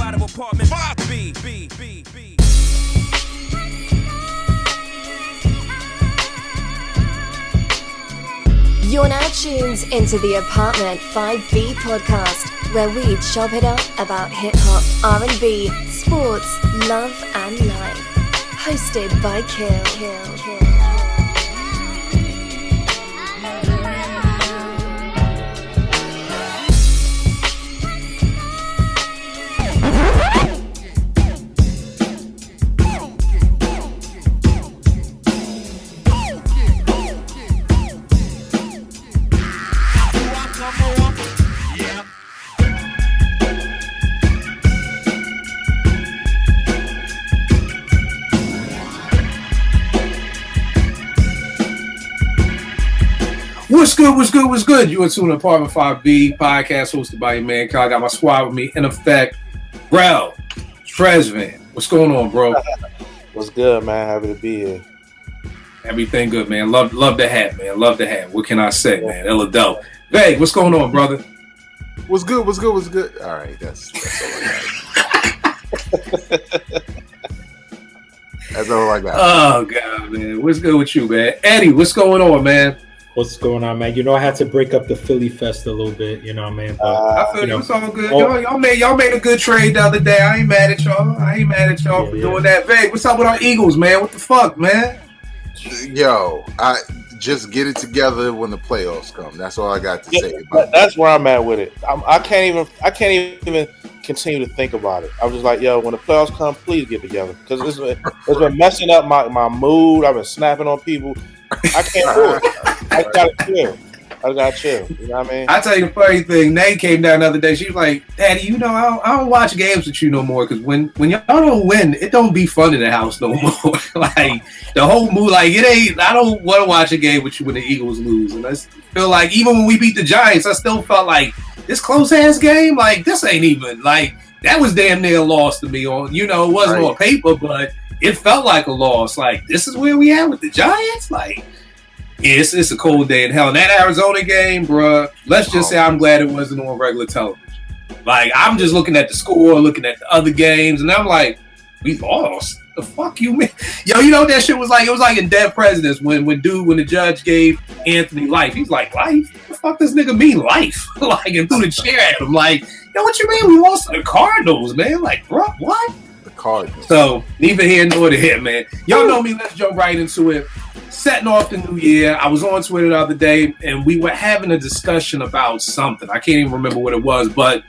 out of apartment 5B. You're now tuned into the Apartment 5B podcast, where we chop it up about hip-hop, R&B, sports, love and life. Hosted by Kill. What's good? You are tuned to Apartment 5B podcast hosted by your man Kyle. I got my squad with me in effect. Rel, Trezvan, what's going on, bro? What's good, man? Happy to be here. Everything good, man. Love the hat, man. Love the hat. What can I say, man? Ella Dope. Veg, what's going on, brother? What's good? All right, that's all I got. That's all I got. Oh, God, man. What's good with you, man? Eddie, what's going on, man? What's going on, man? You know, I had to break up the Philly Fest a little bit, you know what I mean? But, I feel it's all good. Y'all made a good trade the other day. I ain't mad at y'all. For doing that. Veg, what's up with our Eagles, man? What the fuck, man? Yo, I just get it together when the playoffs come. That's all I got to say about that's where I'm at with it. I can't even continue to think about it. I was just like, yo, when the playoffs come, please get together, because it's been messing up my mood. I've been snapping on people. I can't do it. I gotta chill. You know what I mean? I tell you the funny thing. Nate came down the other day. She was like, "Daddy, you know, I don't watch games with you no more, because when y'all don't win, it don't be fun in the house no more. Like the whole mood, like it ain't. I don't want to watch a game with you when the Eagles lose. And I feel like even when we beat the Giants, I still felt like this close ass game. Like this ain't even like that was damn near a loss to me. On it wasn't on paper, but it felt like a loss. Like this is where we at with the Giants. Like. It's a cold day in hell. And that Arizona game, bruh, let's just say I'm glad it wasn't on regular television. Like, I'm just looking at the score, looking at the other games, and I'm like, we lost. The fuck you mean? Yo, you know what that shit was like? It was like in Dead Presidents when the judge gave Anthony life. He's like, life? What the fuck does nigga mean life? Like, and threw the chair at him. Like, yo, what you mean we lost to the Cardinals, man? Like, bruh, what? The Cardinals. So, neither here nor there, man. Y'all know me. Let's jump right into it. Setting off the new year, I was on Twitter the other day, and we were having a discussion about something. I can't even remember what it was, but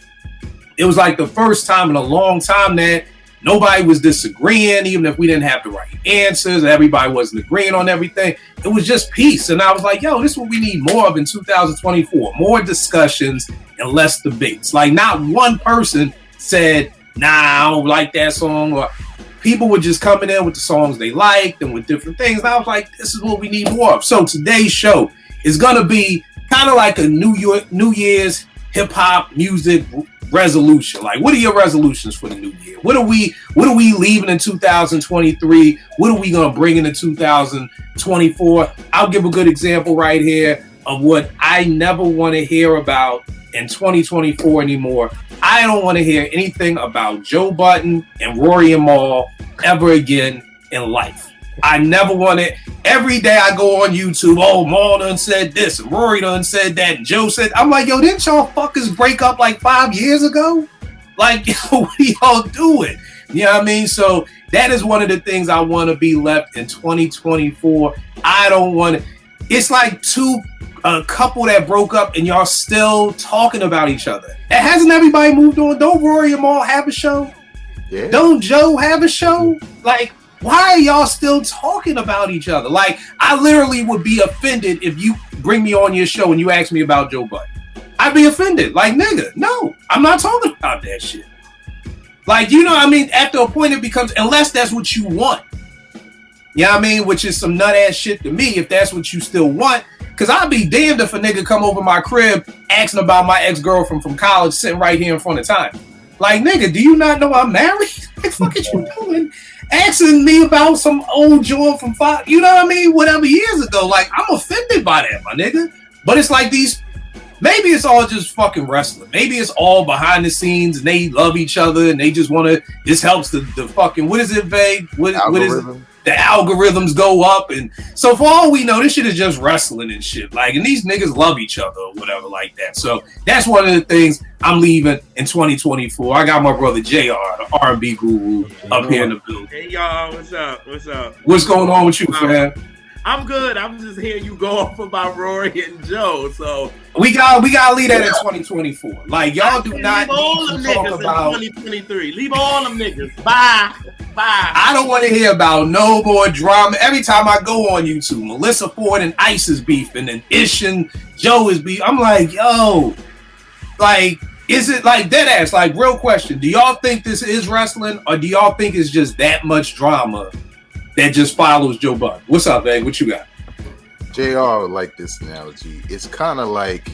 it was like the first time in a long time that nobody was disagreeing, even if we didn't have the right answers. Everybody wasn't agreeing on everything. It was just peace. And I was like, yo, this is what we need more of in 2024. More discussions and less debates. Like, not one person said, nah, I don't like that song, or people were just coming in with the songs they liked and with different things. And I was like, this is what we need more of. So today's show is going to be kind of like a New Year's hip-hop music resolution. Like, what are your resolutions for the new year? What are we leaving in 2023? What are we going to bring into 2024? I'll give a good example right here of what I never want to hear about in 2024 anymore. I don't want to hear anything about Joe Budden and Rory and Mal ever again in life. I never want it. Every day I go on YouTube, Mal done said this, and Rory done said that, and Joe said, I'm like, yo, didn't y'all fuckers break up like 5 years ago? Like, yo, what are y'all doing? You know what I mean? So that is one of the things I want to be left in 2024. I don't want to. It's like a couple that broke up and y'all still talking about each other. And hasn't everybody moved on? Don't Rory and Mal have a show? Yeah. Don't Joe have a show? Like, why are y'all still talking about each other? Like, I literally would be offended if you bring me on your show and you ask me about Joe Budden. I'd be offended. Like, nigga, no, I'm not talking about that shit. Like, you know what I mean? After a point it becomes, unless that's what you want. You know what I mean? Which is some nut ass shit to me if that's what you still want. Because I'd be damned if a nigga come over my crib asking about my ex-girlfriend from college sitting right here in front of time. Like, nigga, do you not know I'm married? What the fuck is you doing? Asking me about some old joint from you know what I mean? Whatever years ago. Like, I'm offended by that, my nigga. But it's like these maybe it's all just fucking wrestling. Maybe it's all behind the scenes and they love each other and they just want to. This helps the fucking, what is it, Vague? What is it? The algorithms go up, and so for all we know, this shit is just wrestling and shit. Like, and these niggas love each other or whatever like that. So that's one of the things I'm leaving in 2024. I got my brother JR, the R&B guru, up here in the building. Hey y'all, what's up? What's going on with you, fam? I'm good. I'm just hearing you go off about Rory and Joe. So we gotta leave that in 2024. Like, y'all do not need to talk about 2023. Leave all them niggas. Bye. I don't want to hear about no more drama. Every time I go on YouTube, Melissa Ford and Ice is beefing, and Ish and Joe is beefing. I'm like, yo, like, is it like dead ass? Like, real question. Do y'all think this is wrestling, or do y'all think it's just that much drama that just follows Joe Budden? What's up, man? What you got? JR like this analogy. It's kind of like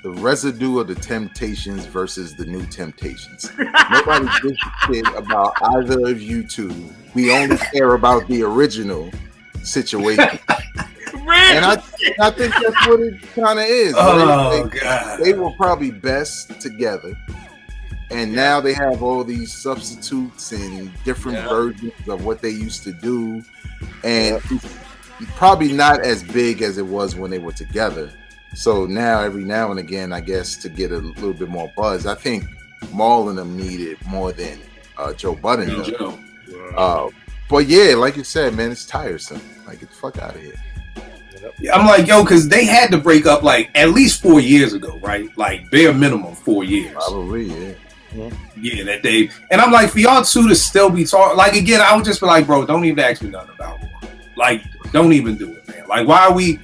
the residue of the Temptations versus the New Temptations. Nobody gives a shit about either of you two. We only care about the original situation. And I think that's what it kind of is. Oh, God. They were probably best together. And now they have all these substitutes and different versions of what they used to do. And it's probably not as big as it was when they were together. So now, every now and again, I guess, to get a little bit more buzz, I think Maul and them need it more than Joe Budden does. But yeah, like you said, man, it's tiresome. Like, get the fuck out of here. I'm like, yo, because they had to break up like at least 4 years ago, right? Like, bare minimum 4 years. Probably, yeah. Yeah, that they, and I'm like, for y'all two to still be talking, like, again, I would just be like, bro, don't even ask me nothing about it. Like, don't even do it, man. Like, why are we?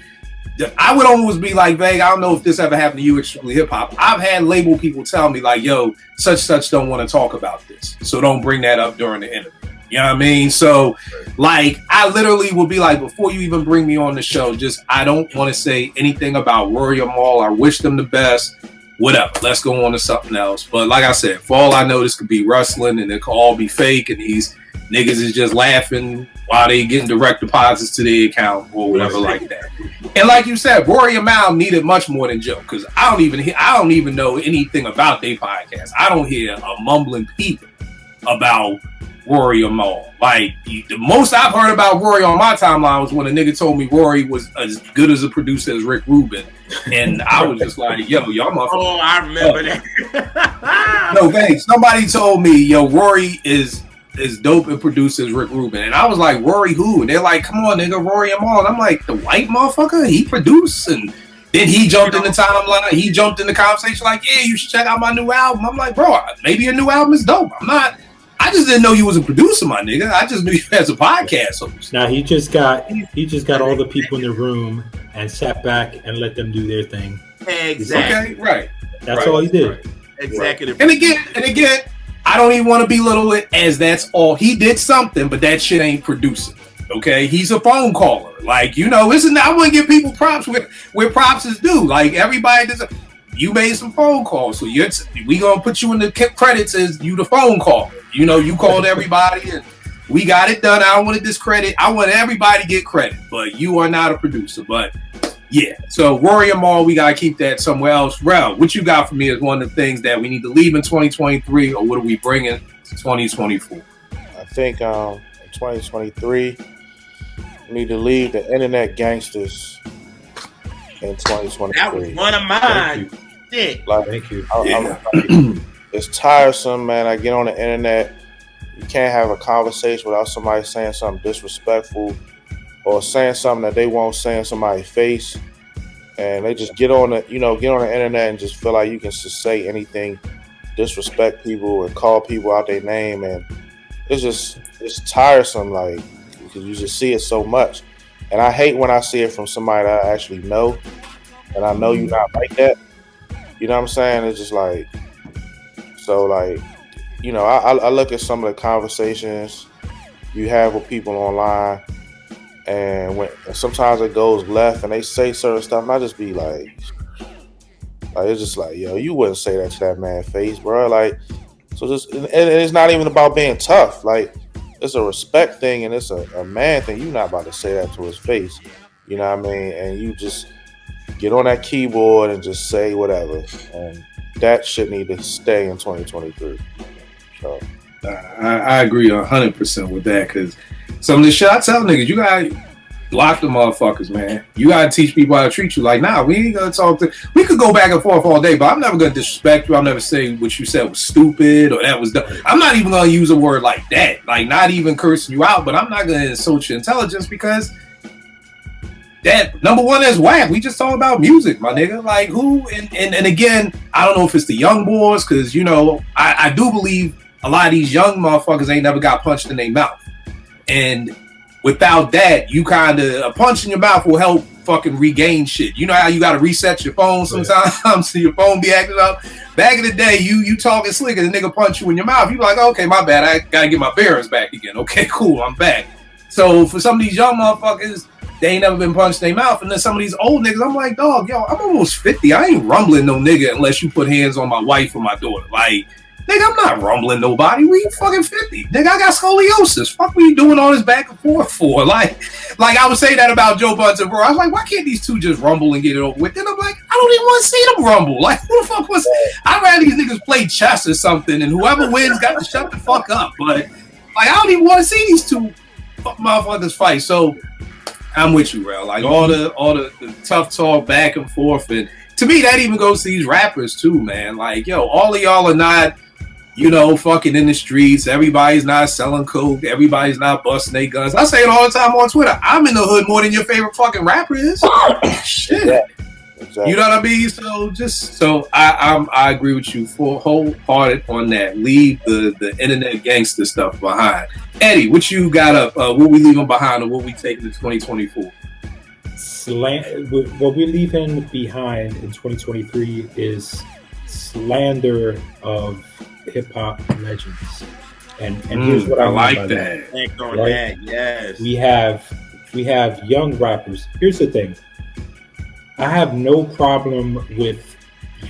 I would almost be like, Vague, I don't know if this ever happened to you, Extremely Hip Hop. I've had label people tell me, like, yo, such don't want to talk about this, so don't bring that up during the interview. You know what I mean? So, like, I literally will be like, before you even bring me on the show, just, I don't want to say anything about Rory or Maul. I wish them the best. Whatever. Let's go on to something else. But like I said, for all I know, this could be wrestling and it could all be fake, and these niggas is just laughing while they getting direct deposits to their account or whatever like that. And like you said, Rory and Mal needed much more than Joe, because I don't even know anything about their podcast. I don't hear a mumbling peep about Rory or Maul. Like, the most I've heard about Rory on my timeline was when a nigga told me Rory was as good as a producer as Rick Rubin. And I was just like, yo, y'all motherfuckers. Oh, I remember that. No, thanks. Somebody told me, yo, Rory is dope and produced as Rick Rubin. And I was like, Rory who? And they're like, come on, nigga, Rory and Maul. And I'm like, the white motherfucker? He produced. And then he jumped in the timeline. He jumped in the conversation like, yeah, you should check out my new album. I'm like, bro, maybe your new album is dope. I just didn't know you was a producer, my nigga. I just knew you as a podcast host. Now he just got all the people in the room and sat back and let them do their thing. Exactly. Okay, right. That's all he did. Right. Executive. And again, I don't even want to belittle it as that's all. He did something, but that shit ain't producing. Okay, he's a phone caller. Like, you know, I want to give people props where props is due. Like, everybody does. You made some phone calls, so we gonna put you in the credits as you the phone caller. You know, you called everybody and we got it done. I don't want to discredit. I want everybody to get credit, but you are not a producer. But yeah, so Rory and Maul, we gotta keep that somewhere else. Rel, what you got for me is one of the things that we need to leave in 2023, or what are we bringing to 2024? I think in 2023, we need to leave the internet gangsters in 2023. That was one of mine. Like, Thank you. It's tiresome, man. I get on the internet. You can't have a conversation without somebody saying something disrespectful or saying something that they won't say in somebody's face. And they just get on the internet and just feel like you can just say anything, disrespect people and call people out their name. And it's tiresome, like, because you just see it so much. And I hate when I see it from somebody that I actually know, and I know you're not like that. You know what I'm saying? It's just like, so like, you know, I look at some of the conversations you have with people online, and sometimes it goes left and they say certain stuff, and I just be like it's just like, yo, you wouldn't say that to that man's face, bro. Like, so just, and it's not even about being tough. Like, it's a respect thing and it's a man thing. You're not about to say that to his face. You know what I mean? And you just, get on that keyboard and just say whatever, and that shit need to stay in 2023. So I agree 100% with that, because some of the shit I tell niggas, you gotta block the motherfuckers, man. You gotta teach people how to treat you. Like, nah, we ain't gonna talk to. We could go back and forth all day, but I'm never gonna disrespect you. I'll never say what you said was stupid or that was dumb. I'm not even gonna use a word like that. Like, not even cursing you out, but I'm not gonna insult your intelligence, because that, number one, is whack. We just talk about music, my nigga. Like, who, and again, I don't know if it's the young boys, because, you know, I do believe a lot of these young motherfuckers ain't never got punched in their mouth. And without that, you kind of, a punch in your mouth will help fucking regain shit. You know how you got to reset your phone sometimes, so your phone be acting up. Back in the day, you talking slick and the nigga punch you in your mouth. You like, okay, my bad. I got to get my bearings back again. Okay, cool, I'm back. So for some of these young motherfuckers, they ain't never been punched in their mouth. And then some of these old niggas, I'm like, dog, yo, I'm almost 50. I ain't rumbling no nigga unless you put hands on my wife or my daughter. Like, nigga, I'm not rumbling nobody. We fucking 50. Nigga, I got scoliosis. Fuck, we doing all this back and forth for? Like I would say that about Joe Budden, bro. I was like, why can't these two just rumble and get it over with? Then I'm like, I don't even want to see them rumble. Like, who the fuck was? I'd rather these niggas play chess or something, and whoever wins got to shut the fuck up. But like, I don't even want to see these two motherfuckers fight. So I'm with you, bro. Like all the tough talk back and forth, and to me that even goes to these rappers too, man. Like, yo, all of y'all are not, you know, fucking in the streets. Everybody's not selling coke. Everybody's not busting their guns. I say it all the time on Twitter. I'm in the hood more than your favorite fucking rapper is. Shit. Yeah, exactly. You know what I mean? So I agree with you full wholehearted on that. Leave the internet gangster stuff behind. Eddie, what you got up? What we leaving behind, or what we taking to 2024? What we're leaving behind in 2023 is slander of hip hop legends, and here's what I like mean by that. Thank on right? that, yes. We have young rappers. Here's the thing: I have no problem with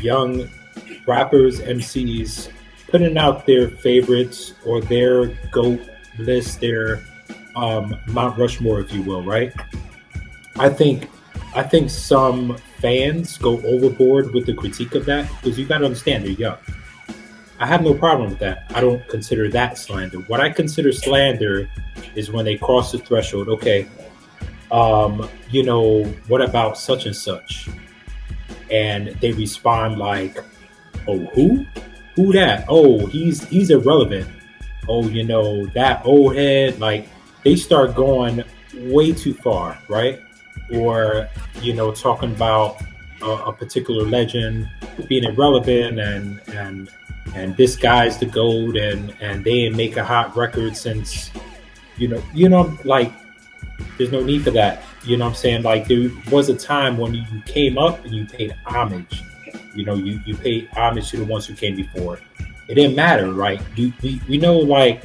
young rappers, MCs putting out their favorites or their GOAT list, their Mount Rushmore, if you will, right? I think some fans go overboard with the critique of that, because you got to understand they're young. I have no problem with that. I don't consider that slander. What I consider slander is when they cross the threshold. Okay, you know, what about such and such? And they respond like, oh, who that? Oh, he's irrelevant. Oh, you know, that old head. Like, they start going way too far, right? Or, you know, talking about a particular legend being irrelevant, and this guy's the GOAT, and they ain't make a hot record since, you know, like, there's no need for that. You know what I'm saying? Like, there was a time when you came up and you paid homage. You know, you paid homage to the ones who came before. It didn't matter, right? We know, like,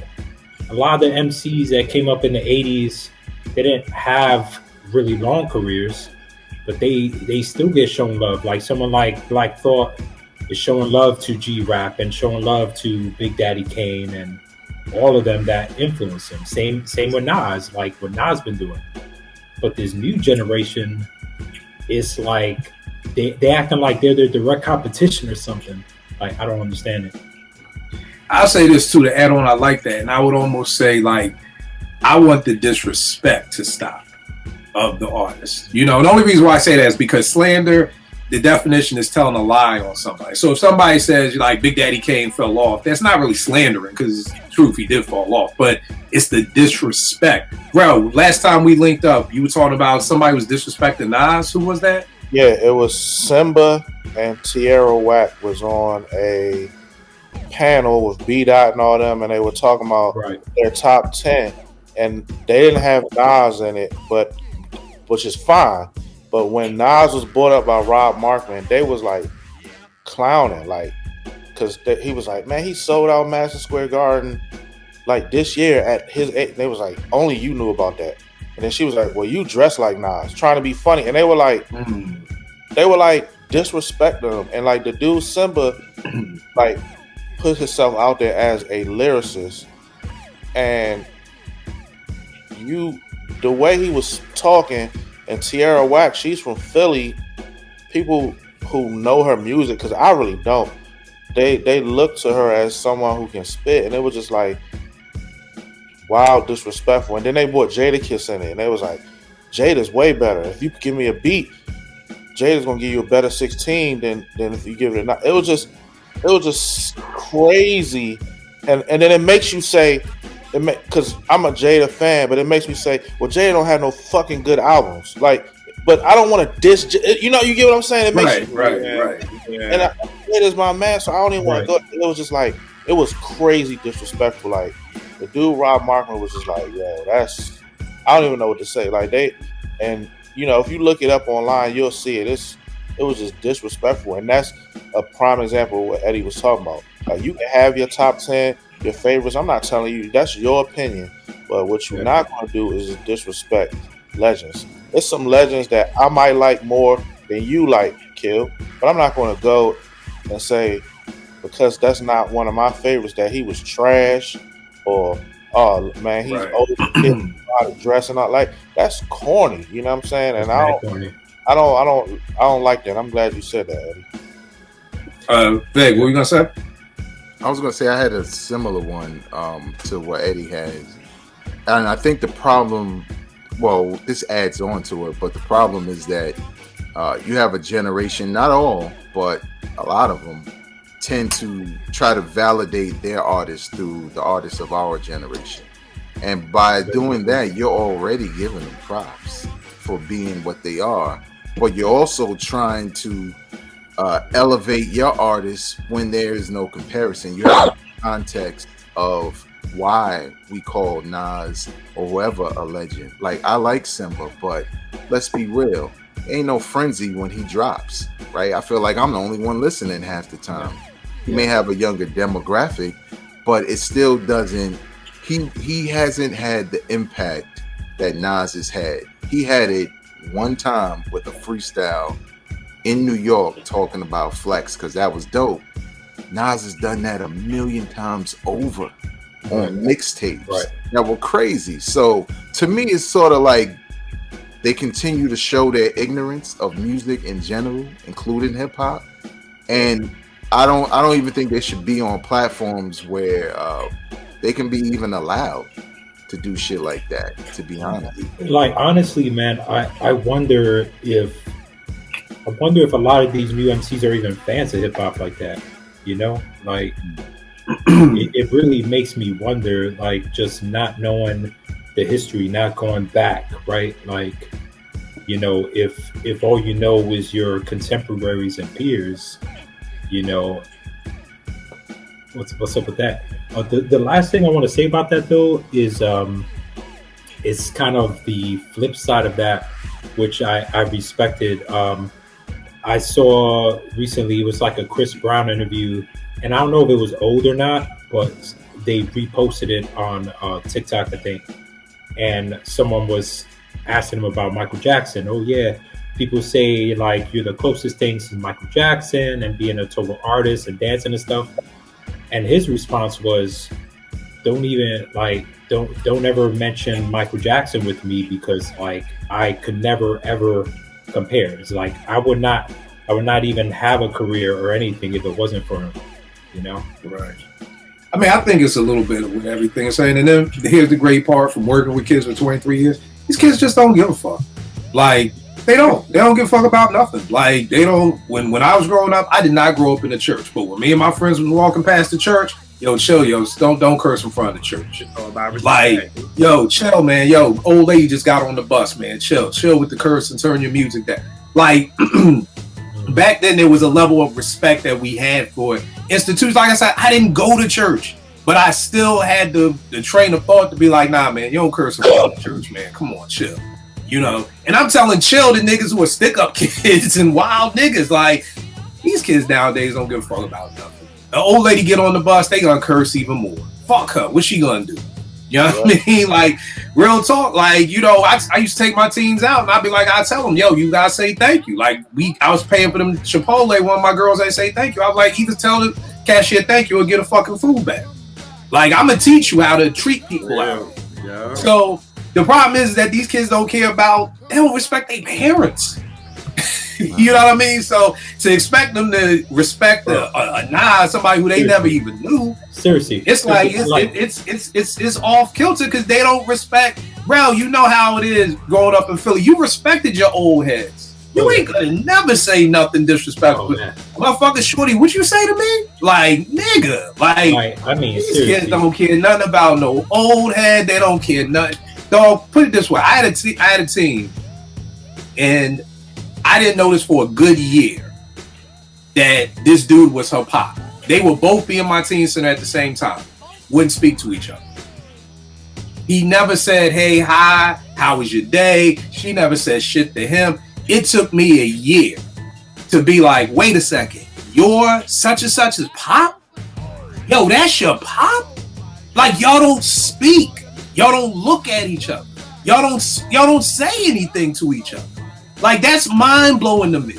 a lot of the MCs that came up in the 80s, they didn't have really long careers, but they still get shown love. Like someone like Black Thought is showing love to G-Rap and showing love to Big Daddy Kane and all of them that influence him. Same with Nas, like what Nas been doing. But this new generation is like they acting like they're their direct competition or something. Like, I don't understand it. I'll say this too, to add on, I like that. And I would almost say, like, I want the disrespect to stop of the artist. You know, the only reason why I say that is because slander, the definition is telling a lie on somebody. So if somebody says, like, Big Daddy Kane fell off, that's not really slandering, because it's truth, he did fall off. But it's the disrespect. Bro, last time we linked up, you were talking about somebody was disrespecting Nas. Who was that? Yeah, it was Simba and Tierra Whack was on a panel with B-Dot and all them, and they were talking about their top 10, and they didn't have Nas in it, but which is fine. But when Nas was brought up by Rob Markman, they was like clowning, like, because he was like, man, he sold out Madison Square Garden like this year at his age. They was like, only you knew about that. And then she was like, well, you dress like Nas, trying to be funny. And they were like, disrespecting him. And like the dude Simba, like, put himself out there as a lyricist, and the way he was talking, and Tierra Whack, she's from Philly, people who know her music, because I really don't, they look to her as someone who can spit, and it was just like wild disrespectful. And then they brought Jadakiss in it, and they was like, Jada's way better. If you give me a beat, Jada's gonna give you a better 16 than if you give it a 9. It was just crazy, and then it makes you say, because I'm a Jada fan, but it makes me say, well, Jada don't have no fucking good albums, like. But I don't want to diss. You know, you get what I'm saying? It makes right. Yeah. And Jada's my man, so I don't even want to go. It was just like, it was crazy disrespectful. Like the dude Rob Markman was just like, yo, that's, I don't even know what to say. Like and you know, if you look it up online, you'll see it. It was just disrespectful, and that's a prime example of what Eddie was talking about. Like, you can have your top 10, your favorites. I'm not telling you, that's your opinion, but what you're not going to do is disrespect legends. There's some legends that I might like more than you like, Kill, but I'm not going to go and say, because that's not one of my favorites, that he was trash, or oh man, he's old, kid, dressing out like, that's corny. You know what I'm saying? And I don't like that. I'm glad you said that, Eddie. Vic, what were you gonna say? I was gonna say I had a similar one to what Eddie has, and I think the problem, well, this adds on to it, but the problem is that you have a generation, not all, but a lot of them tend to try to validate their artists through the artists of our generation. And by doing that, you're already giving them props for being what they are. But you're also trying to elevate your artists when there is no comparison. You have the context of why we call Nas or whoever a legend. Like, I like Simba, but let's be real. Ain't no frenzy when he drops, right? I feel like I'm the only one listening half the time. He may have a younger demographic, but it still doesn't. He hasn't had the impact that Nas has had. He had it one time with a freestyle in New York talking about Flex, because that was dope. Nas has done that a million times over on mixtapes that were crazy. So to me, it's sort of like they continue to show their ignorance of music in general, including hip hop, and I don't even think they should be on platforms where they can be even allowed to do shit like that, to be honest. Like, honestly, man, I wonder if a lot of these new MCs are even fans of hip hop like that. You know, like it really makes me wonder, like, just not knowing the history, not going back, right? Like, you know, if all you know is your contemporaries and peers, you know, what's up with that? The last thing I want to say about that, though, is it's kind of the flip side of that, which I respected. I saw recently, it was like a Chris Brown interview, and I don't know if it was old or not, but they reposted it on TikTok, I think. And someone was asking him about Michael Jackson. Oh yeah, people say like you're the closest thing to Michael Jackson and being a total artist and dancing and stuff. And his response was, don't ever mention Michael Jackson with me, because like I could never ever compare. It's like I would not even have a career or anything if it wasn't for him, you know? Right. I mean, I think it's a little bit with everything I'm saying. And then here's the great part from working with kids for 23 years. These kids just don't give a fuck. Like, they don't give a fuck about nothing. Like, they don't, when I was growing up, I did not grow up in the church. But when me and my friends was walking past the church, yo, chill, yo, don't curse in front of the church. Like, yo, chill, man. Yo, old lady just got on the bus, man. Chill with the curse and turn your music down. Like, back then there was a level of respect that we had for institutions. Like I said, I didn't go to church, but I still had the train of thought to be like, nah, man, you don't curse in front of the church, man. Come on, chill. You know, and I'm telling chill to niggas who are stick-up kids and wild niggas. Like, these kids nowadays don't give a fuck about nothing. The old lady get on the bus, they gonna curse even more. Fuck her. What she gonna do? You know what I mean? Like, real talk. Like, you know, I used to take my teens out and I'd be like, I tell them, yo, you gotta say thank you. Like, I was paying for them Chipotle. One of my girls, they say thank you. I was like, either tell the cashier thank you or get a fucking food back. Like, I'm gonna teach you how to treat people out. Yeah. So the problem is that these kids don't care about, they don't respect their parents. You know what I mean? So to expect them to respect a Nas, somebody who they never even knew, seriously, it's like it's off kilter because they don't respect. Bro, you know how it is growing up in Philly. You respected your old heads. You ain't gonna never say nothing disrespectful. Motherfucker, shorty, what you say to me? Like, nigga, like I mean, these seriously. kids don't care nothing about no old head. They don't care nothing. Dog, put it this way: I had a team, and I didn't notice for a good year that this dude was her pop. They would both be in my team center at the same time. Wouldn't speak to each other. He never said, "Hey, hi, how was your day?" She never said shit to him. It took me a year to be like, wait a second, you're such and such as pop? Yo, that's your pop? Like, y'all don't speak. Y'all don't look at each other. Y'all don't say anything to each other. Like, that's mind-blowing to me.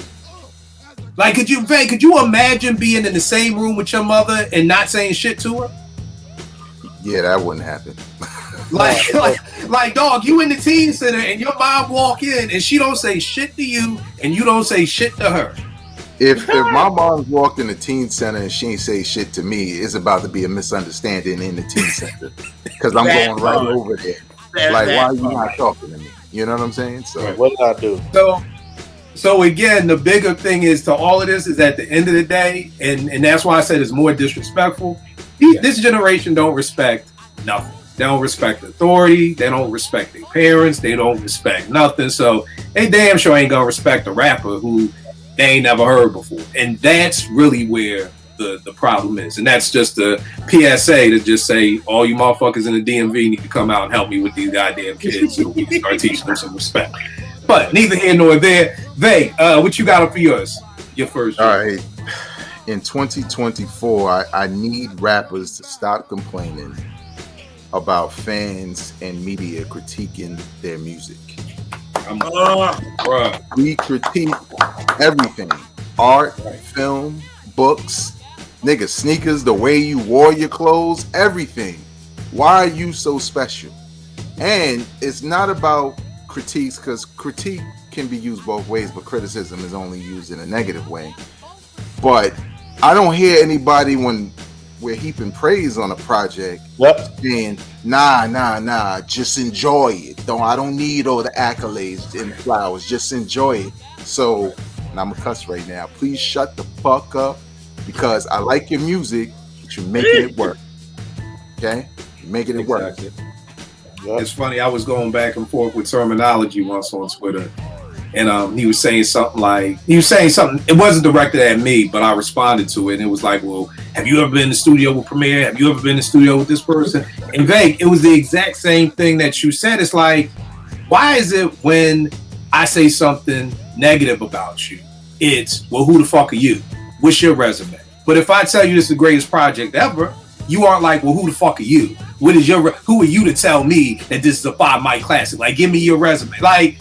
Like, could you imagine being in the same room with your mother and not saying shit to her? Yeah, that wouldn't happen. Like, dog, you in the teen center and your mom walk in and she don't say shit to you and you don't say shit to her. If my mom walked in the teen center and she ain't say shit to me, it's about to be a misunderstanding in the teen center because I'm going right over there. Like, why are you not talking to me? You know what I'm saying? So what did I do? So again, the bigger thing is to all of this is at the end of the day, and that's why I said it's more disrespectful. This generation don't respect nothing. They don't respect authority. They don't respect their parents. They don't respect nothing. So they damn sure ain't gonna respect a rapper who they ain't never heard before. And that's really where the problem is. And that's just a PSA to just say, all you motherfuckers in the DMV need to come out and help me with these goddamn kids so we can start teaching them some respect. But neither here nor there. Vay, what you got up for yours? Your first. All right. In 2024, I need rappers to stop complaining about fans and media critiquing their music. We critique everything: art, film, books, nigga, sneakers, the way you wore your clothes, everything. Why are you so special? And it's not about critiques, because critique can be used both ways, but criticism is only used in a negative way. But I don't hear anybody when we're heaping praise on a project saying, nah, just enjoy it. I don't need all the accolades and flowers, just enjoy it. So, and I'm a cuss right now, please shut the fuck up, because I like your music, but you're making it work. Okay? You're making it work. It's funny, I was going back and forth with terminology once on Twitter, and he was saying something, it wasn't directed at me, but I responded to it, and it was like, well, have you ever been in the studio with Premier? Have you ever been in the studio with this person? And Vay, it was the exact same thing that you said. It's like, why is it when I say something negative about you, it's, well, who the fuck are you? What's your resume? But if I tell you this is the greatest project ever, you aren't like, well, who the fuck are you? Who are you to tell me that this is a 5 mic classic? Like, give me your resume. Like,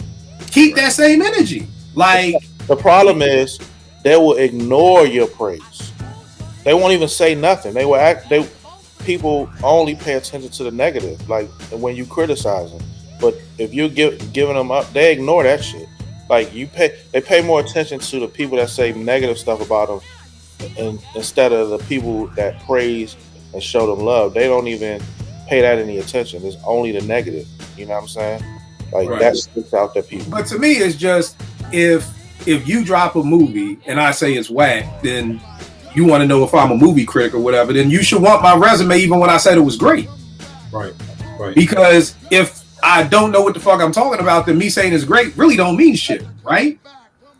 keep that same energy. Like, the problem is they will ignore your praise. They won't even say nothing. People only pay attention to the negative, like when you criticize them. But if you're giving them up, they ignore that shit. Like, they pay more attention to the people that say negative stuff about them, instead of the people that praise and show them love. They don't even pay that any attention. It's only the negative. You know what I'm saying? Like, that sticks out to people. But to me, it's just, if you drop a movie and I say it's whack, then you want to know if I'm a movie critic or whatever, then you should want my resume even when I said it was great. Right. Because if I don't know what the fuck I'm talking about, then me saying it's great really don't mean shit, right?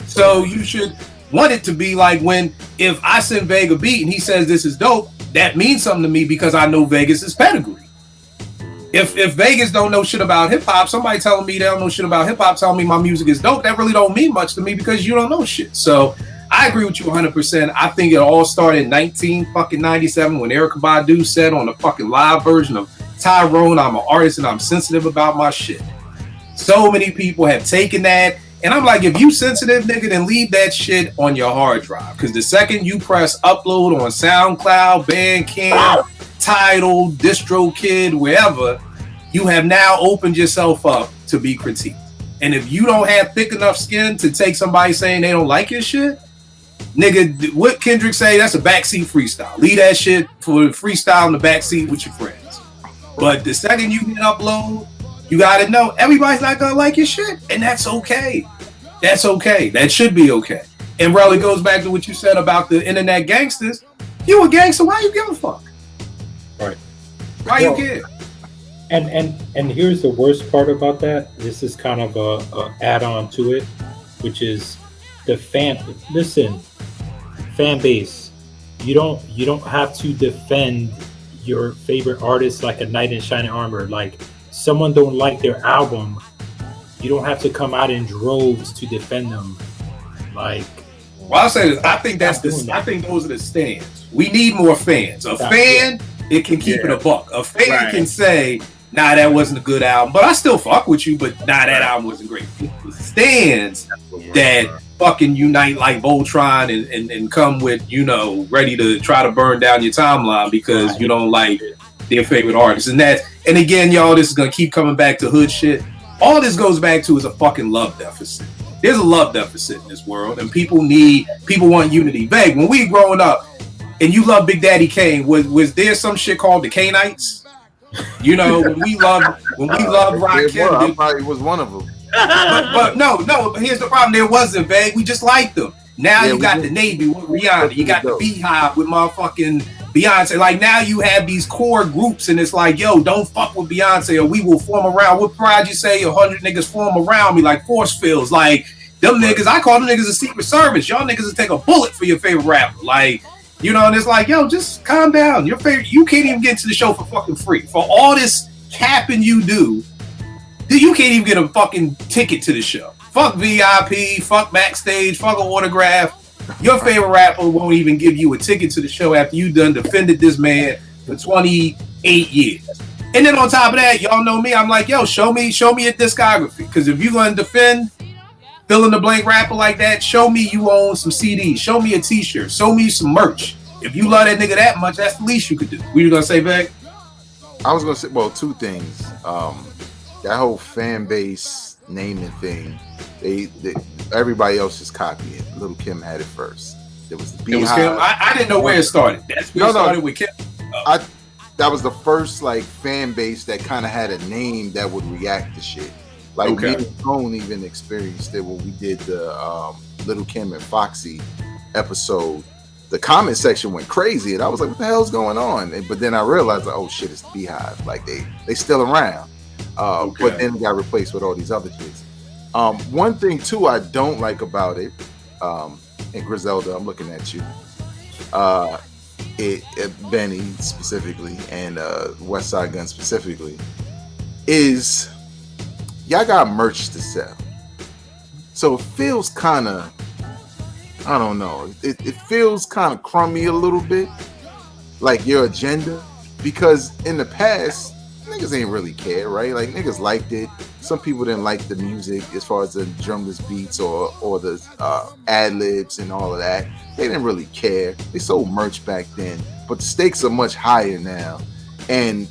So you should want it to be like, if I send Vega a beat and he says this is dope, that means something to me because I know Vegas' pedigree. If Vegas don't know shit about hip hop, somebody telling me they don't know shit about hip hop telling me my music is dope, that really don't mean much to me because you don't know shit. So I agree with you 100%. I think it all started in 1997 when Erykah Badu said on the fucking live version of Tyrone, I'm an artist and I'm sensitive about my shit. So many people have taken that, and I'm like, if you sensitive, nigga, then leave that shit on your hard drive, because the second you press upload on SoundCloud, Bandcamp, Tidal, DistroKid, wherever, you have now opened yourself up to be critiqued. And if you don't have thick enough skin to take somebody saying they don't like your shit, nigga, what Kendrick say? That's a backseat freestyle. Leave that shit for freestyle in the backseat with your friends. But the second you hit upload, you gotta know everybody's not gonna like your shit, and that's okay. That's okay. That should be okay. And really goes back to what you said about the internet gangsters. You a gangster? Why you give a fuck? Right. Why you care? And here's the worst part about that. This is kind of a add-on to it, which is the fan base. You don't have to defend your favorite artist like a knight in shining armor. Like someone don't like their album, you don't have to come out in droves to defend them. Like, well, I'll say this. I think I think those are the stands. We need more fans. A fan, it can keep it a buck. A fan can say, nah, that wasn't a good album, but I still fuck with you, but nah, that album wasn't great. The stands that fucking unite like Voltron and come with, ready to try to burn down your timeline because you don't like their favorite artist. And again, y'all, this is gonna keep coming back to hood shit. All this goes back to is a fucking love deficit. There's a love deficit in this world, and people want unity. Vague, when we growing up, and you love Big Daddy Kane, was there some shit called the Kanites? When we loved Rakim, I probably was one of them. But no. But here's the problem: there wasn't, Vague. We just liked them. Now you got the Navy with Rihanna. You got the Beehive with motherfucking Beyonce. Like now you have these core groups, and it's like, yo, don't fuck with Beyonce, or we will form around. What pride you say? 100 niggas form around me like force fields. Like them niggas, I call them niggas a secret service. Y'all niggas will take a bullet for your favorite rapper. Like. And it's like, yo, just calm down. Your favorite, you can't even get to the show for fucking free. For all this capping you do, you can't even get a fucking ticket to the show. Fuck VIP, fuck backstage, fuck an autograph. Your favorite rapper won't even give you a ticket to the show after you done defended this man for 28 years. And then on top of that, y'all know me. I'm like, yo, show me a discography. Because if you're going to defend fill in the blank rapper like that, show me you own some CDs. Show me a t-shirt. Show me some merch. If you love that nigga that much, that's the least you could do. What you gonna say, Beck? I was gonna say, well, two things. That whole fan base naming thing, they everybody else is copying. Little Kim had it first. There was the Beehive. It was Kim. I didn't know where it started. That's where it started with Kim. That was the first like fan base that kind of had a name that would react to shit. Like me and Tone even experienced it when we did the Little Kim and Foxy episode. The comment section went crazy, and I was like, "What the hell's going on?" But then I realized, like, "Oh shit, it's the Beehive. Like they still around." But then it got replaced with all these other kids. One thing too I don't like about it, and Griselda, I'm looking at you. Benny specifically and West Side Gun specifically is. Y'all got merch to sell. So it feels kind of, I don't know, it feels kind of crummy a little bit, like your agenda, because in the past, niggas ain't really care, right? Like niggas liked it. Some people didn't like the music as far as the drumless beats or the ad-libs and all of that. They didn't really care. They sold merch back then, but the stakes are much higher now. And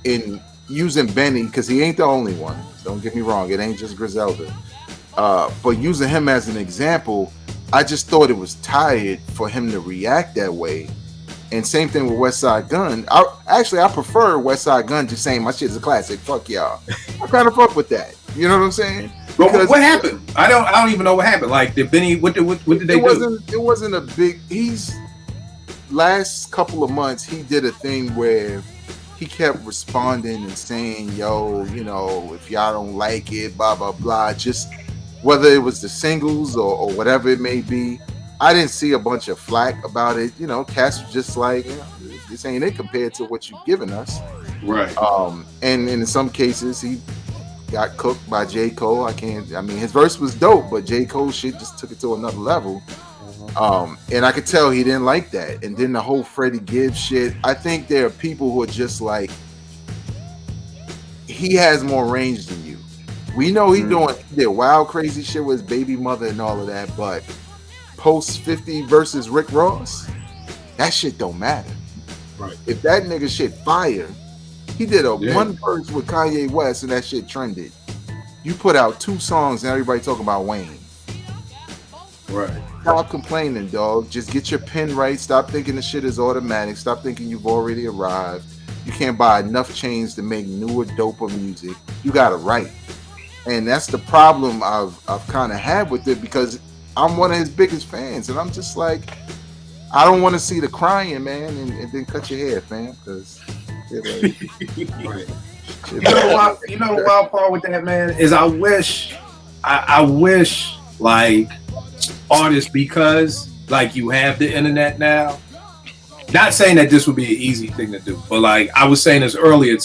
in using Benny, because he ain't the only one. Don't get me wrong, it ain't just Griselda. But using him as an example, I just thought it was tired for him to react that way. And same thing with West Side Gun. I prefer West Side Gun just saying my shit is a classic. Fuck y'all. I kind of fuck with that. You know what I'm saying? But what happened? I don't even know what happened. Like did Benny? What did they do? It wasn't a big. Last couple of months he did a thing where he kept responding and saying, yo, if y'all don't like it, blah, blah, blah. Just whether it was the singles or whatever it may be. I didn't see a bunch of flack about it. Cass was just like, this ain't it compared to what you've given us. Right. And in some cases, he got cooked by J. Cole. His verse was dope, but J. Cole shit just took it to another level. And I could tell he didn't like that. And then the whole Freddie Gibbs shit, I think there are people who are just like, he has more range than you. We know he did wild crazy shit with his baby mother and all of that, but post 50 versus Rick Ross, that shit don't matter. Right. If that nigga shit fire, he did one verse with Kanye West and that shit trended. you put out 2 songs and everybody talking about Wayne. Right. Stop complaining, dog. Just get your pen right. Stop thinking the shit is automatic. Stop thinking you've already arrived. You can't buy enough chains to make newer, doper music. You gotta write. And that's the problem I've kind of had with it, because I'm one of his biggest fans, and I'm just like, I don't want to see the crying, man, and then cut your hair, fam, because like, right. You know the wild part with that, man, is I wish like artists, because like you have the internet now. Not saying that this would be an easy thing to do, but like I was saying this earlier,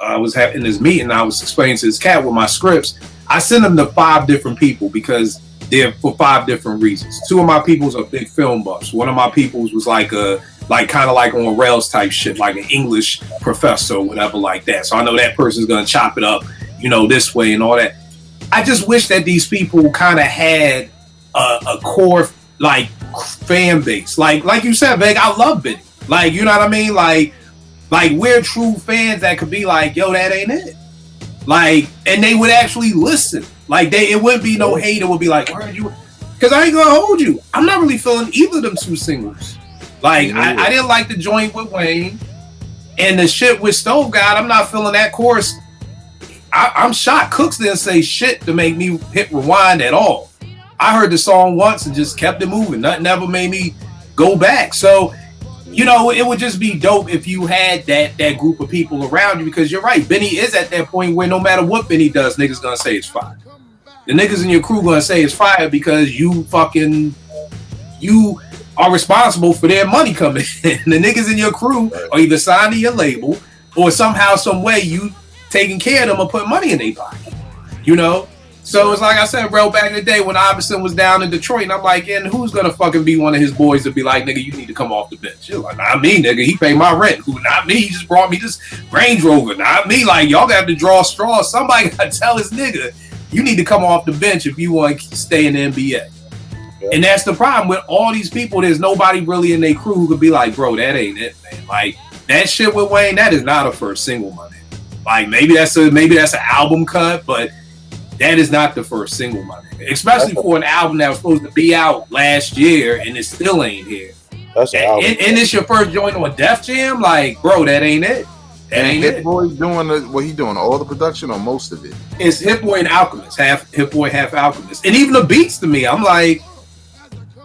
I was having this meeting. I was explaining to this cat with my scripts. I send them to 5 different people because they're for 5 different reasons. 2 of my peoples are big film buffs. One of my peoples was like kind of like on rails type shit, like an English professor or whatever like that. So I know that person's gonna chop it up, this way and all that. I just wish that these people kind of had a core like fan base, like you said, Veg. I love Benny. Like, you know what I mean? Like we're true fans that could be like, yo, that ain't it. Like, and they would actually listen. Like, it wouldn't be no hate. It would be like, where you? Because I ain't gonna hold you. I'm not really feeling either of them 2 singles. Like, I didn't like the joint with Wayne, and the shit with Stove God. I'm not feeling that chorus. I'm shocked Cooks didn't say shit to make me hit rewind at all. I heard the song once and just kept it moving. Nothing ever made me go back. So, it would just be dope if you had that group of people around you, because you're right. Benny is at that point where no matter what Benny does, niggas gonna say it's fire. The niggas in your crew gonna say it's fire because you are responsible for their money coming in. The niggas in your crew are either signed to your label or somehow, some way you taking care of them or putting money in their pocket. So it's like I said, bro, back in the day when Iverson was down in Detroit, and I'm like, and who's gonna fucking be one of his boys to be like, nigga, you need to come off the bench? You're like, not me, nigga. He paid my rent. Who? Not me. He just brought me this Range Rover. Not me. Like, y'all got to draw straws. Somebody got to tell his nigga, you need to come off the bench if you want to stay in the NBA. Yeah. And that's the problem with all these people. There's nobody really in their crew who could be like, bro, that ain't it, man. Like, that shit with Wayne, that is not a first single, my nigga. Like, maybe that's an album cut, but that is not the first single, my nigga. Especially for an album that was supposed to be out last year and it still ain't here. That's an album. And it's your first joint on Def Jam? Like, bro, that ain't it. That ain't it. Hit Boy doing he doing all the production or most of it? It's Hit Boy and Alchemist. Half Hit Boy, half Alchemist. And even the beats to me, I'm like,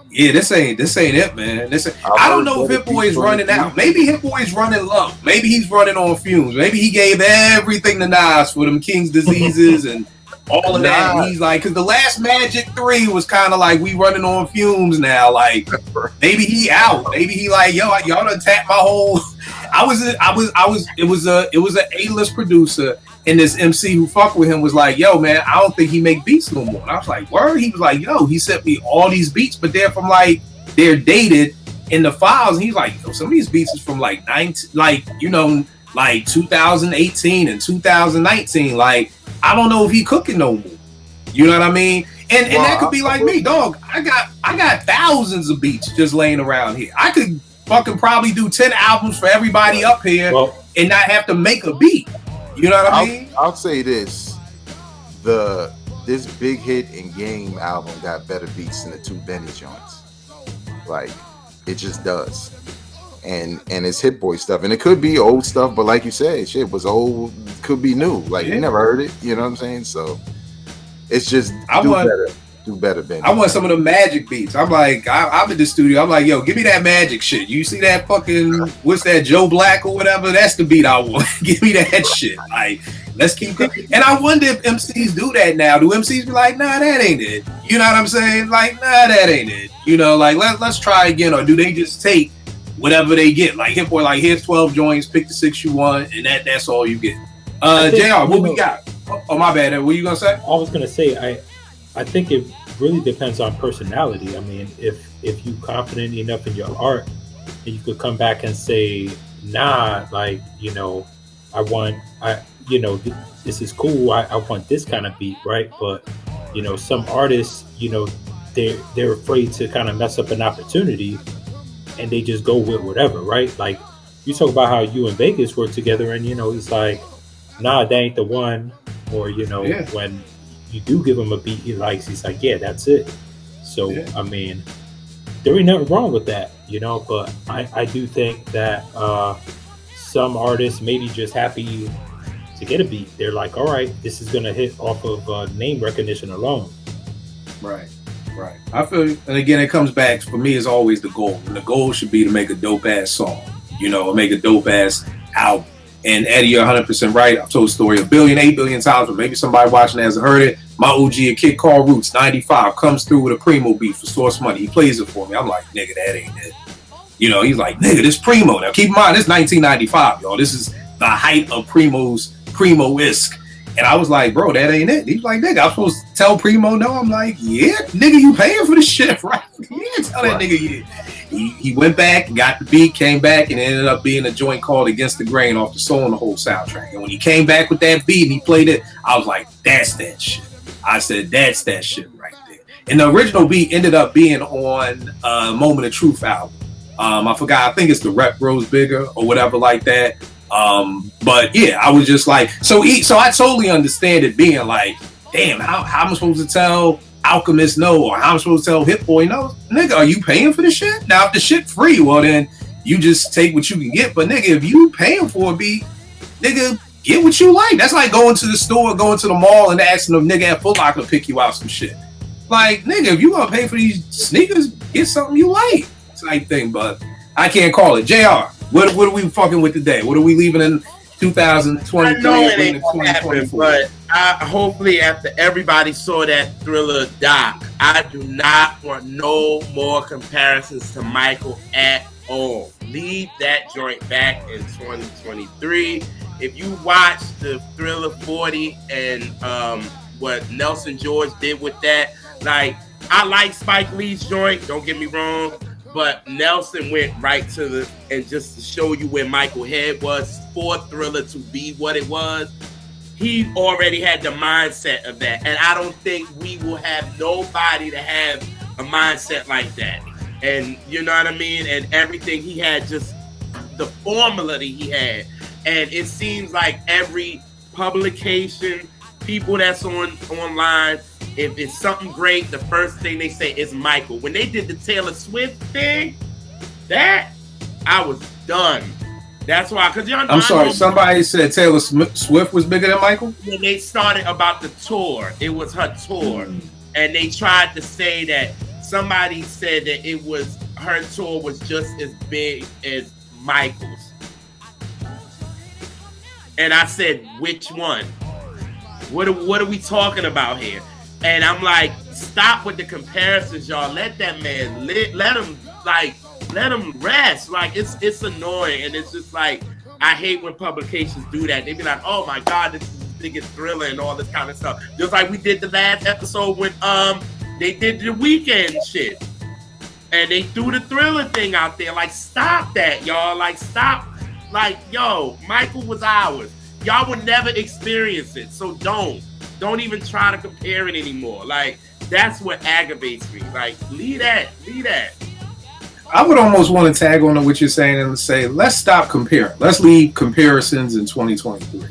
yeah, this ain't it, man. I don't know if Hit Boy is running out. Maybe Hit Boy is running low. Maybe he's running on fumes. Maybe he gave everything to Nas for them King's diseases and all of that. And he's like, because the last Magic 3 was kind of like, we running on fumes now. Like, maybe he out. Maybe he like, yo, y'all done tapped my whole. It was a A-list producer, and this MC who fucked with him was like, yo, man, I don't think he make beats no more. And I was like, word? He was like, yo, he sent me all these beats, but they're from they're dated in the files. And he's like, yo, some of these beats is from like 2018 and 2019. Like, I don't know if he cooking no more. You know what I mean? And that could be like me, dog. I got thousands of beats just laying around here. I could fucking probably do 10 albums for everybody up here and not have to make a beat. You know what I mean? I'll say this. This Big Hit and Game album got better beats than the 2 Benny joints. Like, it just does. And it's Hit Boy stuff. And it could be old stuff, but like you said, shit was old, could be new. Like, you never heard it, you know what I'm saying? So it's just do better, Benny. I want some of the Magic beats. I'm like, I'm in the studio. I'm like, yo, give me that Magic shit. You see that fucking, what's that, Joe Black or whatever? That's the beat I want. Give me that shit. Like, let's keep it. And I wonder if MCs do that now. Do MCs be like, nah, that ain't it? You know what I'm saying? Like, nah, that ain't it. You know, like, let's try again. Or do they just take whatever they get? Like, Hit Boy, like, here's 12 joints, pick the 6 you want, and that's all you get. JR, what we got? Oh, my bad. What you gonna say? I was gonna say, I think it really depends on personality. I mean, if you confident enough in your art, and you could come back and say, nah, like, this is cool. I want this kind of beat, right? But, some artists, they're afraid to kind of mess up an opportunity, and they just go with whatever, right? Like, you talk about how you and Vegas work together, and, it's like, nah, that ain't the one. Or, when you do give him a beat he likes, he's like, yeah, that's it. So, Yeah. I mean, there ain't nothing wrong with that, you know, but I do think that some artists maybe just happy to get a beat. They're like, all right, this is going to hit off of name recognition alone. Right. I feel, and again, it comes back, for me, is always the goal. And the goal should be to make a dope-ass song, you know, or make a dope-ass album. And Eddie, you're 100% right. I've told the story 8 billion times, but maybe somebody watching hasn't heard it. My OG, a kid called Roots, 95, comes through with a Primo beat for Source Money. He plays it for me. I'm like, nigga, that ain't it. You know, he's like, nigga, this Primo. Now, keep in mind, this 1995, y'all. This is the height of Primo-esque. And I was like, bro, that ain't it. He's like, nigga, I'm supposed to tell Primo no? I'm like, yeah, nigga, you paying for this shit, right? You didn't tell that nigga yeah. He went back, got the beat, came back, and it ended up being a joint called Against the Grain off the Soul and the Whole soundtrack. And when he came back with that beat and he played it, I was like, that's that shit. I said, that's that shit right there. And the original beat ended up being on Moment of Truth album. I forgot, I think it's the Rep Grows Bigger or whatever like that. But yeah, I was just like, so I totally understand it being like, damn, how am I supposed to tell Alchemist no, or how am I supposed to tell Hit Boy no? Nigga, are you paying for this shit? Now, if the shit free, well then you just take what you can get. But nigga, if you paying for a beat, nigga, get what you like. That's like going to the store, going to the mall, and asking a nigga at Foot Locker to pick you out some shit. Like, nigga, if you gonna pay for these sneakers, get something you like, type thing. But I can't call it. JR, what are we fucking with today? What are we leaving in 2023? I know it ain't gonna happen, but hopefully after everybody saw that Thriller doc, I do not want no more comparisons to Michael at all. Leave that joint back in 2023. If you watch the Thriller 40 and what Nelson George did with that, like, I like Spike Lee's joint, don't get me wrong, but Nelson went right to the, and just to show you where Michael head was for Thriller to be what it was, he already had the mindset of that. And I don't think we will have nobody to have a mindset like that. And you know what I mean? And everything he had, just the formula that he had. And it seems like every publication, people that's online, if it's something great, the first thing they say is Michael. When they did the Taylor Swift thing, that, I was done. That's why, because y'all know. I'm sorry, somebody said Taylor Swift was bigger than Michael? When they started about the tour, it was her tour. And they tried to say that, somebody said that it was, her tour was just as big as Michael's. And I said, which one? What are we talking about here? And I'm like, stop with the comparisons, y'all. Let that man let him rest. Like, it's annoying, and it's just like, I hate when publications do that. They be like, oh my God, this is the biggest Thriller and all this kind of stuff. Just like we did the last episode when they did the Weekend shit, and they threw the Thriller thing out there. Like, stop that, y'all. Like, stop. Like, yo, Michael was ours. Y'all would never experience it, so don't even try to compare it anymore. Like, that's what aggravates me. Like, leave that. I would almost want to tag on to what you're saying and say, let's stop comparing. Let's leave comparisons in 2023.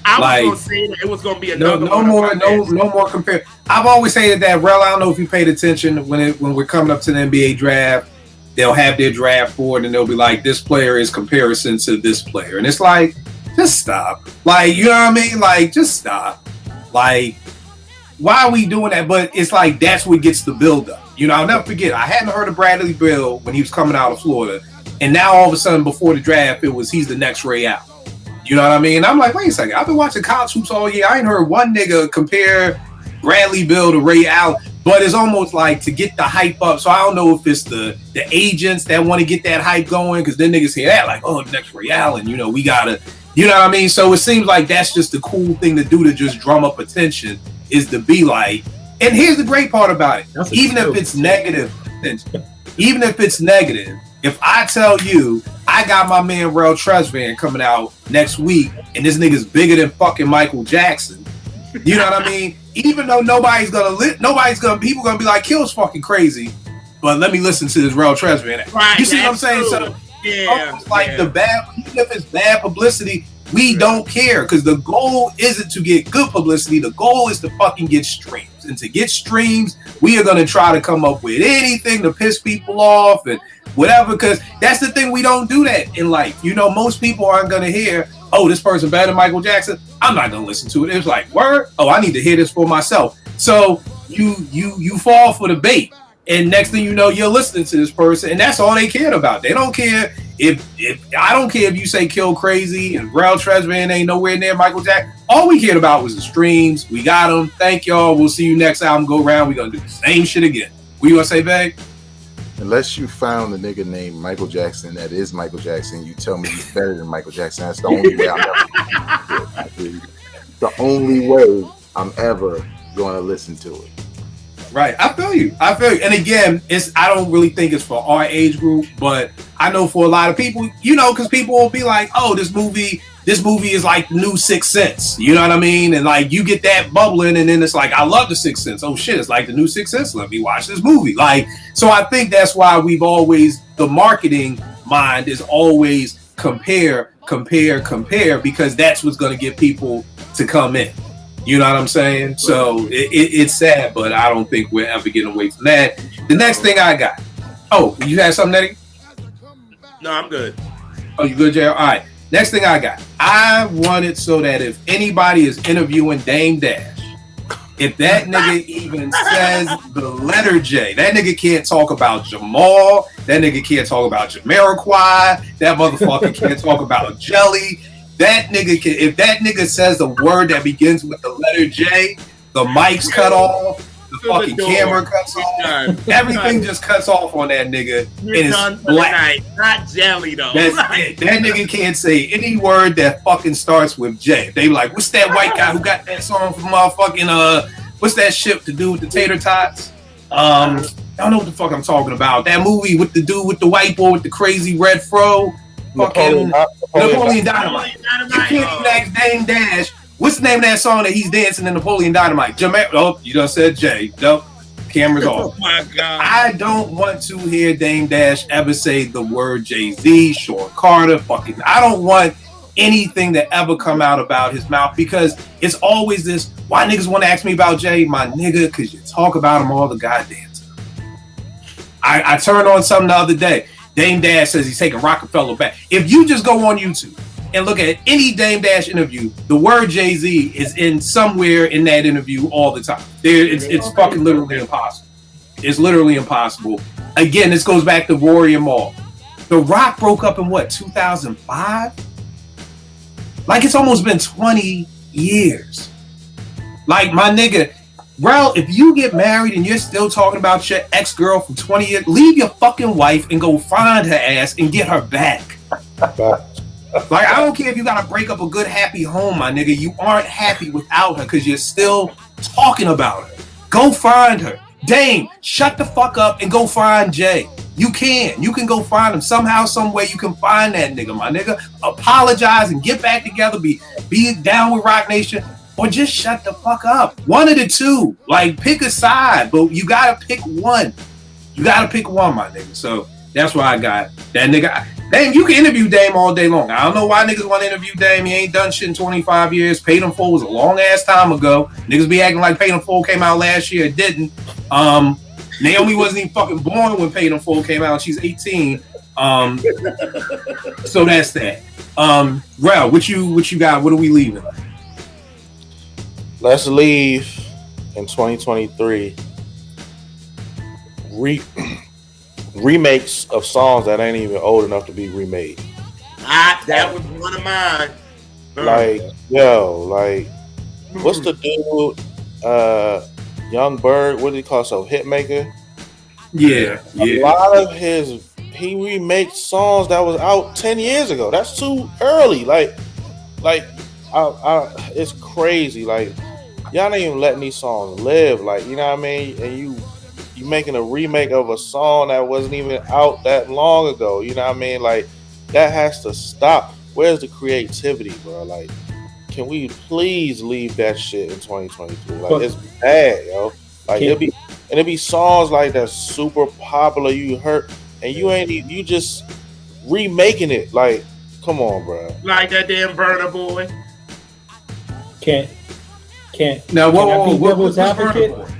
I was going to say that it was going to be another no more compare. I've always hated that. Rel, I don't know if you paid attention when we're coming up to the NBA draft. They'll have their draft board and they'll be like, this player is comparison to this player, and it's like, just stop. Like, you know what I mean? Like, just stop. Like, why are we doing that? But it's like, that's what gets the build up. You know, I'll never forget, I hadn't heard of Bradley Beal when he was coming out of Florida. And now all of a sudden, before the draft, it was, he's the next Ray Allen. You know what I mean? And I'm like, wait a second. I've been watching college hoops all year. I ain't heard one nigga compare Bradley Beal to Ray Allen. But it's almost like to get the hype up. So I don't know if it's the agents that want to get that hype going, because then niggas hear that like, oh, the next Ray Allen, you know, we gotta, you know what I mean? So it seems like that's just the cool thing to do, to just drum up attention, is to be like, and here's the great part about it. Even if it's negative, if I tell you I got my man Rel Tresvant coming out next week and this nigga's bigger than fucking Michael Jackson, you know what I mean? Even though people gonna be like, Kill's fucking crazy, but let me listen to this Rel Tresvant. Right, you see what I'm saying? True. So yeah, like the bad, even if it's bad publicity, We don't care because the goal isn't to get good publicity. The goal is to fucking get streams. And to get streams, we are going to try to come up with anything to piss people off and whatever, because that's the thing. We don't do that in life. You know, most people aren't going to hear, oh, this person better than Michael Jackson. I'm not going to listen to it. It's like, word? Oh, I need to hear this for myself. So you fall for the bait. And next thing you know, you're listening to this person, and that's all they cared about. They don't care if I don't care if you say Kill Crazy and Rel Tresman ain't nowhere near Michael Jackson. All we cared about was the streams. We got them. Thank y'all. We'll see you next album go around. We're gonna do the same shit again. What you gonna say, Vag? Unless you found a nigga named Michael Jackson that is Michael Jackson, you tell me he's better than Michael Jackson. That's the only way the only way I'm ever gonna listen to it. Right, I feel you. And again, I don't really think it's for our age group, but I know for a lot of people, you know, because people will be like, "Oh, this movie is like the new Sixth Sense." You know what I mean? And like you get that bubbling, and then it's like, "I love the Sixth Sense." Oh shit, it's like the new Sixth Sense. Let me watch this movie. Like, so I think that's why the marketing mind is always compare, because that's what's going to get people to come in. You know what I'm saying? So it's sad, but I don't think we're ever getting away from that. The next thing I got. Oh, you had something, Eddie? No, I'm good. Oh, you good, JR? All right. Next thing I got. I want it so that if anybody is interviewing Dame Dash, if that nigga even says the letter J, that nigga can't talk about Jamal. That nigga can't talk about Jamiroquai. That motherfucker can't talk about Jelly. That nigga can, if that nigga says the word that begins with the letter J, the mic's cut off, the fucking camera cuts off, everything just cuts off on that nigga. And it's black. Not Jelly though. That's it. That nigga can't say any word that fucking starts with J. They be like, what's that white guy who got that song from motherfucking what's that shit to do with the tater tots? I don't know what the fuck I'm talking about. That movie with the dude with the white boy with the crazy red fro. Fucking Napoleon Dynamite. You can't even ask Dame Dash. What's the name of that song that he's dancing in Napoleon Dynamite? Oh, you done said J. Nope. Camera's off. Oh my God. I don't want to hear Dame Dash ever say the word Jay-Z, Sean Carter, fucking. I don't want anything to ever come out about his mouth because it's always this, why niggas want to ask me about Jay? My nigga, because you talk about him all the goddamn time. I turned on something the other day. Dame Dash says he's taking Rockefeller back. If you just go on YouTube and look at any Dame Dash interview, the word Jay-Z is in somewhere in that interview all the time. It's fucking literally impossible. It's literally impossible. Again, this goes back to Warrior Mall. The Rock broke up in what, 2005? Like it's almost been 20 years. Like my nigga, Rel, if you get married and you're still talking about your ex-girl from 20 years, leave your fucking wife and go find her ass and get her back. Like, I don't care if you gotta break up a good, happy home, my nigga. You aren't happy without her because you're still talking about her. Go find her. Dame, shut the fuck up and go find Jay. You can go find him. Somehow, some way you can find that nigga, my nigga. Apologize and get back together. Be down with Rock Nation. Or just shut the fuck up. One of the two. Like, pick a side, but you gotta pick one. You gotta pick one, my nigga. So that's why I got that nigga. Dame, you can interview Dame all day long. I don't know why niggas want to interview Dame. He ain't done shit in 25 years. Paid in Full was a long ass time ago. Niggas be acting like Paid in Full came out last year. It didn't. Naomi wasn't even fucking born when Paid in Full came out. She's 18. So that's that. Rel, what you got? What are we leaving? Let's leave in 2023 remakes of songs that ain't even old enough to be remade. That was one of mine. Like, what's the dude? Young Bird, what do you call himself? Hitmaker? Yeah. A lot of he remakes songs that was out 10 years ago. That's too early. It's crazy. Like, y'all ain't even letting these songs live. Like, you know what I mean? And you making a remake of a song that wasn't even out that long ago. You know what I mean? Like, that has to stop. Where's the creativity, bro? Like, can we please leave that shit in 2023? Like, it's bad, yo. Like, it'll be songs like that's super popular you heard, and you just remaking it. Like, Come on, bro. Like that damn Burner Boy. Can't. Now, Can I be devil's what's advocate? Burna Boy?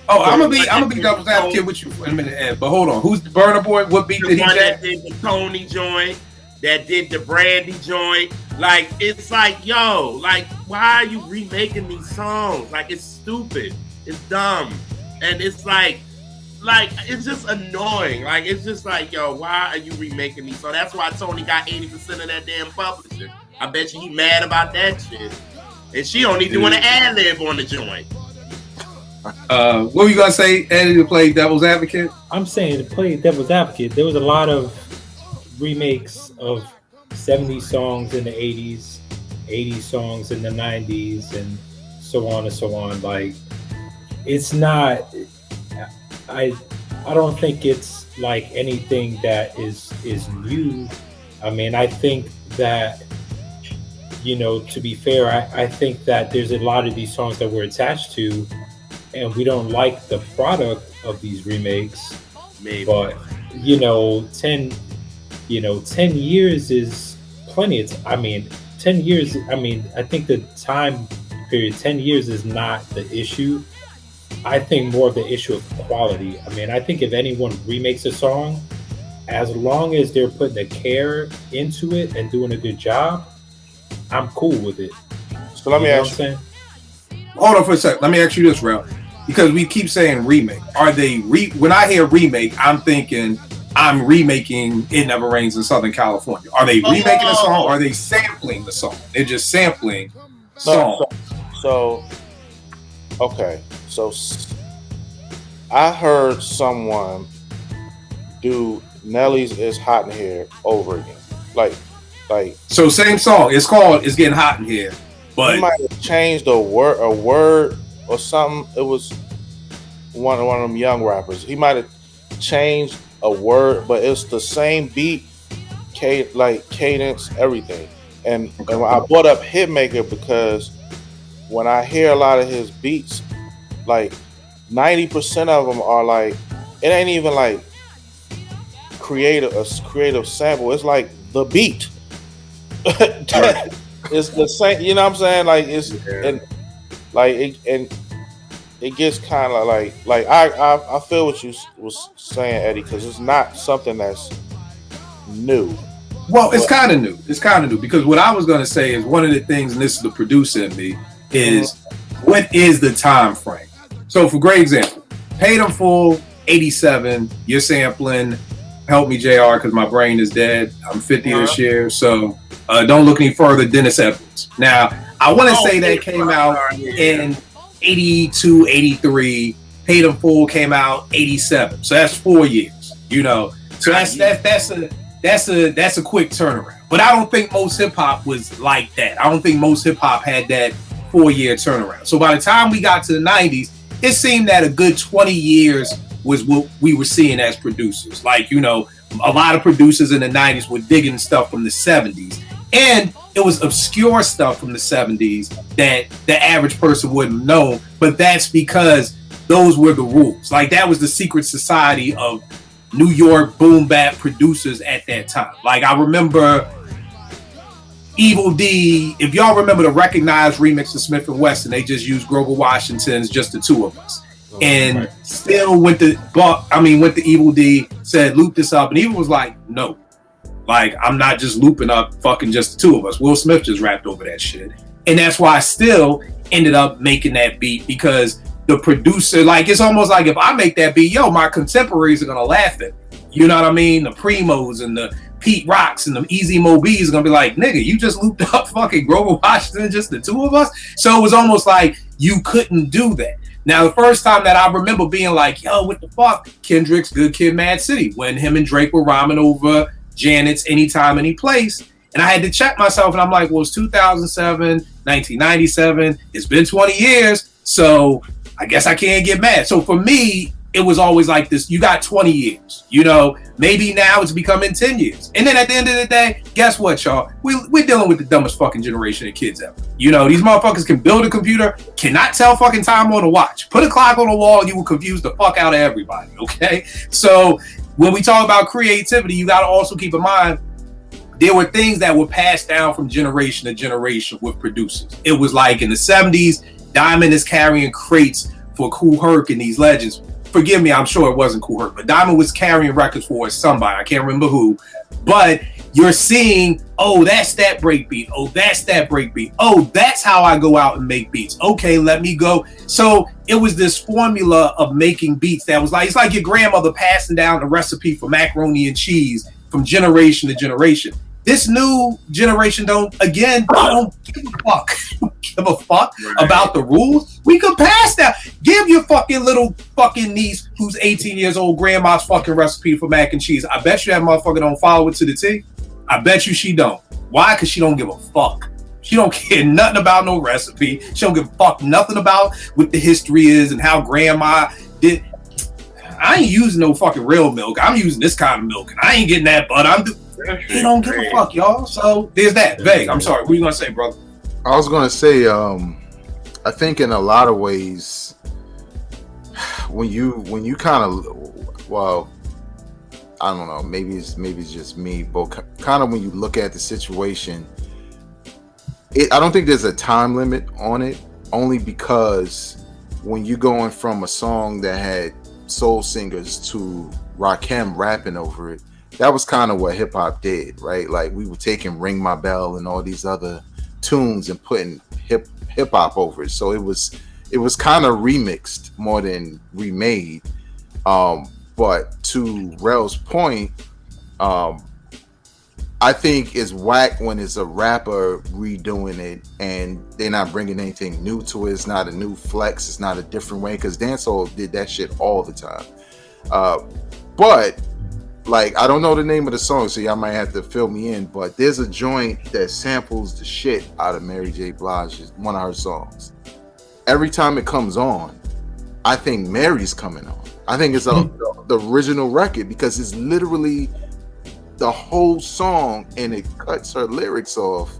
Oh, I'm gonna be devil's advocate with you for a minute, Ed. But hold on, who's the Burna Boy? What beat The did he one that get? did the Tony joint, that did the Brandy joint. Like, it's like, yo, like, why are you remaking these songs? Like, it's stupid. It's dumb. And it's like, it's just annoying. Like, it's just like, yo, why are you remaking these? So that's why Tony got 80% of that damn publishing. I bet you he mad about that shit. And she only doing an ad-lib on the joint. What were you gonna say, Eddie, to play devil's advocate? I'm saying to play devil's advocate, there was a lot of remakes of 70s songs in the 80s, 80s songs in the 90s, and so on and so on. Like, it's not. I don't think it's like anything that is new. I mean, I think that, you know, to be fair, I think that there's a lot of these songs that we're attached to, and we don't like the product of these remakes. Maybe. But, 10 years is plenty. 10 years, I think the time period, 10 years is not the issue. I think more of the issue of quality. I mean, I think if anyone remakes a song, as long as they're putting the care into it and doing a good job, I'm cool with it. So let me ask you. Hold on for a sec. Let me ask you this, Ralph. Because we keep saying remake. Are they when I hear remake, I'm thinking I'm remaking It Never Rains in Southern California. Are they remaking a song or are they sampling the song? They're just sampling song. Okay. So I heard someone do Nelly's It's Hot in Here over again. Like so same song. It's Getting Hot in Here. But he might have changed a word or something. It was one of them young rappers. He might have changed a word, but it's the same beat, cadence, everything. And I brought up Hitmaker because when I hear a lot of his beats, like 90% of them are like, it ain't even like a creative sample. It's like the beat. It's the same, you know what I'm saying? Like it gets kind of like I feel what you was saying, Eddie, because it's not something that's new. Well, it's kind of new. It's kind of new because what I was going to say is one of the things, and this is the producer in me, is what is the time frame? So, for great example, Paid in Full, 87. You're sampling Help Me, JR, because my brain is dead. I'm 50 this year, so don't look any further. Dennis Edwards. Now, I want to say that came out in 82, 83. Paid in Full came out 87. So that's 4 years. So that's a quick turnaround. But I don't think most hip hop was like that. I don't think most hip hop had that 4-year turnaround. So by the time we got to the 90s, it seemed that a good 20 years was what we were seeing as producers. Like, a lot of producers in the 90s were digging stuff from the 70s. And it was obscure stuff from the 70s that the average person wouldn't know. But that's because those were the rules. Like, that was the secret society of New York boom bap producers at that time. Like, I remember Evil D, if y'all remember the recognized remix of Smith & Wesson, they just used Grover Washington's Just the Two of Us. And still went to Evil D, said loop this up, and Evil was like, no. Like, I'm not just looping up fucking Just the Two of Us. Will Smith just rapped over that shit. And that's why I still ended up making that beat, because the producer, like, it's almost like if I make that beat, my contemporaries are gonna laugh at me. You know what I mean? The Primos and the Pete Rocks and the Easy Mo B's are gonna be like, nigga, you just looped up fucking Grover Washington, Just the Two of Us. So it was almost like you couldn't do that. Now, the first time that I remember being like, yo, what the fuck? Kendrick's Good Kid, Mad City, when him and Drake were rhyming over Janet's Anytime, Any Place. And I had to check myself, and I'm like, well, it's 2007, 1997. It's been 20 years, so I guess I can't get mad. So for me, it was always like this. You got 20 years. Maybe now it's becoming 10 years. And then at the end of the day, guess what, y'all? We're dealing with the dumbest fucking generation of kids ever. These motherfuckers can build a computer, cannot tell fucking time on a watch. Put a clock on the wall, and you will confuse the fuck out of everybody, okay? So when we talk about creativity, you got to also keep in mind, there were things that were passed down from generation to generation with producers. It was like in the 70s, Diamond is carrying crates for Kool Herc and these legends. Forgive me, I'm sure it wasn't Kool Herc, but Diamond was carrying records for somebody. I can't remember who. But you're seeing, oh, that's that break beat. Oh, that's that break beat. Oh, that's how I go out and make beats. Okay, let me go. So it was this formula of making beats that was like, it's like your grandmother passing down the recipe for macaroni and cheese from generation to generation. This new generation don't give a fuck. Give a fuck about the rules. We could pass that. Give your fucking little fucking niece who's 18 years old grandma's fucking recipe for mac and cheese. I bet you that motherfucker don't follow it to the T. I bet you she don't. Why? Because she don't give a fuck. She don't care nothing about no recipe. She don't give a fuck nothing about what the history is and how grandma did. I ain't using no fucking real milk. I'm using this kind of milk, and I ain't getting that butter. They don't give a fuck, y'all. So there's that. Vague. I'm sorry. What are you gonna say, brother? I was gonna say, I think in a lot of ways, when you kind of, well, I don't know, maybe it's just me, but kind of when you look at the situation, I don't think there's a time limit on it, only because when you're going from a song that had soul singers to Rakim rapping over it, that was kind of what hip hop did, right? Like we were taking Ring My Bell and all these other tunes and putting hip hop over it. So it was kind of remixed more than remade. But to Rel's point, I think it's whack when it's a rapper redoing it and they're not bringing anything new to it. It's not a new flex. It's not a different way, because dancehall did that shit all the time. But like, I don't know the name of the song, so y'all might have to fill me in, but there's a joint that samples the shit out of Mary J. Blige, one of her songs. Every time it comes on, I think Mary's coming on. I think it's the original record, because it's literally the whole song and it cuts her lyrics off.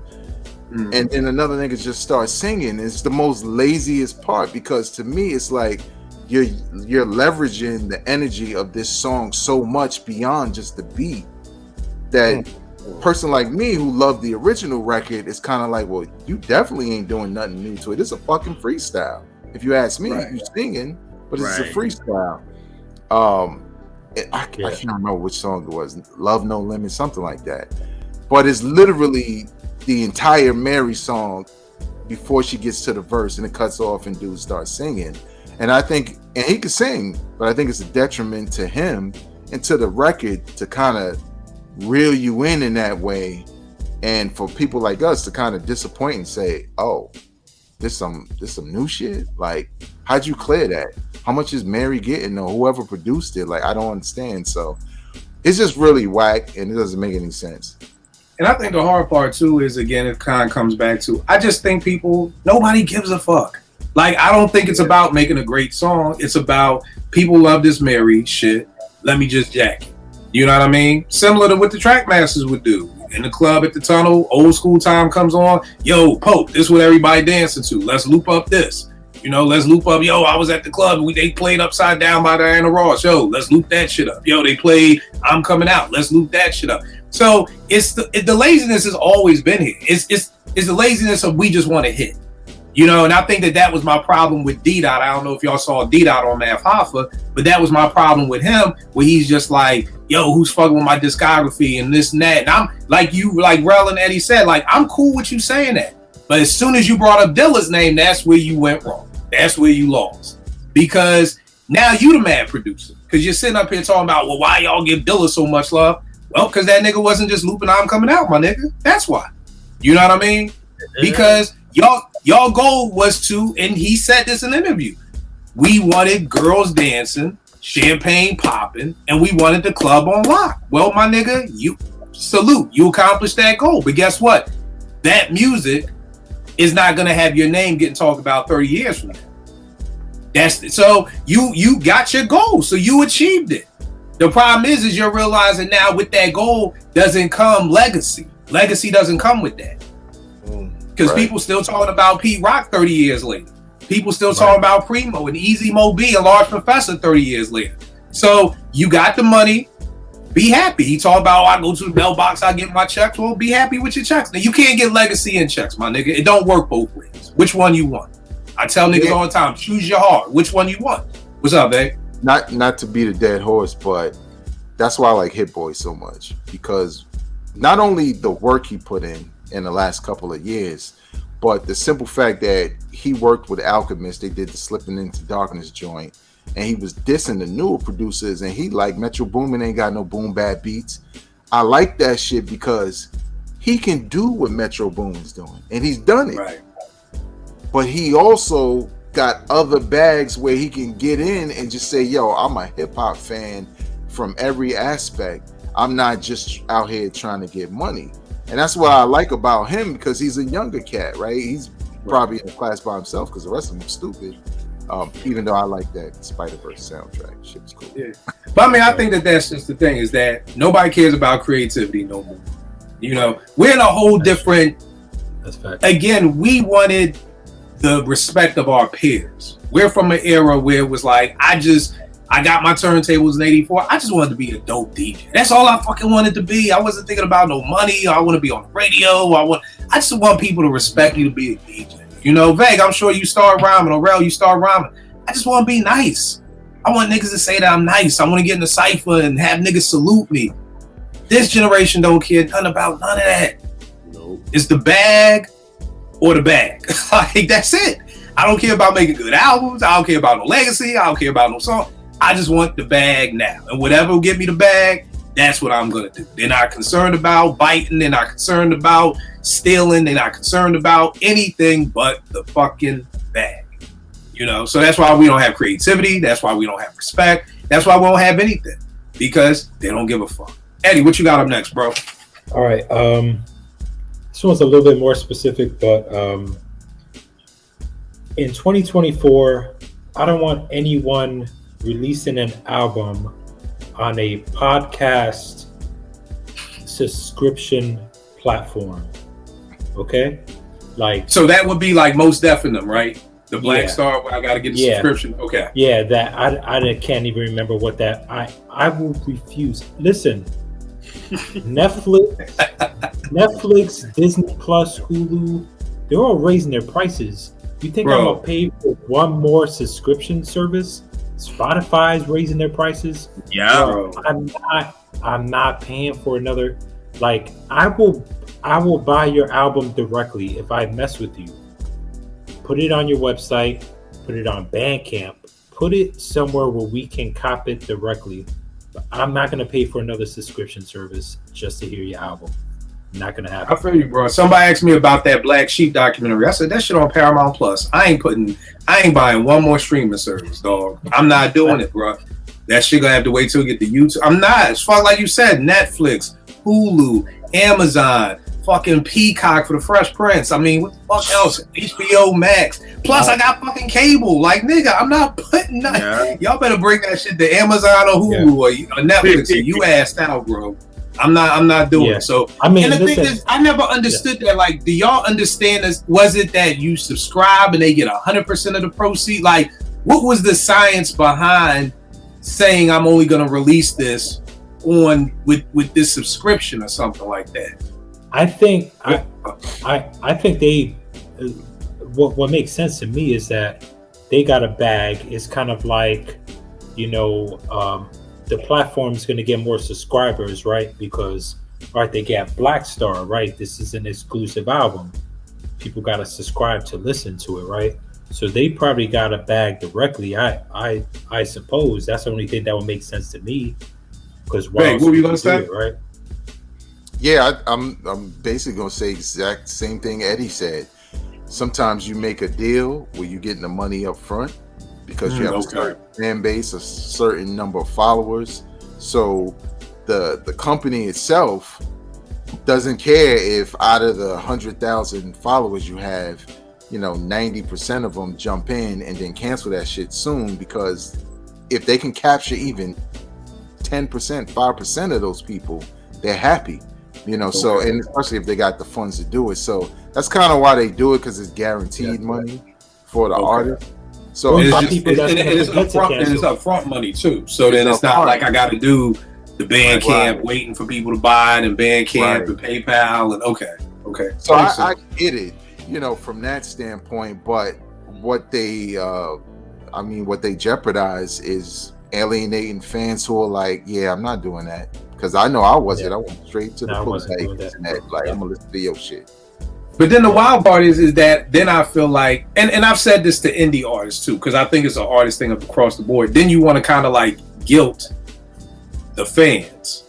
And then another nigga just starts singing. It's the most laziest part, because to me, it's like, you're leveraging the energy of this song so much beyond just the beat that a person like me who loved the original record is kind of like, well, you definitely ain't doing nothing new to it. It's a fucking freestyle. If you ask me, you're singing, but it's a freestyle. I can't remember which song it was. Love No Limit, something like that. But it's literally the entire Mary song before she gets to the verse, and it cuts off and dude starts singing. And I think, and he can sing, but I think it's a detriment to him and to the record to kind of reel you in that way, and for people like us to kind of disappoint and say, "Oh, this some new shit." Like, how'd you clear that? How much is Mary getting, or whoever produced it? Like, I don't understand. So it's just really whack, and it doesn't make any sense. And I think the hard part too is, again, it kind of comes back to, I just think nobody gives a fuck. Like, I don't think it's about making a great song. It's about people love this Mary shit. Let me just jack it. You know what I mean? Similar to what the Trackmasters would do. In the club at the Tunnel, old school time comes on. Yo, Pope, this is what everybody dancing to. Let's loop up this. Let's loop up. Yo, I was at the club. They played Upside Down by Diana Ross. Yo, let's loop that shit up. Yo, they played I'm Coming Out. Let's loop that shit up. So it's the laziness has always been here. It's the laziness of we just want to hit. And I think that was my problem with D-Dot. I don't know if y'all saw D-Dot on Math Hoffa, but that was my problem with him, where he's just like, yo, who's fucking with my discography and this and that. And I'm like Rel and Eddie said, like, I'm cool with you saying that. But as soon as you brought up Dilla's name, that's where you went wrong. That's where you lost. Because now you the mad producer. Because you're sitting up here talking about, well, why y'all give Dilla so much love? Well, because that nigga wasn't just looping I'm Coming Out, my nigga. That's why. You know what I mean? Because y'all goal was to, and he said this in an interview, we wanted girls dancing, champagne popping, and we wanted the club on lock. Well, my nigga, you salute. You accomplished that goal. But guess what? That music is not going to have your name getting talked about 30 years from now. So you got your goal. So you achieved it. The problem is you're realizing now with that goal doesn't come legacy. Legacy doesn't come with that. Because people still talking about Pete Rock 30 years later. People still talking about Primo and Easy Mo B and Large Professor 30 years later. So you got the money, be happy. He talked about, I go to the mailbox, I get my checks. Well, be happy with your checks. Now, you can't get legacy and checks, my nigga. It don't work both ways. Which one you want? I tell niggas all the time, choose your heart. Which one you want? What's up, babe? Not to beat a dead horse, but that's why I like Hit Boy so much, because not only the work he put in the last couple of years, but the simple fact that he worked with Alchemist, they did the Slipping Into Darkness joint, and he was dissing the newer producers, and he like Metro Boomin ain't got no boom bap beats. I like that shit because he can do what Metro Boomin's doing, and he's done it. Right. But he also got other bags where he can get in and just say, yo, I'm a hip hop fan from every aspect. I'm not just out here trying to get money. And that's what I like about him, because he's a younger cat, right? He's probably in a class by himself because the rest of them are stupid. Even though I like that Spider-Verse soundtrack. Shit was cool. Yeah. But I mean, I think that's just the thing, is that nobody cares about creativity no more. You know, we're in a whole different... That's fact. Again, we wanted the respect of our peers. We're from an era where it was like, I got my turntables in '84. I just wanted to be a dope DJ. That's all I fucking wanted to be. I wasn't thinking about no money. I want to be on the radio. I just want people to respect you to be a DJ. You know, Veg, I'm sure you start rhyming, or Rel, you start rhyming. I just want to be nice. I want niggas to say that I'm nice. I want to get in the cypher and have niggas salute me. This generation don't care nothing about none of that. Nope. It's the bag or the bag. Like, that's it. I don't care about making good albums. I don't care about no legacy. I don't care about no song. I just want the bag now. And whatever will get me the bag, that's what I'm going to do. They're not concerned about biting. They're not concerned about stealing. They're not concerned about anything but the fucking bag. You know, so that's why we don't have creativity. That's why we don't have respect. That's why we don't have anything, because they don't give a fuck. Eddie, what you got up next, bro? All right. This one's a little bit more specific, but in 2024, I don't want anyone releasing an album on a podcast subscription platform. Okay? Like, so that would be like Most Def in them, right? The Black Yeah. Star, where I got to get the subscription. Okay. Yeah, that I can't even remember what that. I will refuse. Listen, Netflix, Disney Plus, Hulu, they're all raising their prices. You think I'm gonna pay for one more subscription service? Spotify's raising their prices. Yeah, Bro. I'm not paying for another. Like, I will buy your album directly if I mess with you. Put it on your website, put it on Bandcamp, put it somewhere where we can cop it directly. But I'm not gonna pay for another subscription service just to hear your album. Not gonna happen. I feel you, bro. Somebody asked me about that Black Sheep documentary. I said that shit on Paramount Plus. I ain't buying one more streaming service, dog. I'm not doing it, bro. That shit gonna have to wait till we get the YouTube. I'm not. It's fuck like you said, Netflix, Hulu, Amazon, fucking Peacock for the Fresh Prince. I mean, what the fuck else? HBO Max. Plus, I got fucking cable. Like, nigga, I'm not putting nothing. Yeah. Y'all better bring that shit to Amazon or Hulu or Netflix. And you asked out, bro. I'm not doing it. So, I mean, and the thing is, I never understood that. Like, do y'all understand this? Was it that you subscribe and they get 100% of the proceeds? Like, what was the science behind saying I'm only going to release this on with this subscription or something like that? I think I think they what makes sense to me is that they got a bag. It's kind of like, you know, the platform's going to get more subscribers, right? Because, right, they get Black Star, right? This is an exclusive album. People got to subscribe to listen to it, right? So they probably got a bag directly. I suppose that's the only thing that would make sense to me. Because what were you going to say? Right? Yeah, I'm basically going to say exact same thing Eddie said. Sometimes you make a deal where you're getting the money up front because you have a certain fan base, a certain number of followers. So the company itself doesn't care if out of the 100,000 followers you have, you know, 90% of them jump in and then cancel that shit soon, because if they can capture even 10%, 5% of those people, they're happy. You know, so, and especially if they got the funds to do it. So that's kind of why they do it, because it's guaranteed money for the artist. So it's upfront money too. So then it's not like I got to do the Bandcamp waiting for people to buy it, and Bandcamp and PayPal, and okay. So I get it, from that standpoint, but what they jeopardize is alienating fans who are like, yeah, I'm not doing that, because I know I wasn't. I went straight to the bootleg and like, I'm gonna listen to your shit. But then the wild part is that then I feel like, and I've said this to indie artists too, because I think it's an artist thing across the board. Then you want to kind of like guilt the fans,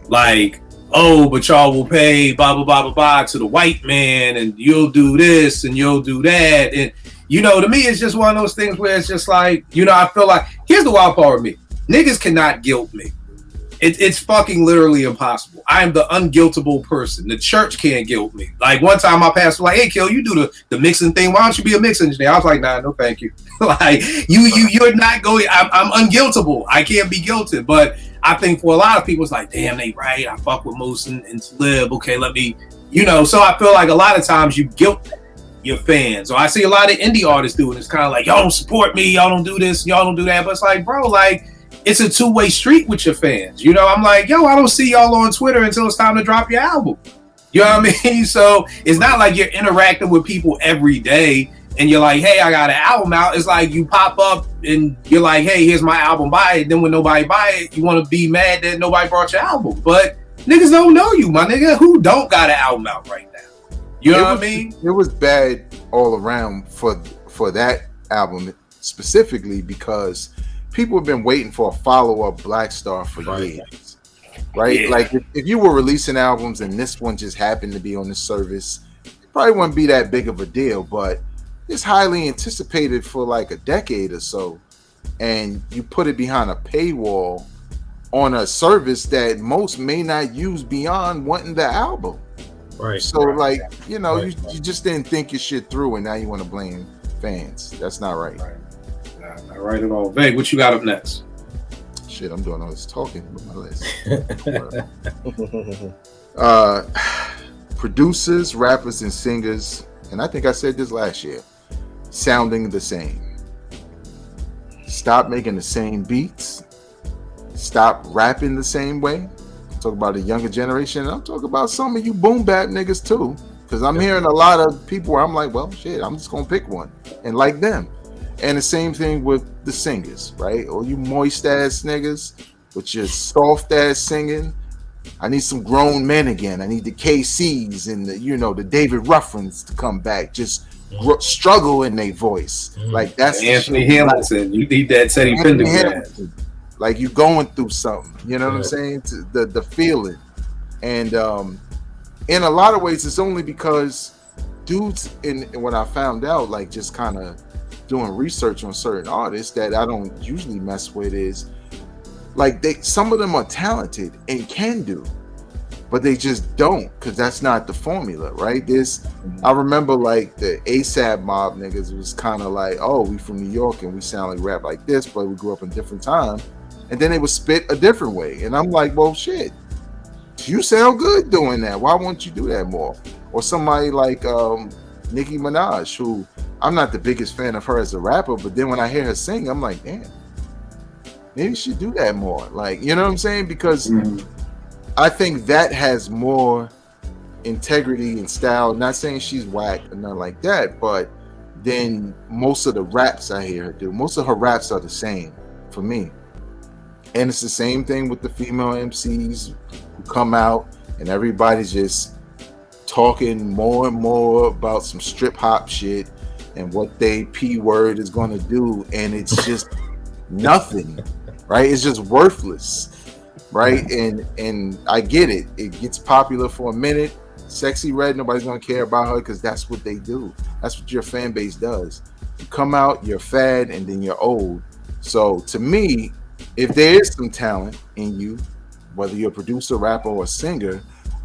like, oh, but y'all will pay blah blah blah blah blah to the white man, and you'll do this and you'll do that, and to me it's just one of those things where it's just like, I feel like, here's the wild part with me: niggas cannot guilt me. It's fucking literally impossible. I am the unguiltable person. The church can't guilt me. Like, one time my pastor was like, hey, Kill, you do the mixing thing. Why don't you be a mix engineer? I was like, nah, no thank you. Like, you're not going, I'm unguiltable. I can't be guilted. But I think for a lot of people, it's like, damn, they right. I fuck with Moose and Talib. Okay, let me, so I feel like a lot of times you guilt your fans. So I see a lot of indie artists doing it. It's kind of like, y'all don't support me. Y'all don't do this. Y'all don't do that. But it's like, bro, like, it's a two-way street with your fans. I'm like, yo, I don't see y'all on Twitter until it's time to drop your album. You know what I mean? So it's not like you're interacting with people every day and you're like, hey, I got an album out. It's like you pop up and you're like, hey, here's my album, buy it. Then when nobody buy it, you want to be mad that nobody brought your album. But niggas don't know you, my nigga. Who don't got an album out right now? You know what I mean? It was bad all around for that album specifically, because people have been waiting for a follow-up Black Star for years, right? Yeah. Like, if you were releasing albums and this one just happened to be on the service, it probably wouldn't be that big of a deal, but it's highly anticipated for like a decade or so, and you put it behind a paywall on a service that most may not use beyond wanting the album. Right. So, you just didn't think your shit through, and now you want to blame fans. That's not right. Not right at all. Veg, what you got up next? Shit, I'm doing all this talking with my list. Producers, rappers, and singers, and I think I said this last year, sounding the same. Stop making the same beats. Stop rapping the same way. I'm talking about the younger generation, and I'm talking about some of you boom bap niggas too, because I'm hearing a lot of people where I'm like, well, shit, I'm just gonna pick one and like them. And the same thing with the singers, right? Or you moist ass niggas with your soft ass singing. I need some grown men again. I need the KCs and the David Ruffins to come back. Just struggle in their voice. Like, that's Anthony Hamilton. You need that Teddy Pendergrass. Like, you going through something. You know what I'm saying? The feeling. And in a lot of ways, it's only because dudes, and when I found out, like, just kind of doing research on certain artists that I don't usually mess with, is like, some of them are talented and can do, but they just don't, because that's not the formula, right? I remember like the ASAP mob niggas was kind of like, oh, we from New York and we sound like rap like this, but we grew up in a different time, and then they would spit a different way, and I'm like, well, shit, you sound good doing that. Why won't you do that more? Or somebody like Nicki Minaj, who I'm not the biggest fan of her as a rapper, but then when I hear her sing, I'm like, damn, maybe she do that more. Like, you know what I'm saying? Because I think that has more integrity and style. Not saying she's whack or nothing like that, but then most of the raps I hear her do, most of her raps are the same for me. And it's the same thing with the female MCs who come out and everybody's just talking more and more about some strip hop shit and what they P word is going to do, and it's just nothing, right? It's just worthless, right? And I get it. It gets popular for a minute. Sexy Red, nobody's going to care about her because that's what they do. That's what your fan base does. You come out, you're fad, and then you're old. So to me, if there is some talent in you, whether you're a producer, rapper, or a singer,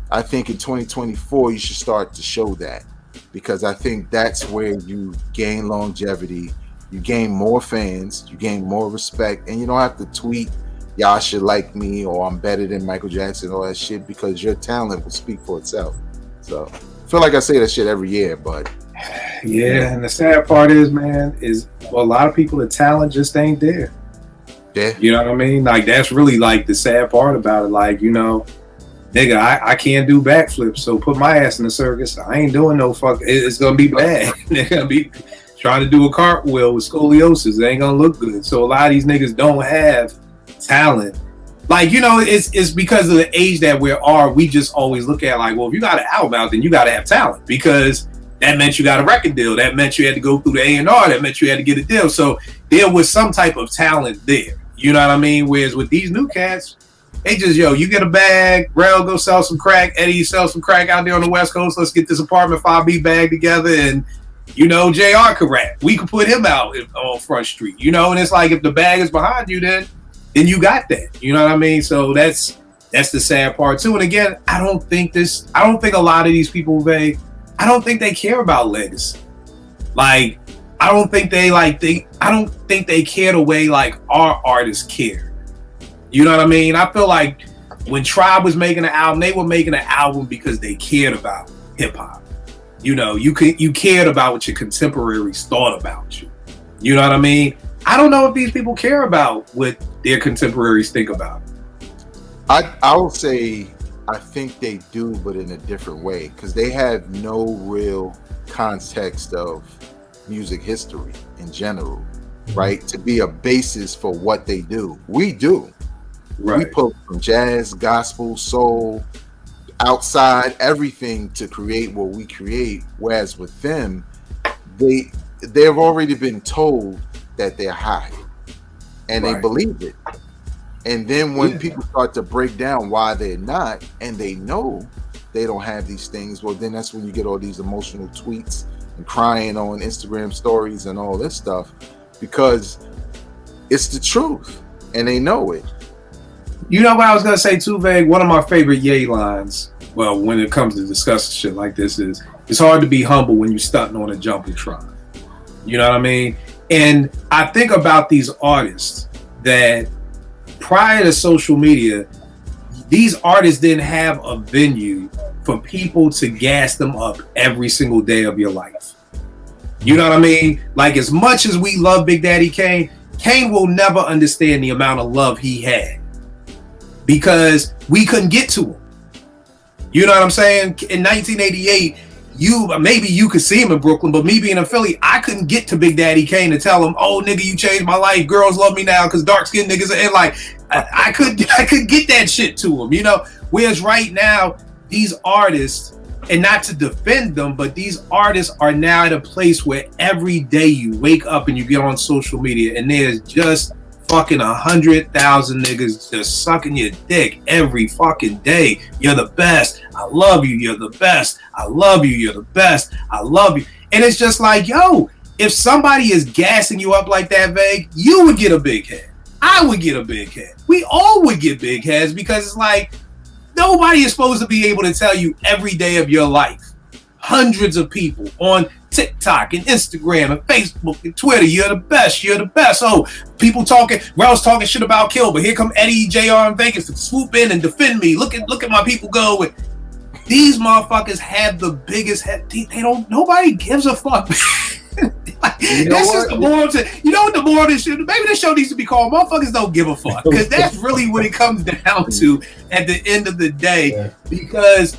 I think in 2024 you should start to show that, because I think that's where you gain longevity, you gain more fans, you gain more respect, and you don't have to tweet, y'all should like me, or I'm better than Michael Jackson, all that shit, because your talent will speak for itself. So I feel like I say that shit every year, but yeah, and the sad part is, man, a lot of people, the talent just ain't there. Yeah. You know what I mean? Like, that's really like the sad part about it. Like, you know, nigga, I can't do backflips, so put my ass in the circus. I ain't doing no fuck. It's gonna be bad. They're gonna be trying to do a cartwheel with scoliosis. It ain't gonna look good. So a lot of these niggas don't have talent. Like, you know, it's because of the age that we are. We just always look at like, well, if you got an album out, then you got to have talent, because that meant you got a record deal. That meant you had to go through the A&R. That meant you had to get a deal. So there was some type of talent there. You know what I mean? Whereas with these new cats, they just, yo, you get a bag, Rel go sell some crack, Eddie sell some crack out there on the West Coast. Let's get this apartment 5B bag together, and you know, JR could rap. We could put him out on Front Street. You know, and it's like, if the bag is behind you, then you got that. You know what I mean? So that's the sad part too. And again, I don't think a lot of these people, I don't think they care about legacy. Like, I don't think they care the way like our artists care. You know what I mean? I feel like when Tribe was making an album, they were making an album because they cared about hip hop. You know, you cared about what your contemporaries thought about you. You know what I mean? I don't know if these people care about what their contemporaries think about. I will say I think they do, but in a different way, because they have no real context of music history in general, right? To be a basis for what they do. We do. Right. We pull from jazz, gospel, soul, outside, everything to create what we create. Whereas with them, they've already been told that they're high, and they believe it. And then when people start to break down why they're not, and they know they don't have these things, well, then that's when you get all these emotional tweets and crying on Instagram stories and all this stuff, because it's the truth and they know it. You know what I was gonna say too, Vague? One of my favorite Ye lines, well, when it comes to discussing shit like this, is it's hard to be humble when you're stunting on a jumbotron. You know what I mean? And I think about these artists that prior to social media, these artists didn't have a venue for people to gas them up every single day of your life. You know what I mean? Like, as much as we love Big Daddy Kane, Kane will never understand the amount of love he had, because we couldn't get to him. You know what I'm saying? In 1988, maybe you could see him in Brooklyn, but me being in Philly, I couldn't get to Big Daddy Kane to tell him, "Oh, nigga, you changed my life. Girls love me now because dark skinned niggas." And like, I could get that shit to him, you know. Whereas right now, these artists, and not to defend them, but these artists are now at a place where every day you wake up and you get on social media, and there's just fucking 100,000 niggas just sucking your dick every fucking day. You're the best. I love you. You're the best. I love you. You're the best. I love you. And it's just like, yo, if somebody is gassing you up like that, Vague, you would get a big head. I would get a big head. We all would get big heads, because it's like, nobody is supposed to be able to tell you every day of your life. Hundreds of people on TikTok and Instagram and Facebook and Twitter, you're the best, you're the best. Oh, people talking, Rel's talking shit about Kill, but here come Eddie, JR, and Vegas to swoop in and defend me. Look at my people go. With these motherfuckers have the biggest head. They don't. Nobody gives a fuck. That's just the moral. You know what the moral of this shit? Maybe this show needs to be called "Motherfuckers Don't Give a Fuck," because that's really what it comes down to at the end of the day. Yeah. Because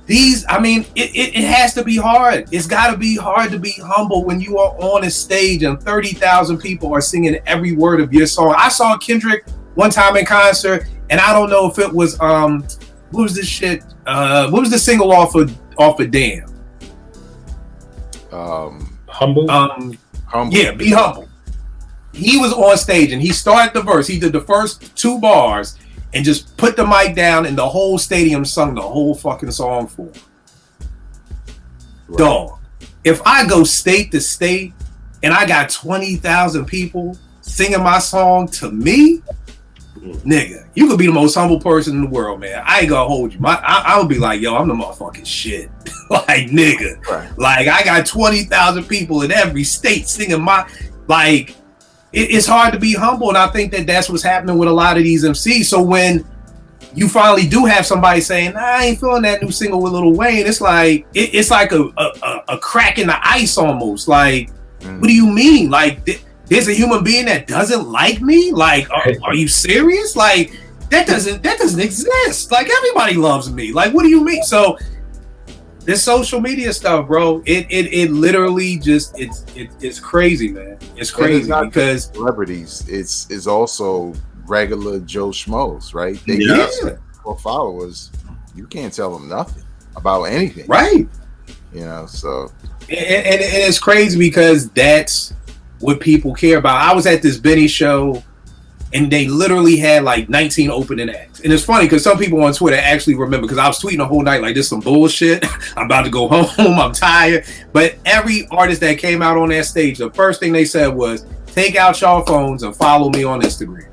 these, I mean, it has to be hard. It's got to be hard to be humble when you are on a stage and 30,000 people are singing every word of your song. I saw Kendrick one time in concert, and I don't know if it was what was this shit? What was the single off of Damn? Humble. Humble. Yeah, Be Humble. He was on stage and he started the verse. He did the first 2 bars and just put the mic down, and the whole stadium sung the whole fucking song for him. Right. Dog, if I go state to state and I got 20,000 people singing my song to me, nigga, you could be the most humble person in the world, man. I ain't gonna hold you. I would be like, yo, I'm the motherfucking shit. Like, nigga. Right. Like, I got 20,000 people in every state singing my, like, it's hard to be humble, and I think that that's what's happening with a lot of these MCs. So when you finally do have somebody saying, nah, I ain't feeling that new single with Lil Wayne, it's like it's like a crack in the ice almost. Like, what do you mean? Like, there's a human being that doesn't like me? Like, are you serious? Like, that doesn't exist. Like, everybody loves me. Like, what do you mean? So this social media stuff, bro, it literally just it's crazy, man. It's crazy because celebrities, it's also regular Joe Schmoes, right? They for followers, you can't tell them nothing about anything, right? You know, so and it's crazy because that's what people care about. I was at this Benny show, and they literally had like 19 opening acts. And it's funny because some people on Twitter actually remember, because I was tweeting the whole night like, this is some bullshit. I'm about to go home. I'm tired. But every artist that came out on that stage, the first thing they said was, take out y'all phones and follow me on Instagram.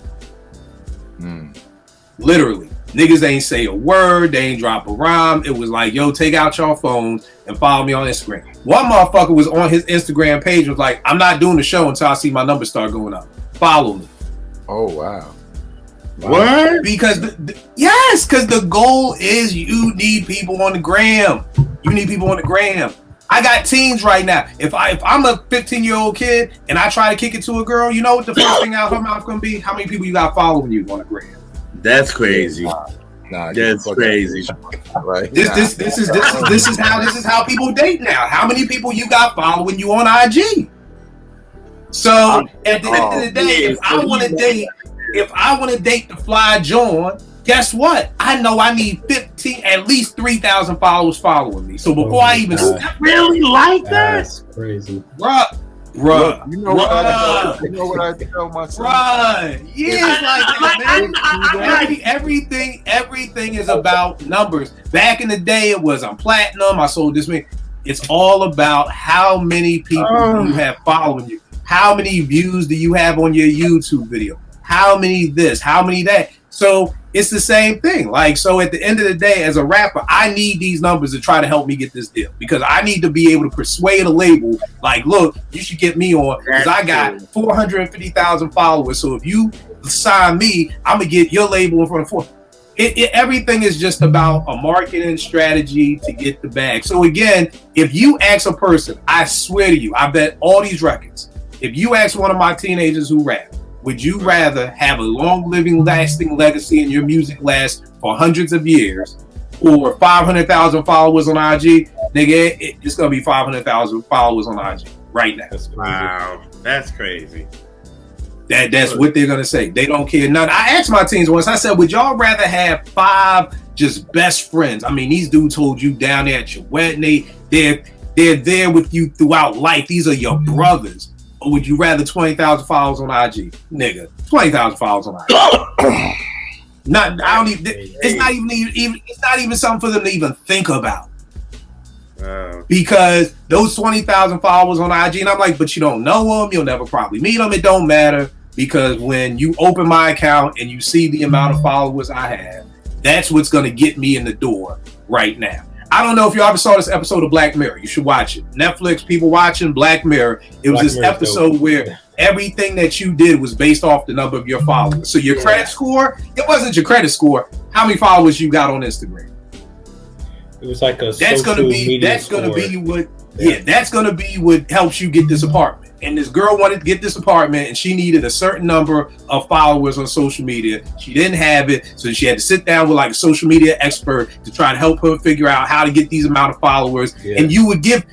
Literally. Niggas ain't say a word. They ain't drop a rhyme. It was like, yo, take out y'all phones and follow me on Instagram. One motherfucker was on his Instagram page, was like, I'm not doing the show until I see my numbers start going up. Follow me. Oh, wow. What? Because because the goal is you need people on the gram. You need people on the gram. I got teens right now. If I'm a 15-year-old kid and I try to kick it to a girl, you know what the first thing out her mouth gonna be? How many people you got following you on the gram? That's crazy. Nah, that's crazy. Right? This is how people date now. How many people you got following you on IG? So at the end of the day, if I want to date the fly John, guess what? I know I need at least 3,000 followers following me. So before I even step, really like that? That's crazy, bruh. Look, you know what I tell myself? Bruh, everything is about numbers. Back in the day, it was I'm platinum. I sold this many. It's all about how many people you have following you. How many views do you have on your YouTube video? How many this? How many that? So it's the same thing. Like, so at the end of the day, as a rapper, I need these numbers to try to help me get this deal, because I need to be able to persuade a label, like, look, you should get me on, because I got 450,000 followers. So if you sign me, I'm gonna get your label in front of 4. Everything is just about a marketing strategy to get the bag. So again, if you ask a person, I swear to you, I bet all these records, if you ask one of my teenagers who rap, would you rather have a long living, lasting legacy and your music last for hundreds of years, or 500,000 followers on IG? Nigga, it's going to be 500,000 followers on IG right now. Wow, that's crazy. That's what they're going to say. They don't care none. I asked my teens once, I said, would y'all rather have 5 just best friends? I mean, these dudes hold you down there at your wedding. They're there with you throughout life. These are your brothers. Or would you rather 20,000 followers on IG? Nigga, 20,000 followers on IG. It's not even something for them to even think about. Because those 20,000 followers on IG, and I'm like, but you don't know them, you'll never probably meet them, it don't matter, because when you open my account and you see the amount of followers I have, that's what's going to get me in the door right now. I don't know if you ever saw this episode of Black Mirror. You should watch it. Netflix, people watching Black Mirror. It was this episode where everything that you did was based off the number of your followers. So your credit score, it wasn't your credit score. How many followers you got on Instagram? It was like a that's gonna be what helps you get this apartment. And this girl wanted to get this apartment, and she needed a certain number of followers on social media. She didn't have it, so she had to sit down with like a social media expert to try to help her figure out how to get these amount of followers. Yeah. And you would give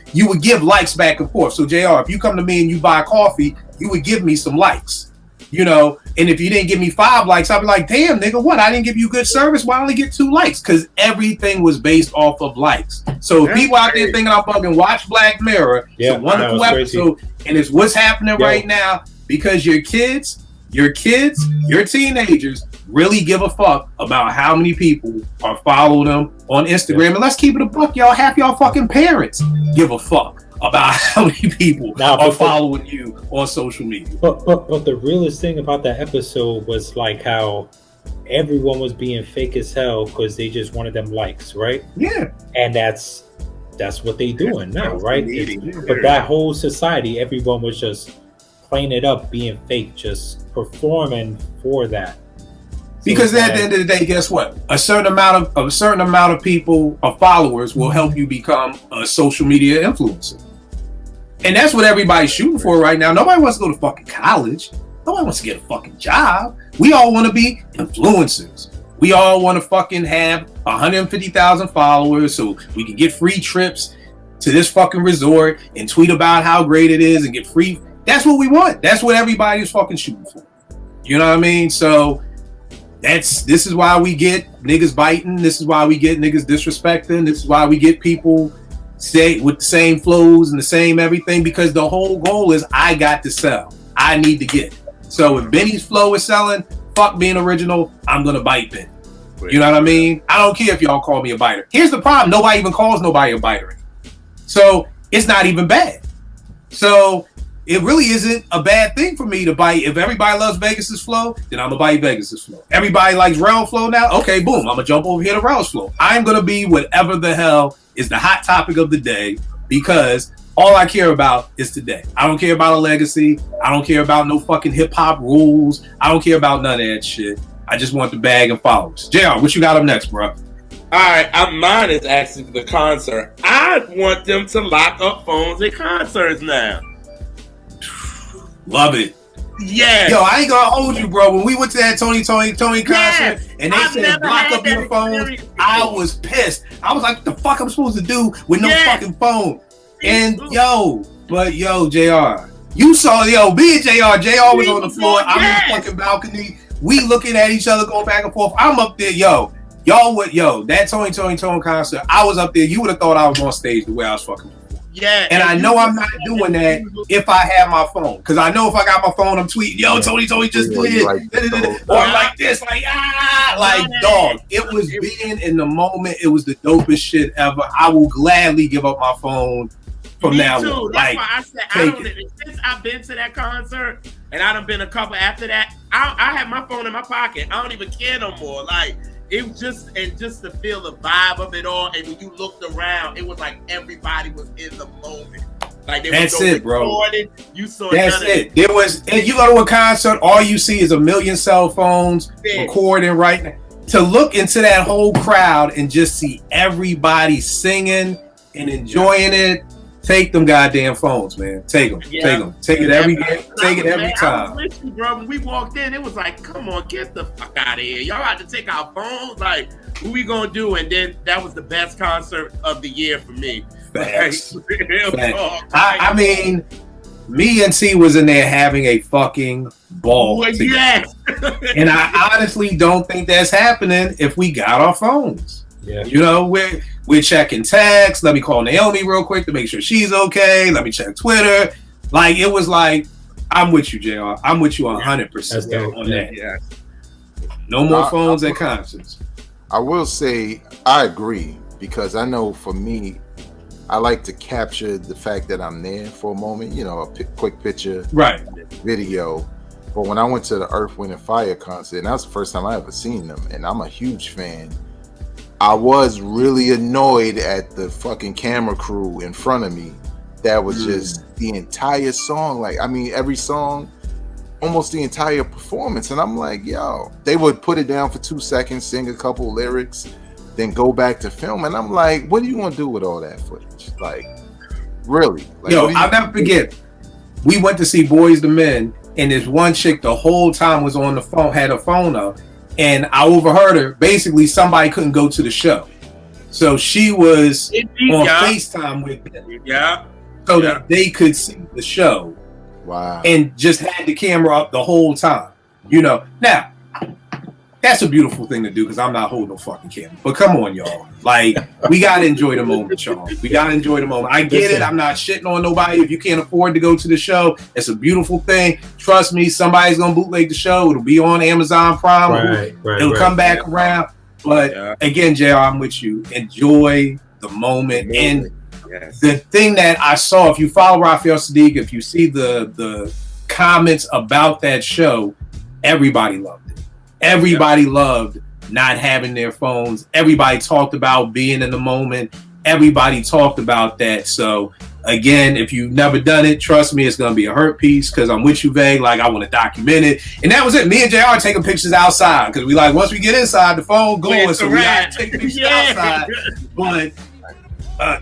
likes back and forth. So JR, if you come to me and you buy coffee, you would give me some likes. You know, and if you didn't give me 5 likes, I'd be like, damn, nigga, what? I didn't give you good service. Why only get 2 likes? Because everything was based off of likes. So if people out there thinking I'm fucking watch Black Mirror, it's a wonderful episode, and it's what's happening right now, because your kids, your teenagers really give a fuck about how many people are following them on Instagram. And let's keep it a buck, y'all. Half y'all fucking parents give a fuck about how many people are following you on social media. But the realest thing about that episode was like how everyone was being fake as hell because they just wanted them likes, right? Yeah. And that's what they doing now, right? But that whole society, everyone was just playing it up, being fake, just performing for that. Because at the end of the day, guess what? A certain amount of people, of followers, will help you become a social media influencer. And that's what everybody's shooting for right now. Nobody wants to go to fucking college. Nobody wants to get a fucking job. We all want to be influencers. We all want to fucking have 150,000 followers so we can get free trips to this fucking resort and tweet about how great it is and get free. That's what we want. That's what everybody's fucking shooting for. You know what I mean? So this is why we get niggas biting. This is why we get niggas disrespecting. This is why we get people say with the same flows and the same everything, because the whole goal is I got to sell. I need to get. So if Benny's flow is selling, fuck being original, I'm gonna bite Ben. You know what I mean? I don't care if y'all call me a biter. Here's the problem: nobody even calls nobody a biter anymore. So it's not even bad. So it really isn't a bad thing for me to bite. If everybody loves Vegas's flow, then I'm gonna bite Vegas's flow. Everybody likes Rel flow now. Okay, boom, I'm gonna jump over here to Rel's flow. I'm gonna be whatever the hell is the hot topic of the day, because all I care about is today. I don't care about a legacy. I don't care about no fucking hip hop rules. I don't care about none of that shit. I just want the bag and followers. JR, what you got up next, bro? All right, mine is actually the concert. I want them to lock up phones at concerts now. Love it. Yeah. Yo, I ain't gonna hold you, bro. When we went to that Tony concert and they said block up your phone, I was pissed. I was like, what the fuck I'm supposed to do with no fucking phone? And JR, you saw, me and JR was on the floor. I'm in the fucking balcony. We looking at each other going back and forth. I'm up there, that Tony concert, I was up there. You would have thought I was on stage the way I was fucking. Yeah, and I know I'm not doing that if I have my phone, because I know if I got my phone, I'm tweeting, Tony just did, or like this, dog. It was being in the moment. It was the dopest shit ever. I will gladly give up my phone from now on. That's why I said since I've been to that concert, and I done been a couple after that. I have my phone in my pocket. I don't even care no more. Like. It was just to feel the vibe of it all, and when you looked around, it was like everybody was in the moment. Like they that's it, bro. You saw that's it. There was, and you go to a concert, all you see is a million cell phones recording right now. To look into that whole crowd and just see everybody singing and enjoying it. Take them goddamn phones, man. Take them. Take it every time. I was with you, bro. When we walked in, it was like, come on, get the fuck out of here. Y'all had to take our phones. Like, what we gonna do? And then that was the best concert of the year for me. Facts. I mean, me and T was in there having a fucking ball. Yes. And I honestly don't think that's happening if we got our phones. Yeah. You know, we're checking texts. Let me call Naomi real quick to make sure she's okay. Let me check Twitter. Like, it was like, I'm with you, JR. I'm with you 100% on that. Yeah. No more phones at concerts. I will say I agree, because I know for me, I like to capture the fact that I'm there for a moment, a quick picture, right? Video. But when I went to the Earth, Wind & Fire concert, and that was the first time I ever seen them, and I'm a huge fan, I was really annoyed at the fucking camera crew in front of me that was just the entire song. Like, I mean, every song, almost the entire performance. And I'm like, they would put it down for 2 seconds, sing a couple lyrics, then go back to film. And I'm like, what are you going to do with all that footage? Like, really? Like, I'll never forget. We went to see Boys II Men, and this one chick the whole time was on the phone, had her phone up. And I overheard her. Basically, somebody couldn't go to the show, so she was on FaceTime with them, so that they could see the show. Wow! And just had the camera up the whole time. Now that's a beautiful thing to do, because I'm not holding no fucking camera. But come on, y'all. Like, we gotta enjoy the moment, y'all. We gotta enjoy the moment. I get it. I'm not shitting on nobody. If you can't afford to go to the show, it's a beautiful thing. Trust me, somebody's gonna bootleg the show. It'll be on Amazon Prime. It'll come back around. But again, JR, I'm with you. Enjoy the moment. And the thing that I saw, if you follow Raphael Sadiq, if you see the comments about that show, everybody loved it. Everybody loved not having their phones. Everybody talked about being in the moment. Everybody talked about that. So again, if you've never done it, trust me, it's going to be a hurt piece, because I'm with you, Vague. Like, I want to document it. And that was it. Me and JR taking pictures outside, because we like, once we get inside, the phone going, so we got to take pictures outside. But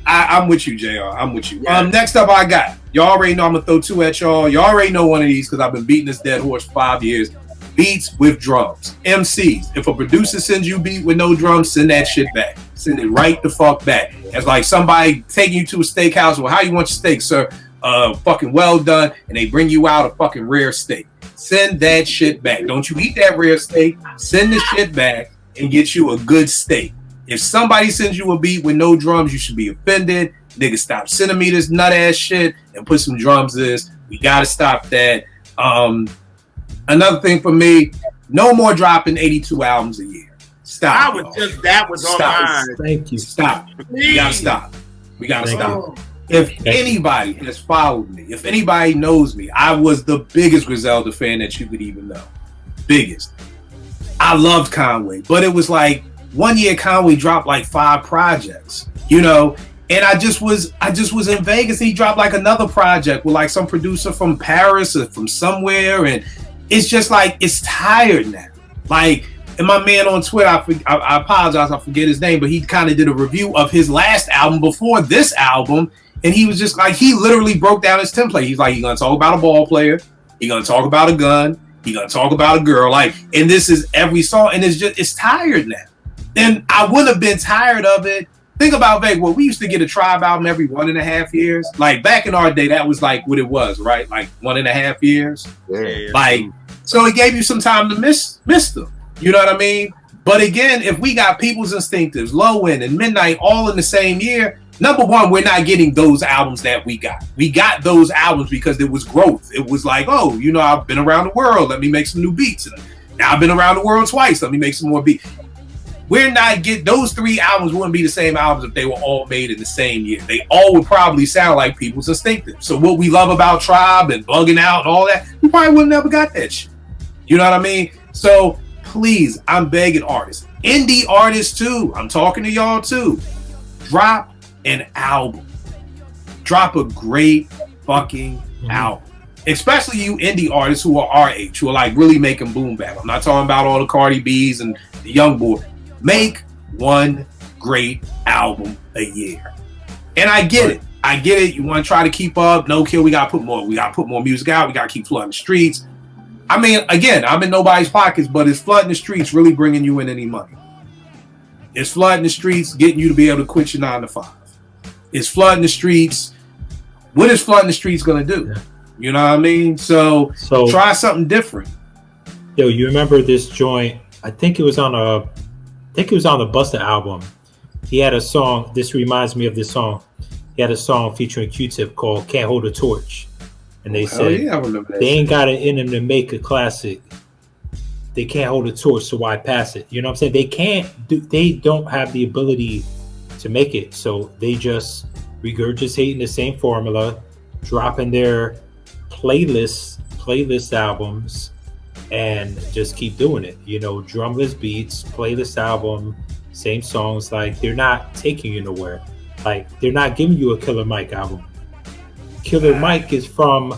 I'm with you, JR. I'm with you. Next up, I got, Y'all already know I'm gonna throw two at y'all. Y'all already know one of these because I've been beating this dead horse for 5 years. Beats with drums. MCs. If a producer sends you a beat with no drums, send that shit back. Send it right the fuck back. It's like somebody taking you to a steakhouse. Well, how you want your steak, sir? Fucking well done. And they bring you out a fucking rare steak. Send that shit back. Don't you eat that rare steak. Send the shit back and get you a good steak. If somebody sends you a beat with no drums, you should be offended. Nigga, stop sending me this nut ass shit and put some drums in this. We gotta stop that. Another thing for me, no more dropping 82 albums a year. Stop. That was on mine. Thank you. Stop. We gotta stop. We gotta stop. If anybody has followed me, if anybody knows me, I was the biggest Griselda fan that you could even know. Biggest. I loved Conway, but it was like 1 year Conway dropped like 5 projects, you know, and I just was in Vegas and he dropped like another project with like some producer from Paris or from somewhere, and it's just like, it's tired now. Like, and my man on Twitter, I apologize, I forget his name, but he kind of did a review of his last album before this album, and he was just like, he literally broke down his template. He's like, he's gonna talk about a ball player, he's gonna talk about a gun, he's gonna talk about a girl, like, and this is every song, and it's tired now. And I wouldn't have been tired of it. Think about Vegas. Well, we used to get a Tribe album every 1.5 years. Like back in our day, that was like what it was, right? Like 1.5 years. Yeah. Like, so it gave you some time to miss them. You know what I mean? But again, if we got People's Instinctives, Low End, and Midnight all in the same year, number one, we're not getting those albums that we got. We got those albums because there was growth. It was like, oh, you know, I've been around the world. Let me make some new beats. And now I've been around the world twice. Let me make some more beats. We're not getting those 3 albums. Wouldn't be the same albums if they were all made in the same year. They all would probably sound like People's Instinctive. So what we love about Tribe and Bugging Out and all that, we probably would never got that shit. You know what I mean? So please, I'm begging artists, indie artists too. I'm talking to y'all too. Drop an album. Drop a great fucking album. Especially you indie artists who are our age, who are like really making boom bap. I'm not talking about all the Cardi B's and the young boy. Make one great album a year. And I get it. I get it. You want to try to keep up. No kill. We got to put more music out. We got to keep flooding the streets. I mean, again, I'm in nobody's pockets, but is flooding the streets really bringing you in any money? Is flooding the streets getting you to be able to quit your 9 to 5? Is flooding the streets, what is flooding the streets going to do? Yeah. You know what I mean? So try something different. Yo, you remember this joint? I think it was on the Busta album. He had a song. This reminds me of this song. He had a song featuring Q-Tip called "Can't Hold a Torch," and they said they ain't got it in them to make a classic. They can't hold a torch, so why pass it? You know what I'm saying? They don't have the ability to make it, so they just regurgitating the same formula, dropping their playlist albums, and just keep doing it. You know, drumless beats, playlist album, same songs. Like, they're not taking you nowhere. Like, they're not giving you a Killer Mike album. Killer Mike is from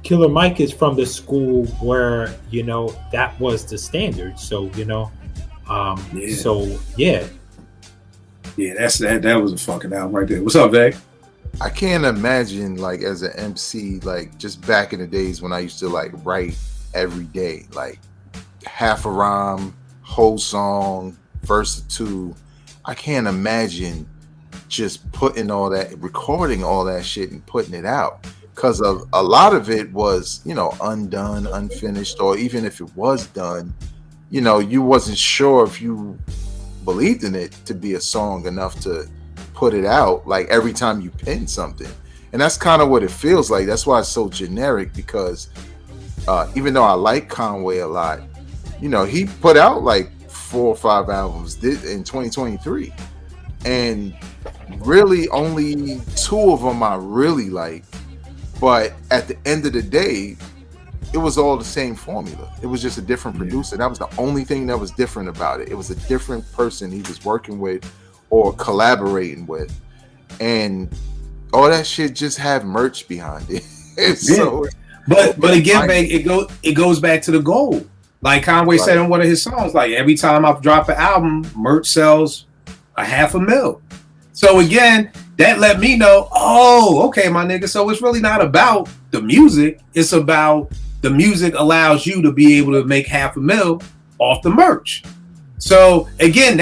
Killer Mike is from the school where, you know, that was the standard. So, you know, Yeah, that was a fucking album right there. What's up, Vay? I can't imagine, like, as an MC, like, just back in the days when I used to, like, write every day, like, half a rhyme, whole song, verse or two. I can't imagine just putting all that, recording all that shit and putting it out. Because a lot of it was, you know, undone, unfinished, or even if it was done, you know, you wasn't sure if you believed in it to be a song enough to put it out, like every time you pin something. And that's kind of what it feels like. That's why it's so generic, because even though I like Conway a lot, you know, he put out like 4 or 5 albums in 2023, and really only 2 of them I really like. But at the end of the day, it was all the same formula. It was just a different producer. That was the only thing that was different about it. It was a different person he was working with or collaborating with, and all that shit just had merch behind it. So, but again, man, it goes back to the goal. Like Conway said in one of his songs, like, every time I drop an album, merch sells $500,000. So again, that let me know, oh, okay, my nigga. So it's really not about the music. It's about the music allows you to be able to make $500,000 off the merch. So again,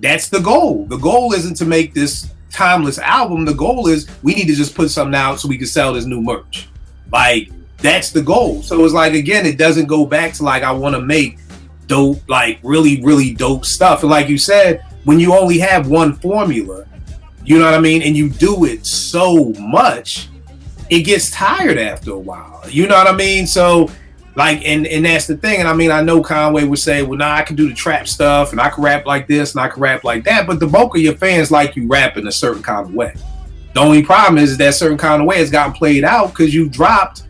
that's the goal. The goal isn't to make this timeless album. The goal is we need to just put something out so we can sell this new merch. Like, that's the goal. So it's like, again, it doesn't go back to like, I want to make dope, like really, really dope stuff. And like you said, when you only have one formula, you know what I mean? And you do it so much, it gets tired after a while. You know what I mean? So like, and that's the thing. And I mean, I know Conway would say, well, nah, I can do the trap stuff and I can rap like this and I can rap like that. But the bulk of your fans like you rap in a certain kind of way. The only problem is that certain kind of way has gotten played out because you dropped,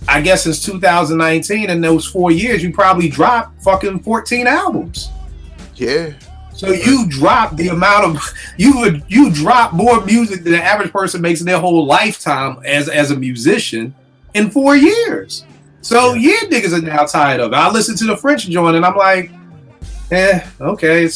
I guess since 2019, in those 4 years, you probably dropped fucking 14 albums. Yeah. So you drop the amount of you drop more music than the average person makes in their whole lifetime as a musician in 4 years. So yeah, niggas are now tired of it. I listen to the French joint and I'm like, okay,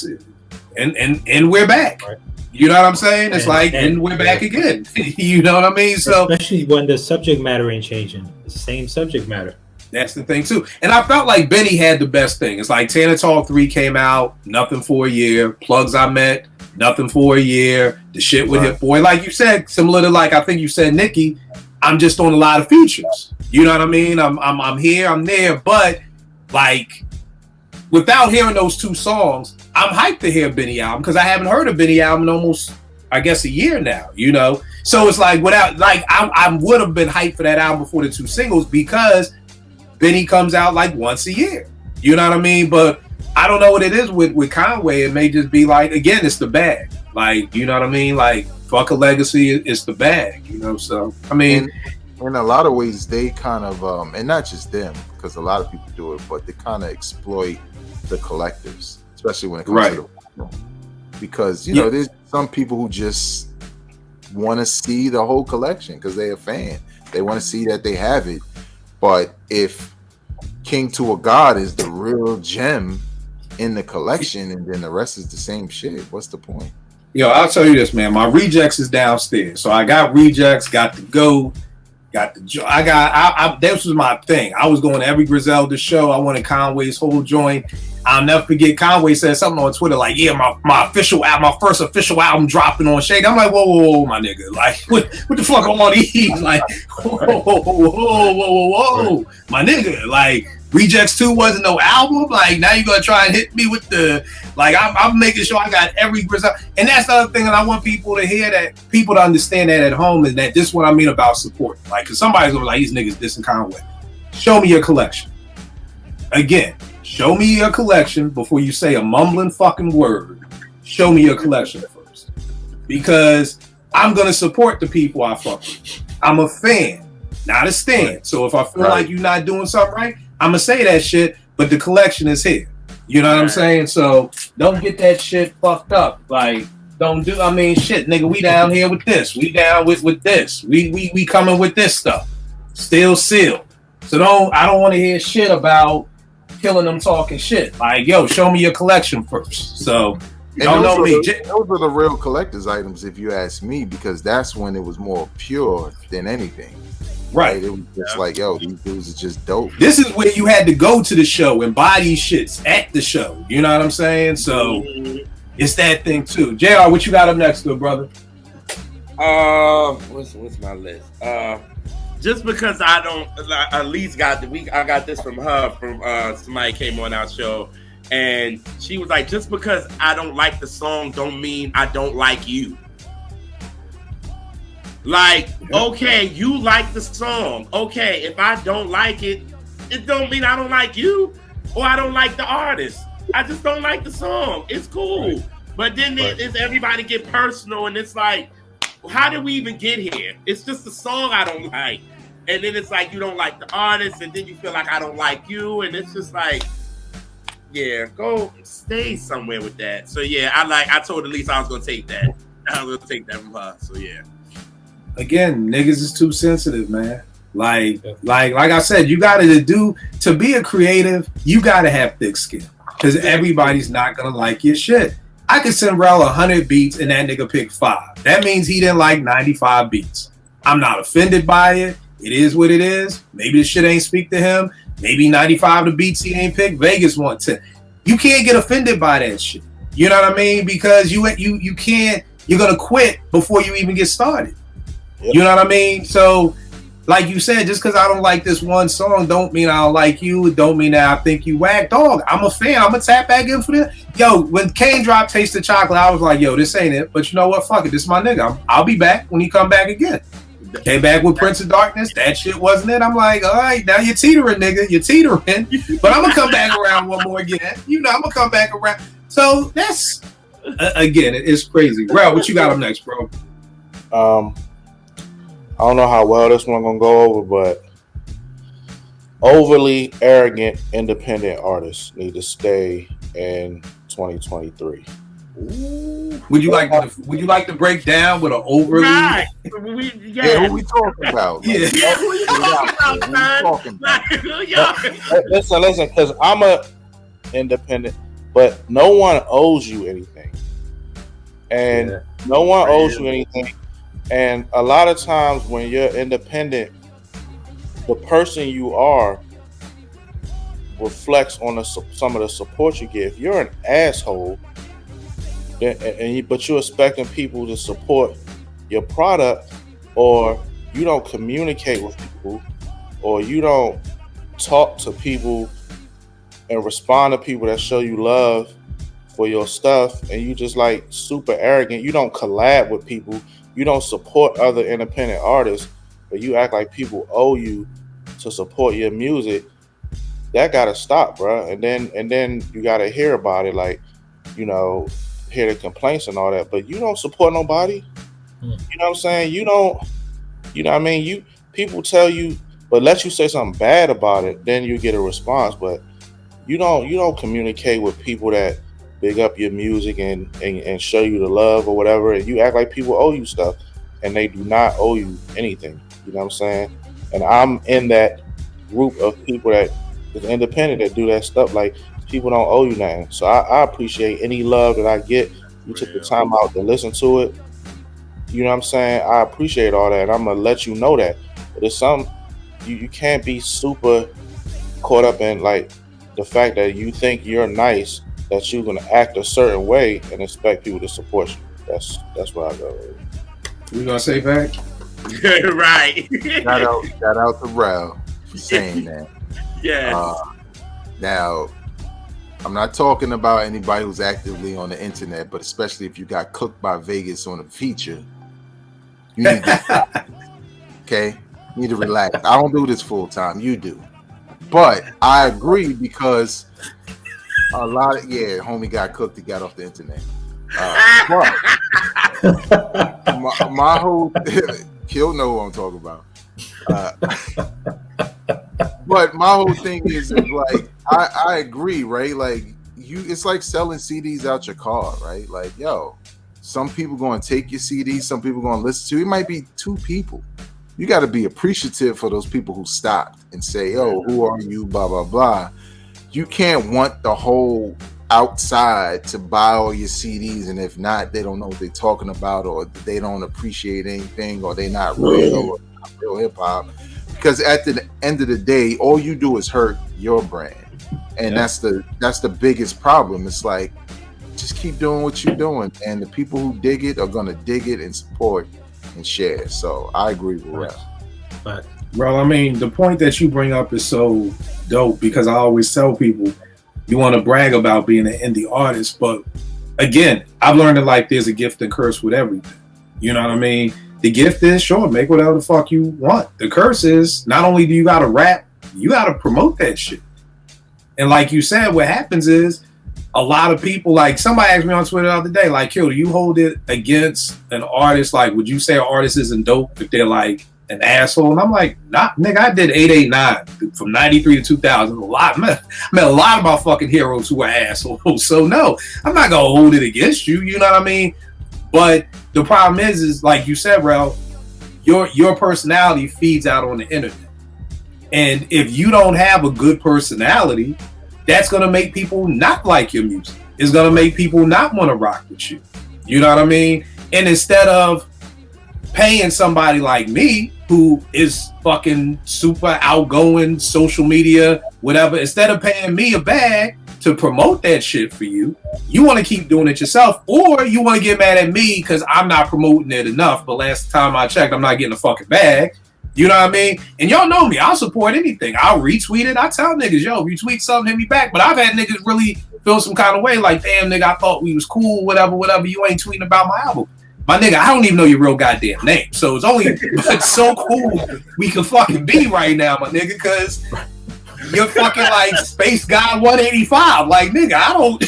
and we're back. Right. You know what I'm saying? It's and we're back again. You know what I mean? So especially when the subject matter ain't changing, the same subject matter. That's the thing too. And I felt like Benny had the best thing. It's like Tana Talk 3 came out, nothing for a year. Plugs I Met, nothing for a year. The shit with Hit Boy. Like you said, similar to like I think you said Nicki, I'm just on a lot of features. You know what I mean? I'm here, I'm there, but like without hearing those two songs, I'm hyped to hear Benny album because I haven't heard a Benny album in almost, I guess, a year now, you know? So it's like without like I would have been hyped for that album before the two singles because Benny comes out like once a year. You know what I mean? But I don't know what it is with Conway. It may just be like, again, it's the bag. Like, you know what I mean? Like, fuck a legacy, it's the bag, you know? So, I mean... In a lot of ways, they kind of, and not just them, because a lot of people do it, but they kind of exploit the collectives, especially when it comes to the... Because, you know, there's some people who just want to see the whole collection because they're a fan. They want to see that they have it. But if King to a God is the real gem in the collection and then the rest is the same shit, what's the point? Yo, I'll tell you this, man. My rejects is downstairs. So I got rejects, got the GOAT, got the... this was my thing. I was going to every Griselda show. I wanted Conway's whole joint. I'll never forget Conway said something on Twitter like, yeah, my official album, my first official album dropping on Shade. I'm like, whoa, my nigga. Like, what the fuck are all these? Like, whoa, my nigga. Like, Rejects 2 wasn't no album. Like, now you're going to try and hit me with the, like, I'm making sure I got every Griselda. And that's the other thing that I want people to hear, that people to understand that at home, is that this is what I mean about support. Like, because somebody's going to be like, these niggas dissing Conway. Show me your collection. Again. Show me your collection before you say a mumbling fucking word. Show me your collection first. Because I'm going to support the people I fuck with. I'm a fan, not a stan. So if I feel like you're not doing something right, I'm going to say that shit, but the collection is here. You know what I'm saying? So don't get that shit fucked up. Like, don't do, I mean, shit, nigga, we down here with this. We down with this. We coming with this stuff. Still sealed. So I don't want to hear shit about killing them talking shit. Like, yo, show me your collection first. So y'all know me. Those are the real collector's items, if you ask me, because that's when it was more pure than anything. Right. It was just like, yo, these dudes are just dope. This is where you had to go to the show and buy these shits at the show. You know what I'm saying? So it's that thing too. JR, what you got up next, good brother? What's my list? Just because I don't, at least got I got this from her, from somebody came on our show, and she was like, just because I don't like the song don't mean I don't like you. Like, okay, you like the song. Okay, if I don't like it, it don't mean I don't like you or I don't like the artist. I just don't like the song. It's cool. Right. But then it's everybody get personal, and it's like, how did we even get here? It's just the song I don't like. And then it's like you don't like the artist, and then you feel like I don't like you, and it's just like, yeah, go stay somewhere with that. So yeah, I told Elise I was gonna take that. I was gonna take that from her. So yeah. Again, niggas is too sensitive, man. Like I said, you gotta to be a creative, you gotta have thick skin. Because everybody's not gonna like your shit. I could send Rel 100 beats and that nigga pick 5. That means he didn't like 95 beats. I'm not offended by it. It is what it is. Maybe the shit ain't speak to him. Maybe 95 of the beats he ain't picked, Vegas want 10. You can't get offended by that shit. You know what I mean? Because you can't, you're gonna quit before you even get started. Yep. You know what I mean? So, like you said, just because I don't like this one song, don't mean I don't like you. It don't mean that I think you whack. Dog, I'm a fan. I'm gonna tap back in for this. Yo, when Kane dropped Taste of Chocolate, I was like, yo, this ain't it. But you know what? Fuck it. This is my nigga. I'll be back when he come back again. Came back with Prince of Darkness. That shit wasn't it. I'm like, all right, now you're teetering, nigga. You're teetering. But I'm gonna come back around one more again. You know, I'm gonna come back around. So that's again, it's crazy. Bro, what you got up next, bro? I don't know how well this one gonna go over, but overly arrogant independent artists need to stay in 2023. Would you like to break down with an overly? Yeah, who we talking about? Yeah. Who we talking about? Listen, because I'm a independent, but no one owes you anything, and no one owes you anything. And a lot of times when you're independent, the person you are reflects on some of the support you get. If you're an asshole, but you're expecting people to support your product, or you don't communicate with people, or you don't talk to people and respond to people that show you love for your stuff, and you just like super arrogant, you don't collab with people, you don't support other independent artists, but you act like people owe you to support your music, that gotta stop, bro. And then you gotta hear about it, like, you know, hear the complaints and all that, but you don't support nobody. You know what I'm saying? You don't, you know what I mean? People tell you, but let you say something bad about it, then you get a response. But you don't communicate with people that big up your music and show you the love or whatever, and you act like people owe you stuff, and they do not owe you anything. You know what I'm saying? And I'm in that group of people that is independent that do that stuff. Like, people don't owe you nothing. So I appreciate any love that I get. You took the time out to listen to it. You know what I'm saying? I appreciate all that, and I'm gonna let you know that. But it's something you can't be super caught up in, like, the fact that you think you're nice, that you're gonna act a certain way and expect people to support you. That's what I go with. You gonna say back? Right. Shout out to Rel for saying that. Yeah. Now, I'm not talking about anybody who's actively on the internet, but especially if you got cooked by Vegas on a feature, you need to okay? You need to relax. I don't do this full time. You do. But I agree, because a lot of homie got cooked. He got off the internet. But my whole Kill know what I'm talking about. But my whole thing is like I agree, right? Like it's like selling CDs out your car, right? Like, yo, some people going to take your CDs, some people going to listen to it. It might be 2 people. You got to be appreciative for those people who stopped and say, yo, who are you, blah, blah, blah. You can't want the whole outside to buy all your CDs, and if not, they don't know what they're talking about, or they don't appreciate anything, or they're not real, or not real hip-hop. Because at the end of the day, all you do is hurt your brand. And that's the biggest problem. It's like, just keep doing what you're doing, and the people who dig it are gonna dig it and support and share. So I agree with Rel. Bro, I mean, the point that you bring up is so dope, because I always tell people, you want to brag about being an indie artist, but again, I've learned that, like, there's a gift and curse with everything. You know what I mean? The gift is, sure, make whatever the fuck you want. The curse is, not only do you gotta rap, you gotta promote that shit. And like you said, what happens is, a lot of people, like, somebody asked me on Twitter the other day, like, Kill, do you hold it against an artist? Like, would you say an artist isn't dope if they're like an asshole? And I'm like, nah, nigga, I did 889 from 93 to 2000. A lot, man. I met a lot of my fucking heroes who were assholes. So no, I'm not gonna hold it against you. You know what I mean? But the problem is like you said, Rel, your personality feeds out on the internet. And if you don't have a good personality, that's going to make people not like your music. is gonna make people not want to rock with you. You know what I mean? And instead of paying somebody like me, who is fucking super outgoing, social media, whatever, instead of paying me a bag to promote that shit for you, you want to keep doing it yourself, or you want to get mad at me because I'm not promoting it enough. But last time I checked, I'm not getting a fucking bag. You know what I mean? And y'all know me. I'll support anything. I'll retweet it. I tell niggas, yo, if you tweet something, hit me back. But I've had niggas really feel some kind of way, like, damn, nigga, I thought we was cool, whatever, you ain't tweeting about my album. My nigga, I don't even know your real goddamn name. So it's only but so cool we can fucking be right now, my nigga, because you're fucking like Space Guy 185. Like, nigga, I don't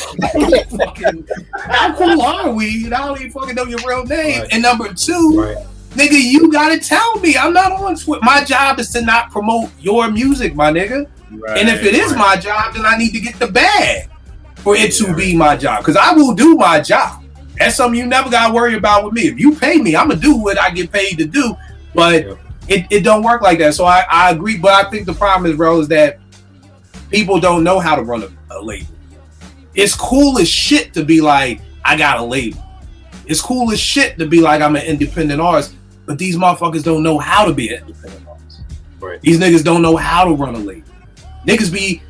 fucking, how cool are we? And I don't even fucking know your real name. Right. And number two, right. Nigga, you gotta tell me. I'm not on Twitter. My job is to not promote your music, my nigga. Right, and if it is my job, then I need to get the bag for it to be my job. Because I will do my job. That's something you never gotta worry about with me. If you pay me, I'm gonna do what I get paid to do. But it don't work like that. So I agree. But I think the problem is, bro, is that people don't know how to run a label. It's cool as shit to be like, I got a label. It's cool as shit to be like, I'm an independent artist. But these motherfuckers don't know how to be an independent artist. Right. These niggas don't know how to run a label. Niggas be,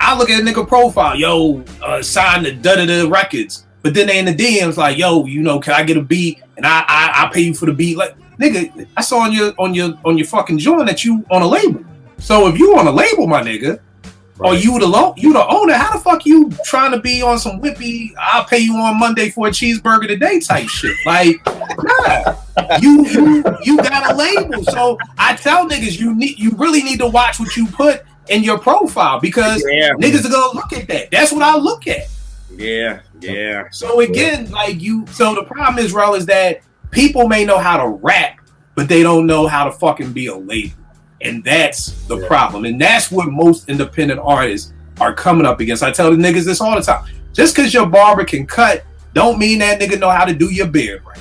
I look at a nigga profile, yo, signed to da-da-da records. But then they in the DMs like, yo, you know, can I get a beat? And I pay you for the beat. Like, nigga, I saw on your fucking joint that you on a label. So if you on a label, my nigga, or you the owner, how the fuck you trying to be on some whippy, I'll pay you on Monday for a cheeseburger today type shit? Like, nah, you got a label. So I tell niggas you really need to watch what you put in your profile, because niggas are gonna look at that. That's what I look at. Yeah. So again, so the problem is, Rel, is that people may know how to rap, but they don't know how to fucking be a label. And that's the problem. And that's what most independent artists are coming up against. I tell the niggas this all the time. Just because your barber can cut, don't mean that nigga know how to do your beard right.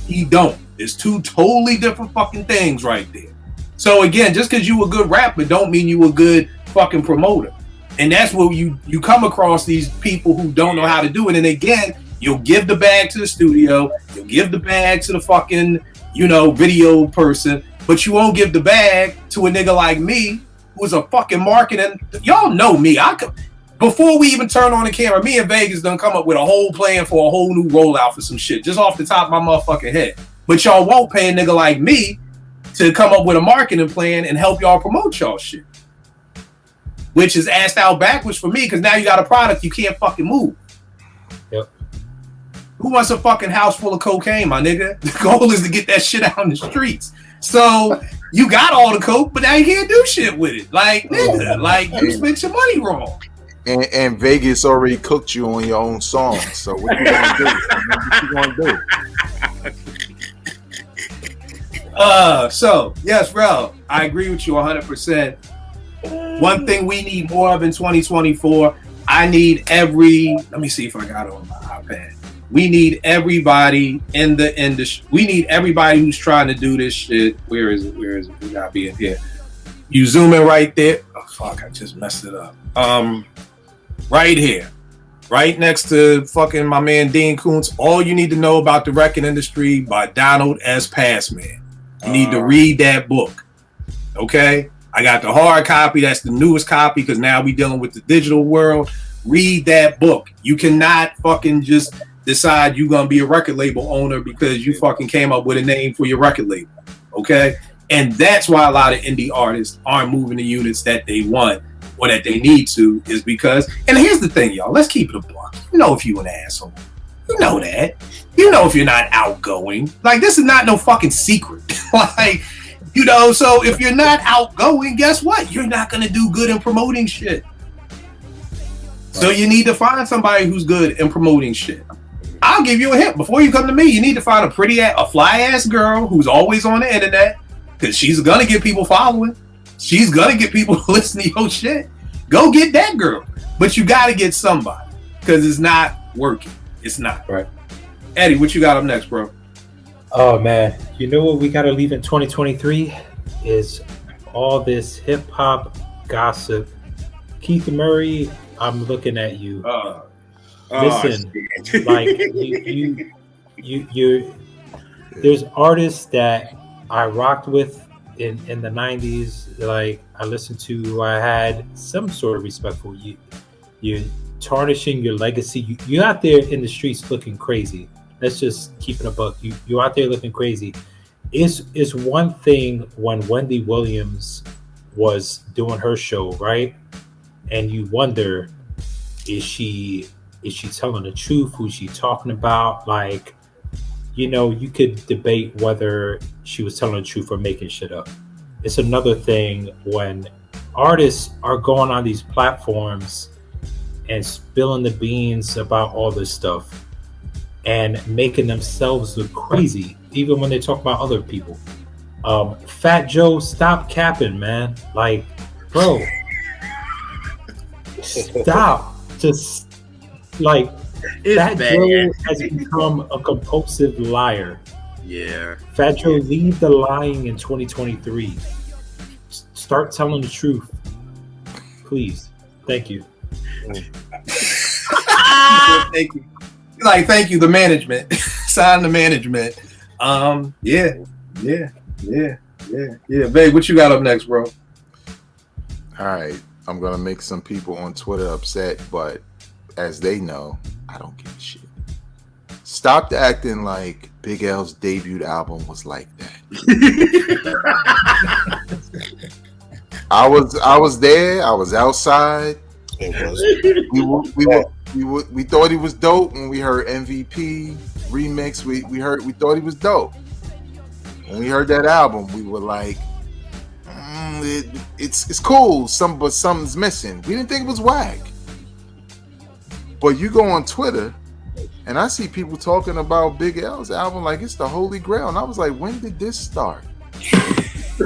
He don't. It's two totally different fucking things right there. So again, just because you a good rapper don't mean you a good fucking promoter. And that's where you come across these people who don't know how to do it. And again, you'll give the bag to the studio, you'll give the bag to the fucking, video person, but you won't give the bag to a nigga like me, who's a fucking marketing. Y'all know me. Before we even turn on the camera, me and Vegas done come up with a whole plan for a whole new rollout for some shit, just off the top of my motherfucking head. But y'all won't pay a nigga like me to come up with a marketing plan and help y'all promote y'all shit. Which is assed out backwards for me, because now you got a product you can't fucking move. Yep. Who wants a fucking house full of cocaine, my nigga? The goal is to get that shit out in the streets. So you got all the coke, but now you can't do shit with it. Like, nigga, you spent your money wrong. And Vegas already cooked you on your own song. So what you gonna do? What you gonna do? So yes, Rel, I agree with you 100%. One thing we need more of in 2024, let me see if I got it on my iPad. We need everybody in the industry. We need everybody who's trying to do this shit. Where is it? We gotta be in here. You zoom in right there. Oh fuck, I just messed it up. Right here. Right next to fucking my man Dean Koontz. All you need to know about the record industry by Donald S. Passman. You need to read that book. Okay? I got the hard copy. That's the newest copy, because now we dealing with the digital world. Read that book. You cannot fucking just decide you're going to be a record label owner because you fucking came up with a name for your record label. Okay? And that's why a lot of indie artists aren't moving the units that they want or that they need to, is because, and here's the thing, y'all. Let's keep it a buck. You know if you an asshole. You know that. You know if you're not outgoing. Like, this is not no fucking secret. Like, so if you're not outgoing, guess what? You're not going to do good in promoting shit. So you need to find somebody who's good in promoting shit. I'll give you a hint. Before you come to me, you need to find a fly-ass girl who's always on the internet, because she's going to get people following. She's going to get people to listen to your shit. Go get that girl. But you got to get somebody, because it's not working. It's not. Right. Eddie, what you got up next, bro? Oh man, you know what we gotta leave in 2023 is all this hip hop gossip. Keith Murray, I'm looking at you. Listen, like you there's artists that I rocked with in the 90s, like I listened to, I had some sort of respect for. You're tarnishing your legacy. You're out there in the streets looking crazy. Let's just keep it a buck. You're out there looking crazy. It's one thing when Wendy Williams was doing her show, right? And you wonder, is she telling the truth? Who's she talking about? Like, you know, you could debate whether she was telling the truth or making shit up. It's another thing when artists are going on these platforms and spilling the beans about all this stuff and making themselves look crazy, even when they talk about other people. Fat Joe, stop capping, man. Like, bro, stop. Just like, Fat Joe has become a compulsive liar. Yeah. Fat Joe, leave the lying in 2023. Start telling the truth, please. Thank you. Thank you. Like, thank you, the management. Sign the management. Yeah. Babe, what you got up next, bro? All right, I'm gonna make some people on Twitter upset, but as they know, I don't give a shit. Stop acting like Big L's debut album was like that. I was there. I was outside. It was. We thought he was dope when we heard MVP remix. We thought he was dope. When we heard that album, we were like, it's cool. But something's missing. We didn't think it was whack. But you go on Twitter, and I see people talking about Big L's album like it's the holy grail, and I was like, when did this start?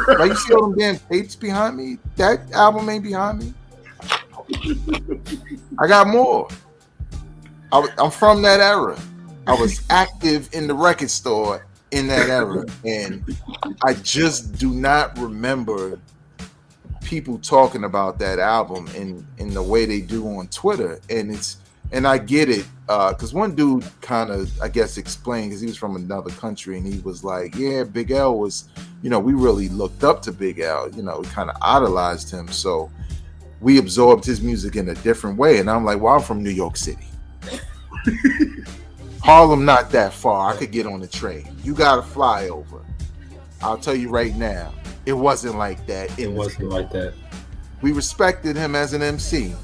Like, you see all them damn tapes behind me? That album ain't behind me. I got more. I'm from that era. I was active in the record store in that era, and I just do not remember people talking about that album in the way they do on Twitter. And I get it, because one dude kind of, I guess, explained, because he was from another country, and he was like, yeah, Big L was, we really looked up to Big L, we kind of idolized him, so we absorbed his music in a different way. And I'm like, well, I'm from New York City. Harlem not that far. I could get on the train. You got to fly over. I'll tell you right now, it wasn't like that. It wasn't like that. We respected him as an MC.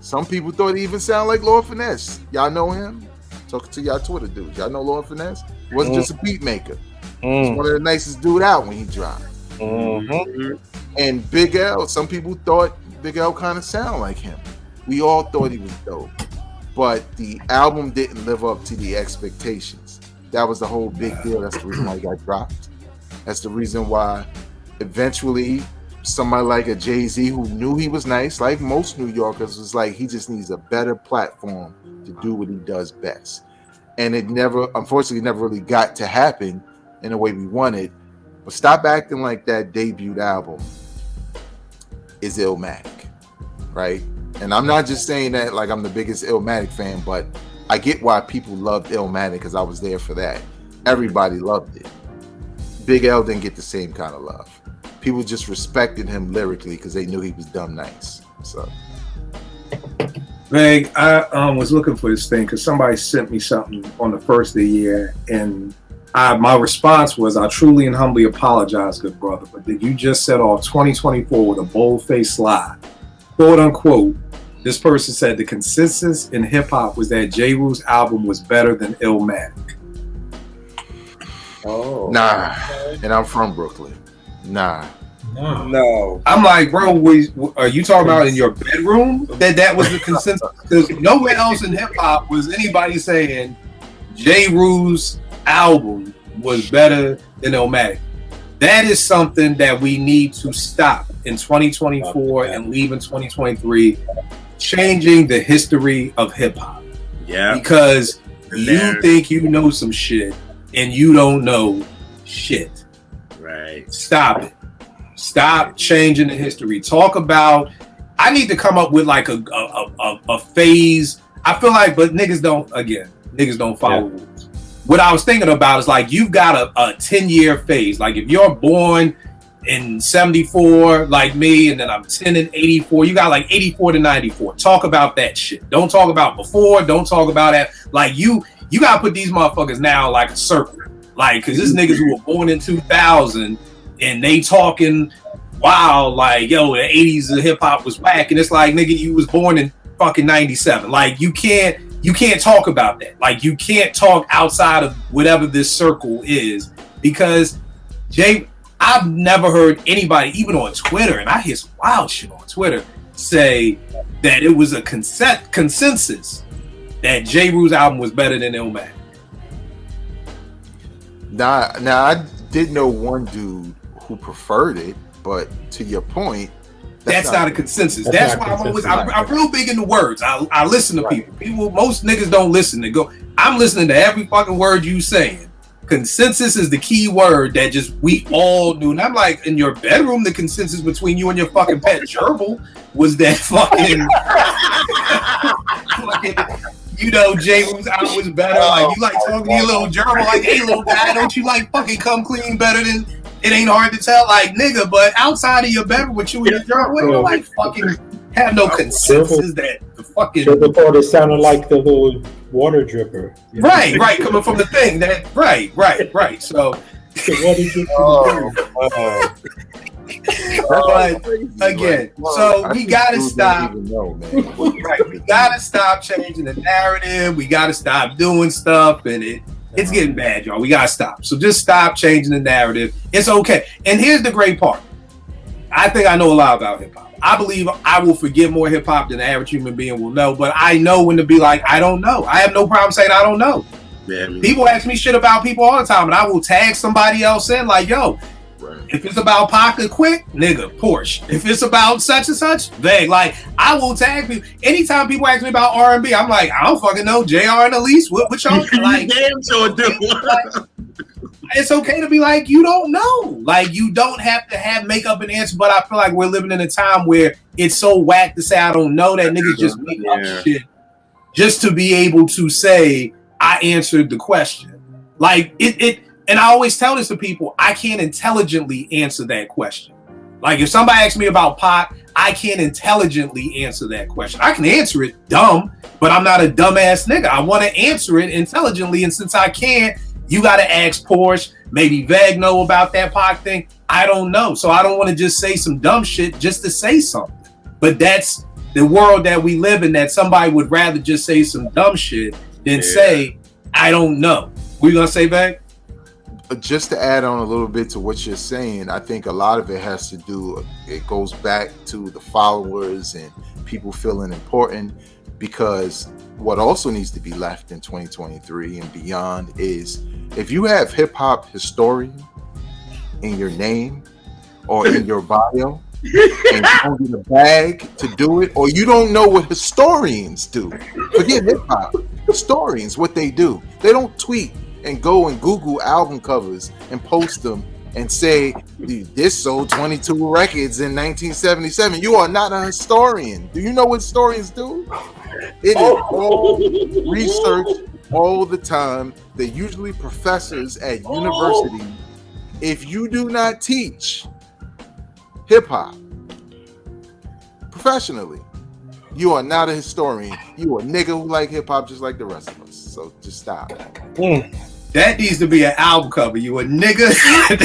Some people thought he even sounded like Lord Finesse. Y'all know him? Talking to y'all Twitter dudes. Y'all know Lord Finesse? He wasn't just a beat maker. He's one of the nicest dude out when he dropped. And Big L, some people thought Big L kind of sound like him. We all thought he was dope. But the album didn't live up to the expectations. That was the whole big deal. That's the reason why he got dropped. That's the reason why eventually somebody like a Jay-Z, who knew he was nice, like most New Yorkers, was like, he just needs a better platform to do what he does best. And it unfortunately never really got to happen in the way we wanted. But stop acting like that debut album is Illmatic, right? And I'm not just saying that like I'm the biggest Illmatic fan, but I get why people loved Illmatic, because I was there for that. Everybody loved it. Big L didn't get the same kind of love. People just respected him lyrically because they knew he was dumb nice. So, Meg, I was looking for this thing because somebody sent me something on the first of the year, and my response was, I truly and humbly apologize, good brother, but did you just set off 2024 with a bold-faced lie? Quote unquote, this person said the consensus in hip-hop was that J. Rule's album was better than Illmatic. Oh. Nah, and I'm from Brooklyn. Nah. No. I'm like, bro, are you talking about in your bedroom that was the consensus? Because nowhere else in hip hop was anybody saying J. Rule's album was better than Illmatic. That is something that we need to stop in 2024 and leave in 2023, changing the history of hip hop. Yeah. Because you think you know some shit and you don't know shit. Right. Stop it. Stop changing the history. Talk about, I need to come up with like a phase. I feel like, but niggas don't follow rules. What I was thinking about is like, you've got a 10-year phase. Like if you're born in 74 like me, and then I'm 10 and 84, you got like 84 to 94. Talk about that shit. Don't talk about before. Don't talk about that. Like you gotta put these motherfuckers now like a circle. Like, cause this niggas who were born in 2000 and they talking wild like, yo, the 80s of hip hop was whack, and it's like, nigga, you was born in fucking 97. Like you can't talk about that. Like you can't talk outside of whatever this circle is, because I've never heard anybody, even on Twitter, and I hear some wild shit on Twitter, say that it was a consensus that J. Rule's album was better than Illmatic. Now I did know one dude who preferred it, but to your point, that's not a consensus. That's why I'm real big into words. I listen to people. Most niggas don't listen. They go, I'm listening to every fucking word you saying. Consensus is the key word that just we all knew. And I'm like, in your bedroom, the consensus between you and your fucking pet gerbil was that fucking, you know, J. Rule's album was better. Like, you like talking to your little gerbil, like, hey, little guy, don't you like fucking come clean better than It Ain't Hard to Tell? Like, nigga, but outside of your bedroom with you and your gerbil, you don't like fucking have no consensus that the fucking. Gerbil thought it sounded like the little water dripper. You know? Right, coming from the thing that, right. So, but again, so we gotta stop. Right, we gotta stop changing the narrative. We gotta stop doing stuff, and it's getting bad, y'all. We gotta stop. So just stop changing the narrative. It's okay. And here's the great part. I think I know a lot about hip hop. I believe I will forget more hip hop than the average human being will know, but I know when to be like, I don't know. I have no problem saying I don't know. Yeah, people ask me shit about people all the time, and I will tag somebody else in like, yo, if it's about Pocket Quick, nigga, Porsche. If it's about such and such, vague. Like, I will tag people. Anytime people ask me about R&B, I'm like, I don't fucking know. JR and Elise, what y'all like? Damn sure do. It's okay to be like, you don't know. Like, you don't have to make up an answer, but I feel like we're living in a time where it's so whack to say I don't know that niggas just make up shit just to be able to say, I answered the question. Like, and I always tell this to people, I can't intelligently answer that question. Like, if somebody asks me about pot, I can't intelligently answer that question. I can answer it dumb, but I'm not a dumbass nigga. I want to answer it intelligently, and since I can't, you got to ask Porsche, maybe Veg know about that pot thing. I don't know. So I don't want to just say some dumb shit just to say something. But that's the world that we live in, that somebody would rather just say some dumb shit than say, I don't know. What you going to say, Veg? Just to add on a little bit to what you're saying, I think a lot of it has to do, it goes back to the followers and people feeling important, because what also needs to be left in 2023 and beyond is, if you have hip hop historian in your name or in your bio and you don't get a bag to do it, or you don't know what historians do, forget hip hop, historians, what they do, they don't tweet and go and Google album covers and post them and say, this sold 22 records in 1977. You are not a historian. Do you know what historians do? It is all research all the time. They're usually professors at university. If you do not teach hip hop professionally, you are not a historian. You a nigga who like hip hop just like the rest of us. So just stop. That needs to be an album cover. You a nigga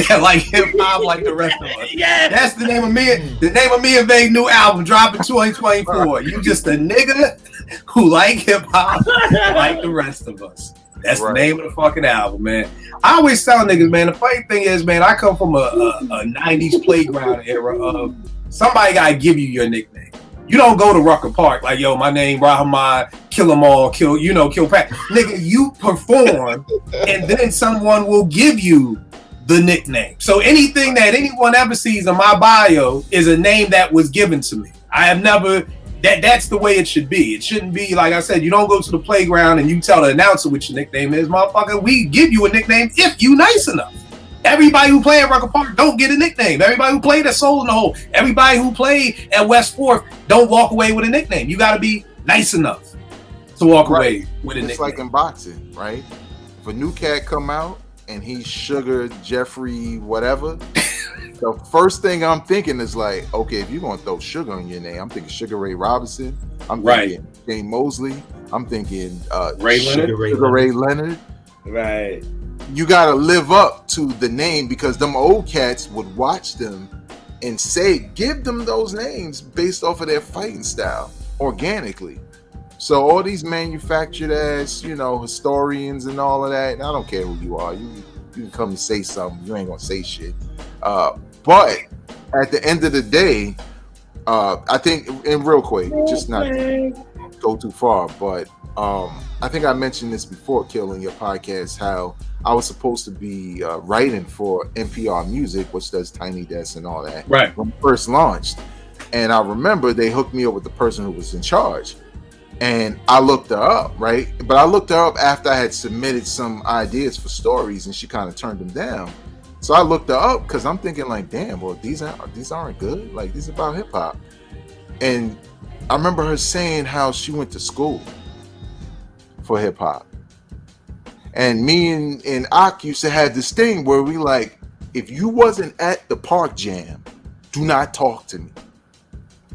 that like hip hop like the rest of us. Yeah, that's the name of me. The name of me and Vague new album dropping 2024. You just a nigga who like hip hop like the rest of us. That's the name of the fucking album, man. I always tell niggas, man, the funny thing is, man, I come from a 90s playground era of somebody gotta give you your nickname. You don't go to Rucker Park like, yo, my name Rahman, kill them all, kill Pat. Nigga, you perform and then someone will give you the nickname. So anything that anyone ever sees in my bio is a name that was given to me. I have never, that's the way it should be. It shouldn't be, like I said, you don't go to the playground and you tell the announcer what your nickname is. Motherfucker, we give you a nickname if you nice enough. Everybody who played at Rucker Park don't get a nickname. Everybody who played at Soul in the Hole, everybody who played at West 4th don't walk away with a nickname. You got to be nice enough. to walk away with a It's nickname. like in boxing, right? If a new cat come out and he's Sugar Jeffrey whatever, the first thing I'm thinking is like, okay, if you're gonna throw Sugar on your name, I'm thinking Sugar Ray Robinson. I'm thinking Jane Mosley. I'm thinking Sugar Ray Leonard. Right. You gotta live up to the name because them old cats would watch them and give them those names based off of their fighting style organically. So all these manufactured ass, historians and all of that, and I don't care who you are. You can come and say something. You ain't gonna say shit. But at the end of the day, I think, and real quick, just not to go too far, but I think I mentioned this before, Kill, in your podcast, how I was supposed to be writing for NPR Music, which does Tiny Desk and all that, right, when it first launched. And I remember they hooked me up with the person who was in charge. And I looked her up, right? But I looked her up after I had submitted some ideas for stories, and she kind of turned them down. So I looked her up because I'm thinking like, damn, well, these aren't good. Like, these are about hip hop. And I remember her saying how she went to school for hip hop. And me and Ak used to have this thing where we like, if you wasn't at the park jam, do not talk to me.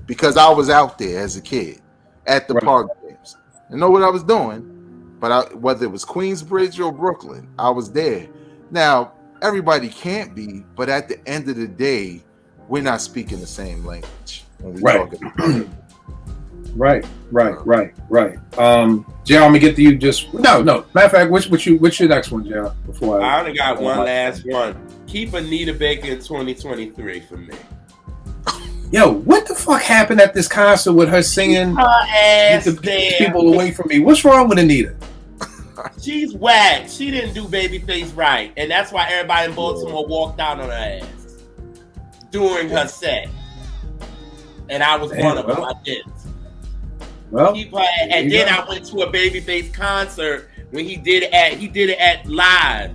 Because I was out there as a kid at the park jams. I know what I was doing, but whether it was Queensbridge or Brooklyn, I was there. Now, everybody can't be, but at the end of the day, we're not speaking the same language when we talk about it. Right. Jay, I'm gonna get to you. Just no. Matter of fact, what's your next one, Jay? Before I only got one last one. Keep Anita Baker in 2023 for me. Yo, what the fuck happened at this concert with her singing Her ass "Get the there. People Away from Me"? What's wrong with Anita? She's whack. She didn't do Babyface right, and that's why everybody in Baltimore walked out on her ass during her set. And I was one of them. I did. Well, Keep her, and then I went to a Babyface concert when he did it at Live.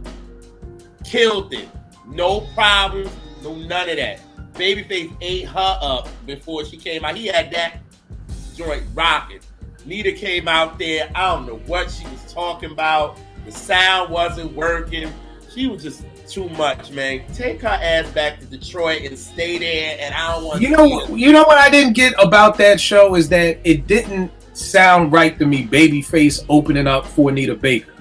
Killed it. No problems. No none of that. Babyface ate her up before she came out. He had that joint rocking. Nita came out there. I don't know what she was talking about. The sound wasn't working. She was just too much, man. Take her ass back to Detroit and stay there. And I don't want. You know what I didn't get about that show is that it didn't sound right to me. Babyface opening up for Anita Baker,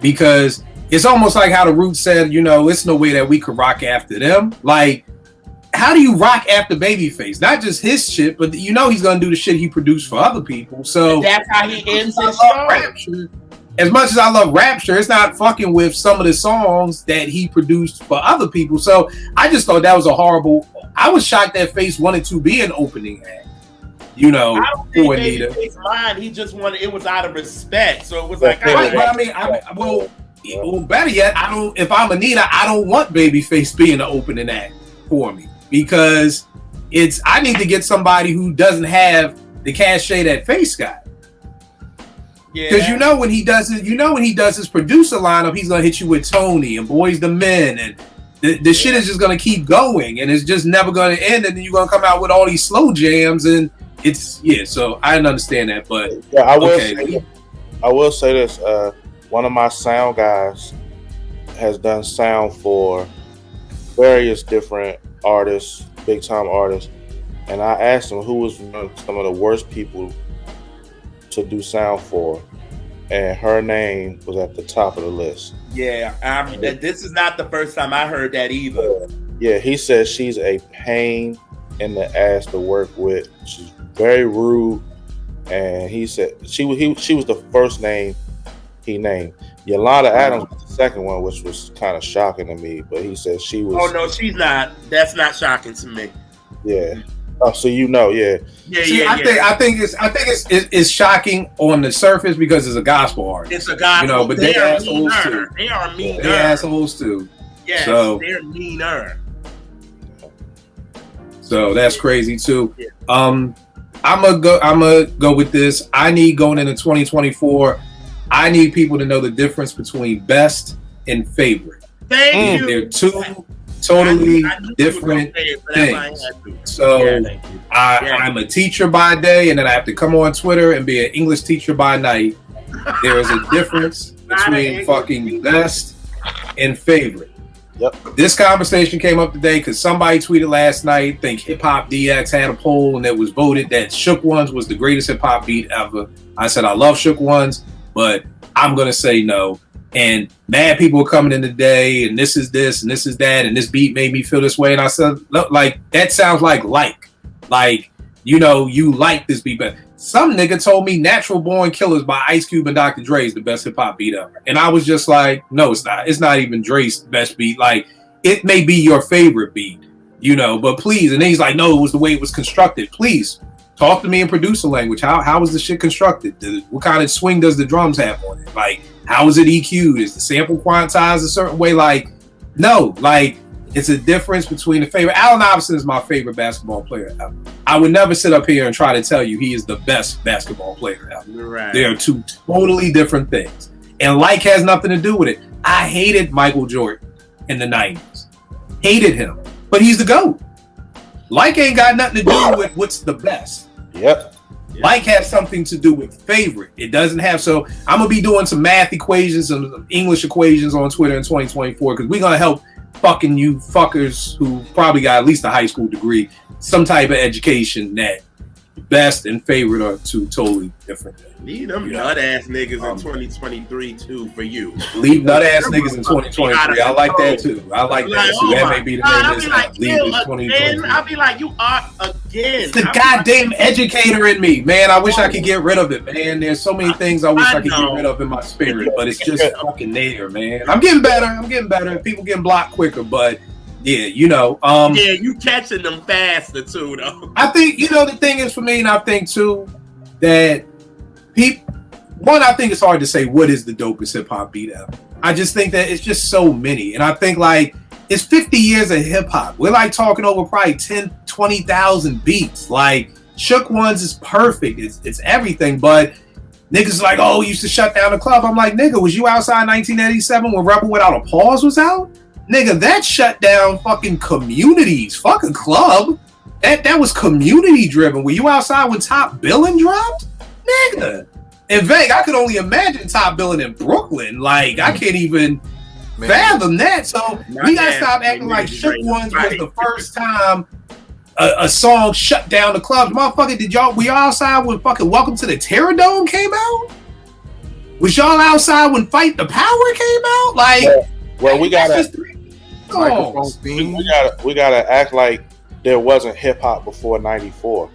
because it's almost like how the Roots said, it's no way that we could rock after them. Like, how do you rock after Babyface? Not just his shit, but he's gonna do the shit he produced for other people. So and that's how he ends his show. Rapture, as much as I love Rapture, it's not fucking with some of the songs that he produced for other people. So I just thought that was a horrible. I was shocked that Face wanted to be an opening act. I don't think Babyface mind. He just wanted. It was out of respect. So it was like, well, better yet, I don't. If I'm Anita, I don't want Babyface being the opening act for me, because I need to get somebody who doesn't have the cachet that Face got. Because when he does his producer lineup, he's gonna hit you with Tony and Boys the Men, and the shit is just gonna keep going, and it's just never gonna end, and then you're gonna come out with all these slow jams, and so I didn't understand that, but I will say this. One of my sound guys has done sound for various different artists, big time artists, and I asked him who was some of the worst people to do sound for, and her name was at the top of the list. Yeah, this is not the first time I heard that either. Yeah, he says she's a pain in the ass to work with. She's very rude, and he said she was the first name he named. Yolanda Adams was the second one, which was kind of shocking to me. But he said she was. Oh no, she's not. That's not shocking to me. Yeah. Oh, so yeah. I think it's shocking on the surface because it's a gospel artist. It's a gospel. But they are assholes too. They are meaner. They're assholes too. Yes, so they're meaner. So that's crazy too. Yeah. I'm gonna go with this. I need going into 2024. I need people to know the difference between best and favorite. Thank you. They're two totally different things. So I'm a teacher by day, and then I have to come on Twitter and be an English teacher by night. There is a difference between fucking best and favorite. Yep. This conversation came up today because somebody tweeted last night, I think Hip Hop DX had a poll and it was voted that Shook Ones was the greatest hip hop beat ever. I said, I love Shook Ones, but I'm going to say no. And mad people are coming in today, and this is this, and this is that, and this beat made me feel this way. And I said, look, like, that sounds like, you know, you like this beat, but some nigga told me Natural Born Killers by Ice Cube and Dr. Dre is the best hip hop beat ever. And I was just like, no, it's not. It's not even Dre's best beat. Like, it may be your favorite beat, you know, but please. And then he's like, no, it was the way it was constructed. Please talk to me in producer language. How was the shit constructed? What kind of swing does the drums have on it? Like, how is it EQ'd? Is the sample quantized a certain way? Like, no, like, it's a difference between the favorite. Allen Iverson is my favorite basketball player ever. I would never sit up here and try to tell you he is the best basketball player ever. Right. They are two totally different things. And like has nothing to do with it. I hated Michael Jordan in the 90s. Hated him. But he's the GOAT. Like ain't got nothing to do with what's the best. Yep. Like has something to do with favorite. It doesn't have. So I'm going to be doing some math equations and some English equations on Twitter in 2024 because we're going to help fucking you fuckers who probably got at least a high school degree, some type of education that best and favorite are two totally different things. Leave them nut ass niggas in 2023 too for you. Leave nut ass niggas in 2023. I like that too. I like that too. That may be the name of this house. Leave this 2023. I'll be like, you are again. It's the goddamn educator in me, man. I wish I could get rid of it, man. There's so many things I wish I could get rid of in my spirit, but it's just fucking there, man. I'm getting better. People getting blocked quicker, but yeah, you know. Yeah, you catching them faster too, though. I think, you know, the thing is for me, and I think too, that I think it's hard to say what is the dopest hip hop beat ever. I just think that it's just so many. And I think like it's 50 years of hip hop. We're like talking over probably 10, 20,000 beats. Like Shook Ones is perfect. It's everything. But niggas like, oh, used to shut down the club. I'm like, nigga, was you outside in 1987 when Rebel Without a Pause was out? Nigga, that shut down fucking communities. Fucking club. That was community driven. Were you outside when Top Billin' dropped? Nigga. In Vegas, I could only imagine Top Billin' in Brooklyn. Like, I can't even fathom that. So we gotta stop acting like Shook Ones was the first time a song shut down the clubs. Motherfucker, were y'all outside when fucking Welcome to the Terror Dome came out? Was y'all outside when Fight the Power came out? Like, well, we gotta act like there wasn't hip hop before '94.